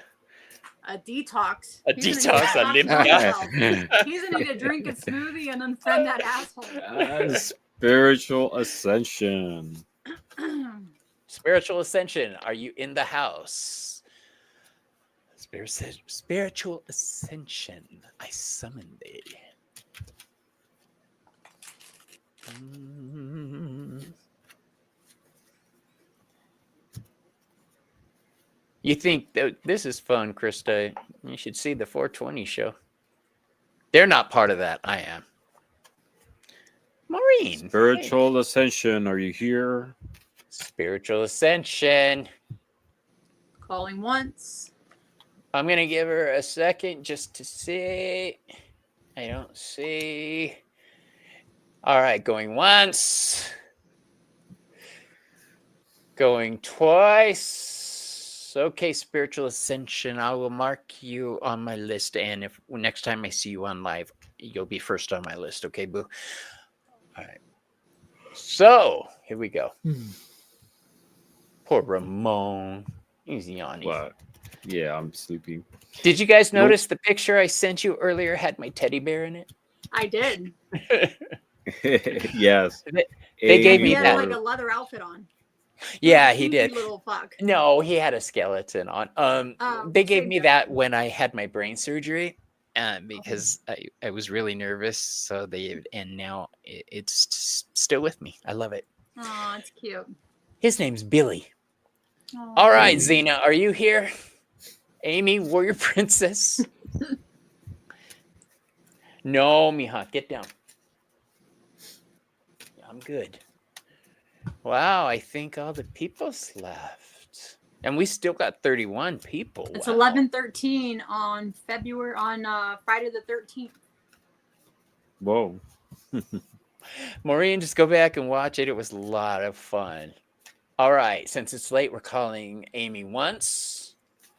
Detox. detox, gonna a need to limp detox guy. himself. He's gonna need a drink a smoothie and unfriend that asshole. Spiritual ascension. Spiritual ascension. Are you in the house? Spiritual ascension. I summon thee. You think this is fun, Krista? You should see the 420 show. They're not part of that. I am. Maureen. Spiritual ascension. Are you here? Spiritual ascension. Calling once. I'm going to give her a second just to see. I don't see. All right, going once. Going twice. Okay, spiritual ascension. I will mark you on my list. And if next time I see you on live, you'll be first on my list. Okay, boo? All right. So, here we go. Poor Ramon. He's yawning. What? Yeah, I'm sleeping. Did you guys notice the picture I sent you earlier had my teddy bear in it? I did. Yes. They gave He me had that. like a leather outfit on. Yeah, he Goofy did. Little fuck. No, he had a skeleton on. They gave me that when I had my brain surgery, because I was really nervous. So and now it's still with me. I love it. Oh, it's cute. His name's Billy. Aw. All right, Xena, are you here? Amy, warrior princess. No, mija, get down. I'm good. Wow, I think all the people's left. And we still got 31 people. It's Wow. 11:13 on Friday the 13th. Whoa. Maureen, just go back and watch it. It was a lot of fun. All right, since it's late, we're calling Amy once.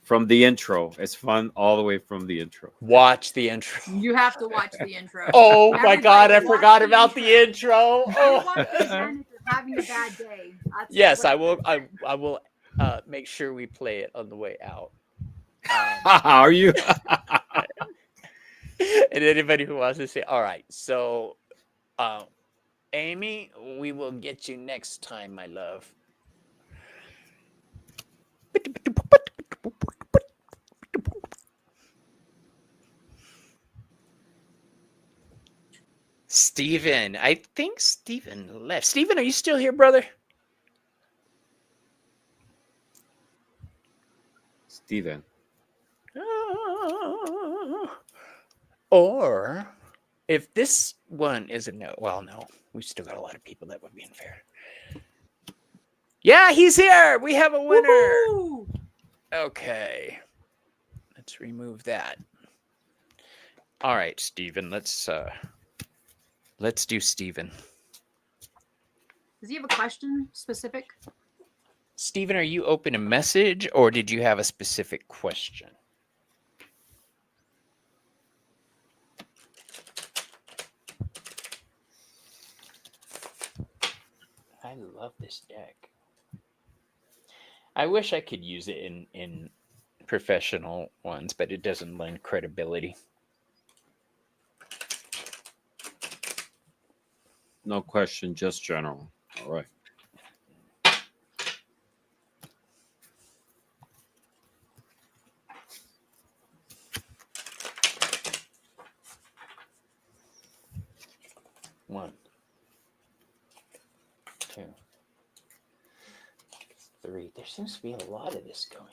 From the intro. It's fun all the way from the intro. Watch the intro. You have to watch the intro. Oh my God, I Everybody forgot watch about the intro. You Oh. watch it again if you're having a bad day. That's Yes, what I will. I will make sure we play it on the way out. Are you? And anybody who wants to say, all right, so Amy, we will get you next time, my love. Steven, I think Steven left. Steven, are you still here, brother? Steven. Or if this one is a no, well, no, we still got a lot of people that would be unfair. Yeah, he's here. We have a winner. Woo-hoo! Okay. Let's remove that. All right, Steven, let's do Steven. Does he have a question specific? Steven, are you open a message or did you have a specific question? I love this deck. I wish I could use it in professional ones, but it doesn't lend credibility. No question, just general. All right. One, two, three. There seems to be a lot of this going on.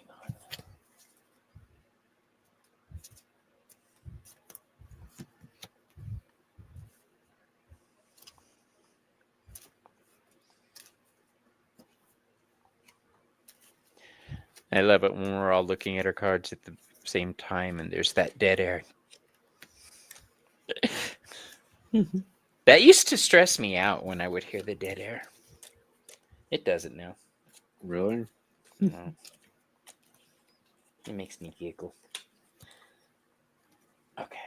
I love it when we're all looking at our cards at the same time and there's that dead air. That used to stress me out when I would hear the dead air. It doesn't now. Really? No. It makes me giggle. Okay.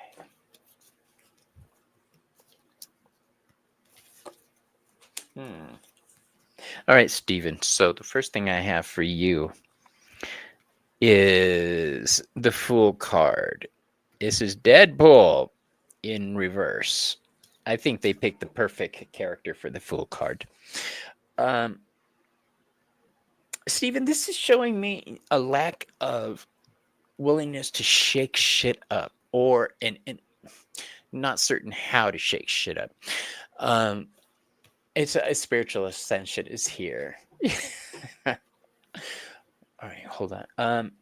All right, Steven. So the first thing I have for you is the Fool card. This is Deadpool in reverse. I think they picked the perfect character for the Fool card. Steven, this is showing me a lack of willingness to shake shit up, or and not certain how to shake shit up. It's a spiritual ascension is here. All right, hold on.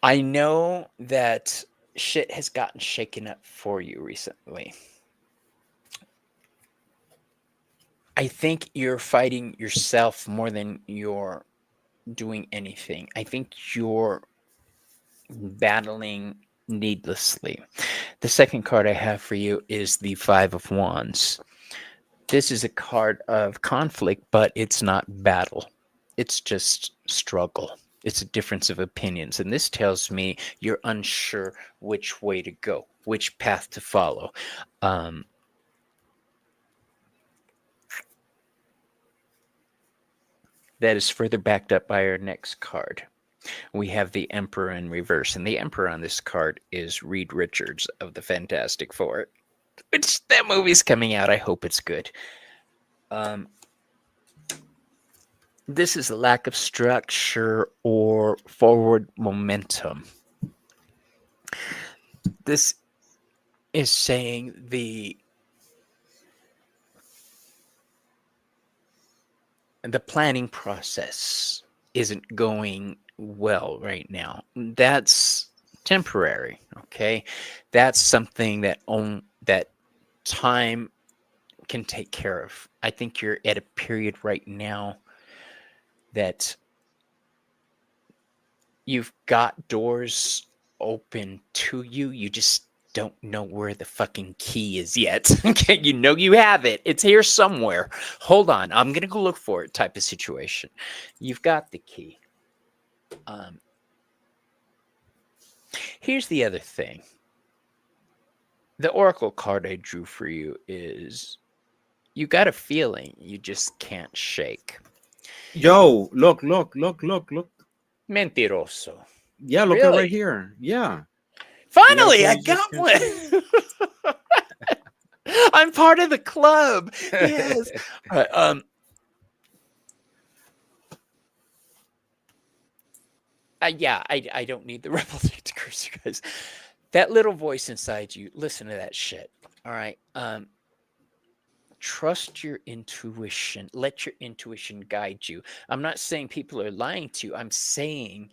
I know that shit has gotten shaken up for you recently. I think you're fighting yourself more than you're doing anything. I think you're battling needlessly. The second card I have for you is the Five of Wands. This is a card of conflict, but it's not battle. It's just struggle. It's a difference of opinions. And this tells me you're unsure which way to go, which path to follow. That is further backed up by our next card. We have the Emperor in reverse. And the Emperor on this card is Reed Richards of the Fantastic Four. Which that movie's coming out. I hope it's good. This is a lack of structure or forward momentum. This is saying the planning process isn't going well right now. That's temporary, okay? That's something that time can take care of. I think you're at a period right now that you've got doors open to you. You just don't know where the fucking key is yet. Okay, you know you have it. It's here somewhere. Hold on. I'm going to go look for it type of situation. You've got the key. Here's the other thing. The Oracle card I drew for you is you got a feeling you just can't shake. Yo, look. Mentiroso. Yeah, look at Really? right here. Yeah. Finally, I You just got can't one. I'm part of the club. Yes. All right, yeah, I don't need the rebel to curse you guys. That little voice inside you, listen to that shit. All right. Trust your intuition. Let your intuition guide you. I'm not saying people are lying to you. I'm saying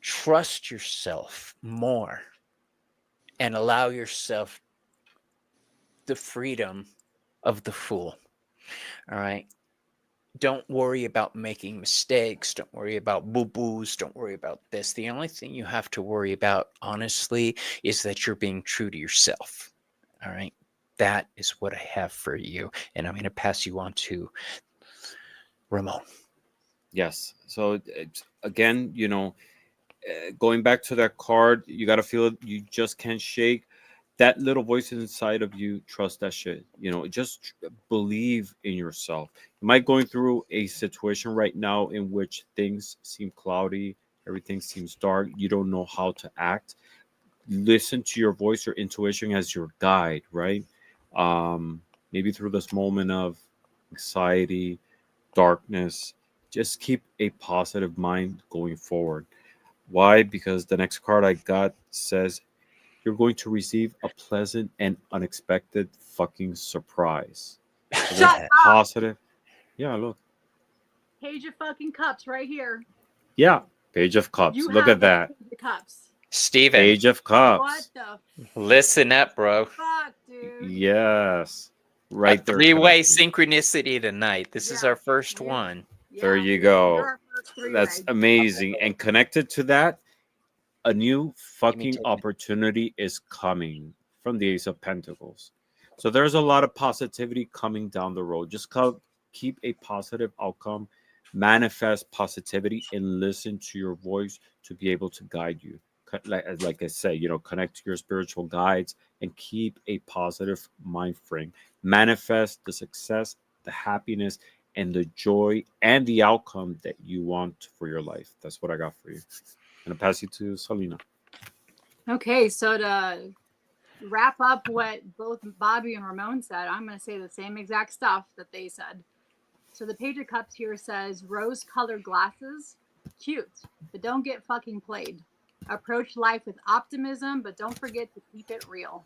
trust yourself more and allow yourself the freedom of the fool. All right. Don't worry about making mistakes. Don't worry about boo-boos. Don't worry about this. The only thing you have to worry about, honestly, is that you're being true to yourself. All right. That is what I have for you. And I'm going to pass you on to Ramon. Yes. So again, going back to that card, you got to feel it. You just can't shake. That little voice inside of you, trust that shit. Just believe in yourself. You might going through a situation right now in which things seem cloudy, everything seems dark. You don't know how to act. listen to your voice, your intuition as your guide, right? Maybe through this moment of anxiety, darkness, just keep a positive mind going forward. Why? Because the next card I got says you're going to receive a pleasant and unexpected fucking surprise. So there's Shut up. positive. Yeah, look. Page of fucking cups right here. Yeah, Page of Cups. You Look have at that. Page of cups. Steven, Page of What Cups. the listen up, bro. fuck, dude? Yes. Right A there. three-way Timothy. synchronicity tonight. This is Yeah, our first you- one. There Yeah, you you're go. our first three-way. That's amazing. And connected to that, a new fucking take it. opportunity is coming from the Ace of Pentacles. So there's a lot of positivity coming down the road. Just keep a positive outcome, manifest positivity, and listen to your voice to be able to guide you. Like I say, connect to your spiritual guides and keep a positive mind frame. Manifest the success, the happiness, and the joy and the outcome that you want for your life. That's what I got for you. I'm gonna pass you to Selena. Okay, so to wrap up what both Bobby and Ramon said, I'm going to say the same exact stuff that they said. So the Page of Cups here says rose-colored glasses, cute, but don't get fucking played. Approach life with optimism, but don't forget to keep it real.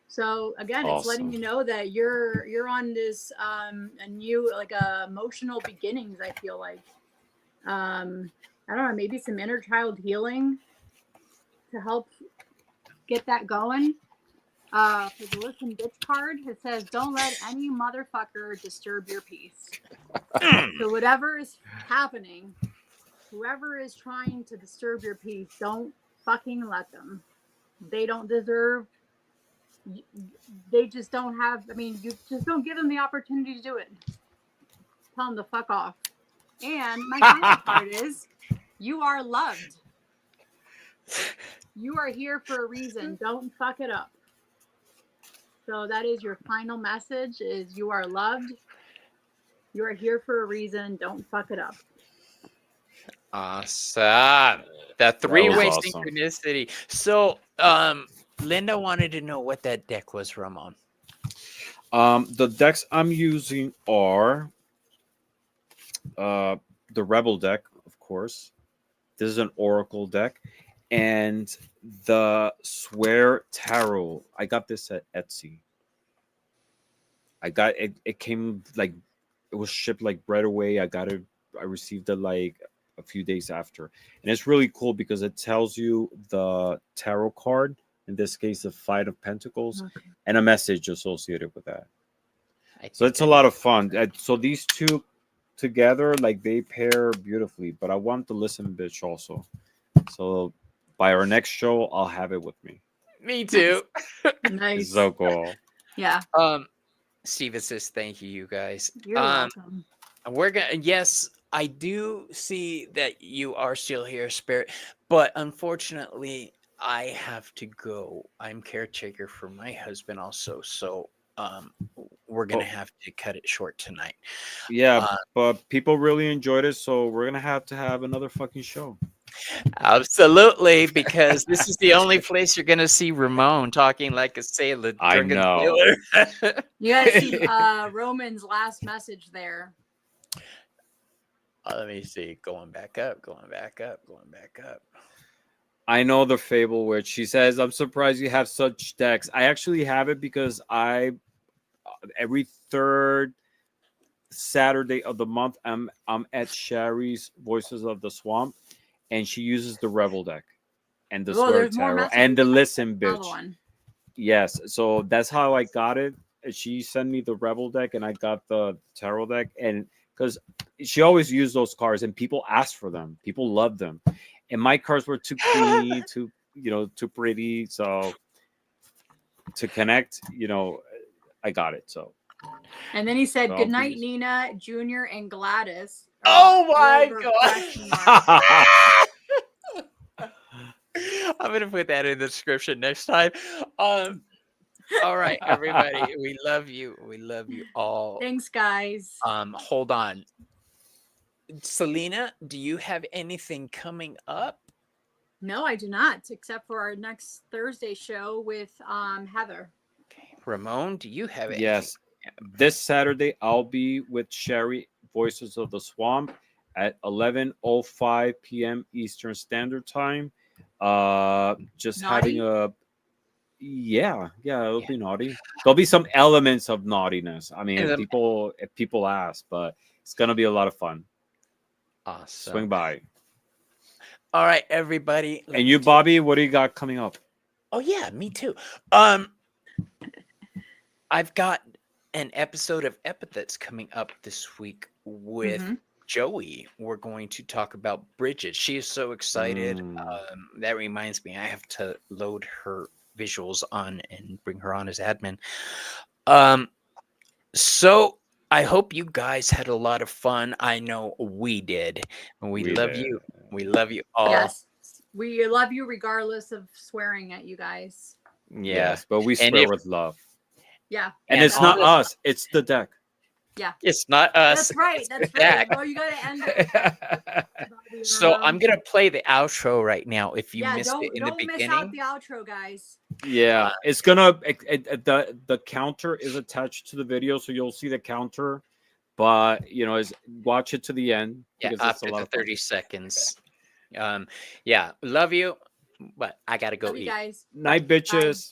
So again, it's letting you know that you're on this a new emotional beginnings. I feel like I don't know, maybe some inner child healing to help get that going. For the listen bitch card, it says don't let any motherfucker disturb your peace. So whatever is happening, whoever is trying to disturb your peace, don't fucking let them. They don't deserve. They just don't have. I mean, you just don't give them the opportunity to do it. Tell them to fuck off. And my final part is, you are loved. You are here for a reason. Don't fuck it up. So that is your final message: is you are loved. You are here for a reason. Don't fuck it up. Awesome. That three-way awesome. synchronicity. So, Linda wanted to know what that deck was, Ramon. The decks I'm using are the Rebel deck, of course. This is an Oracle deck, and the Swear Tarot. I got this at Etsy. I got it. It came like it was shipped like right away. I received it like a few days after, and it's really cool because it tells you the tarot card. In this case, the Five of Pentacles, and a message associated with that. So it's a lot of fun. So these two together, like they pair beautifully. But I want the listen bitch also. So by our next show, I'll have it with me. Me too. Nice. It's so cool. Yeah. Steven says thank you guys. You're welcome. We're gonna yes, I do see that you are still here, Spirit, but unfortunately I have to go. I'm caretaker for my husband also, so we're gonna have to cut it short tonight. Yeah, but people really enjoyed it, so we're gonna have to have another fucking show. Absolutely, because this is the only place you're gonna see Ramon talking like a sailor. I drunken know. sailor. You guys see Roman's last message there. Let me see. Going back up, going back up, going back up. I know the Fable Witch. She says, "I'm surprised you have such decks." I actually have it because every third Saturday of the month I'm at Sherry's Voices of the Swamp, and she uses the Rebel deck and the Swear Tarot and the Listen Bitch. Yes, so that's how I got it. She sent me the Rebel deck, and I got the Tarot deck, and because she always used those cards, and people asked for them, people loved them, and my cards were too clean, too pretty, so to connect, I got it. So, and then he said, "Good night, Nina, Junior, and Gladys." Oh my god! I'm gonna put that in the description next time. All right, everybody, we love you. We love you all. Thanks, guys. Hold on, Selena, do you have anything coming up? No, I do not, except for our next Thursday show with Heather. Okay. Ramon, do you have it? Yes. This Saturday, I'll be with Sherry, Voices of the Swamp, at 11:05 p.m. Eastern Standard Time. Just having Naughty? yeah, it'll Yeah. be naughty. There'll be some elements of naughtiness. I mean, And if people ask, but it's gonna be a lot of fun. awesome. Swing by. All right, everybody. let And me you, do- Bobby, what do you got coming up? Oh yeah, me too. I've got an episode of Epithets coming up this week with Mhm. Joey. We're going to talk about Bridget. She is so excited. Mm. That reminds me, I have to load her visuals on and bring her on as admin. So I hope you guys had a lot of fun. I know we did. And we love did. you. We love you all. Yes. We love you regardless of swearing at you guys. Yeah. Yes, but we And swear if- with love. Yeah. And And it's not honest- us, it's the deck. It's not us. That's right. it's That's the right. deck. Oh, you gotta end it. So I'm gonna play the outro right now. If you yeah, missed don't it in the don't miss beginning, out the outro, guys. Yeah, it's gonna the counter is attached to the video, so you'll see the counter. But watch it to the end yeah, because it's after a lot the of fun. 30 seconds. Yeah, love you, but I gotta go Love you eat. guys. Night, bitches.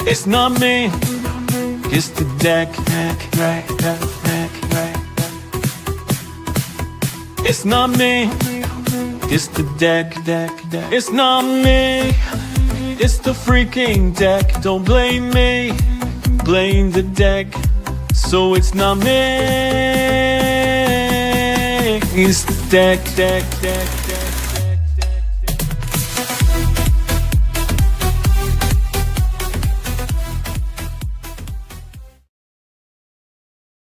It's not me, it's the deck. It's not me, it's the deck. It's not me, it's the freaking deck. Don't blame me, blame the deck. So it's not me, it's the deck.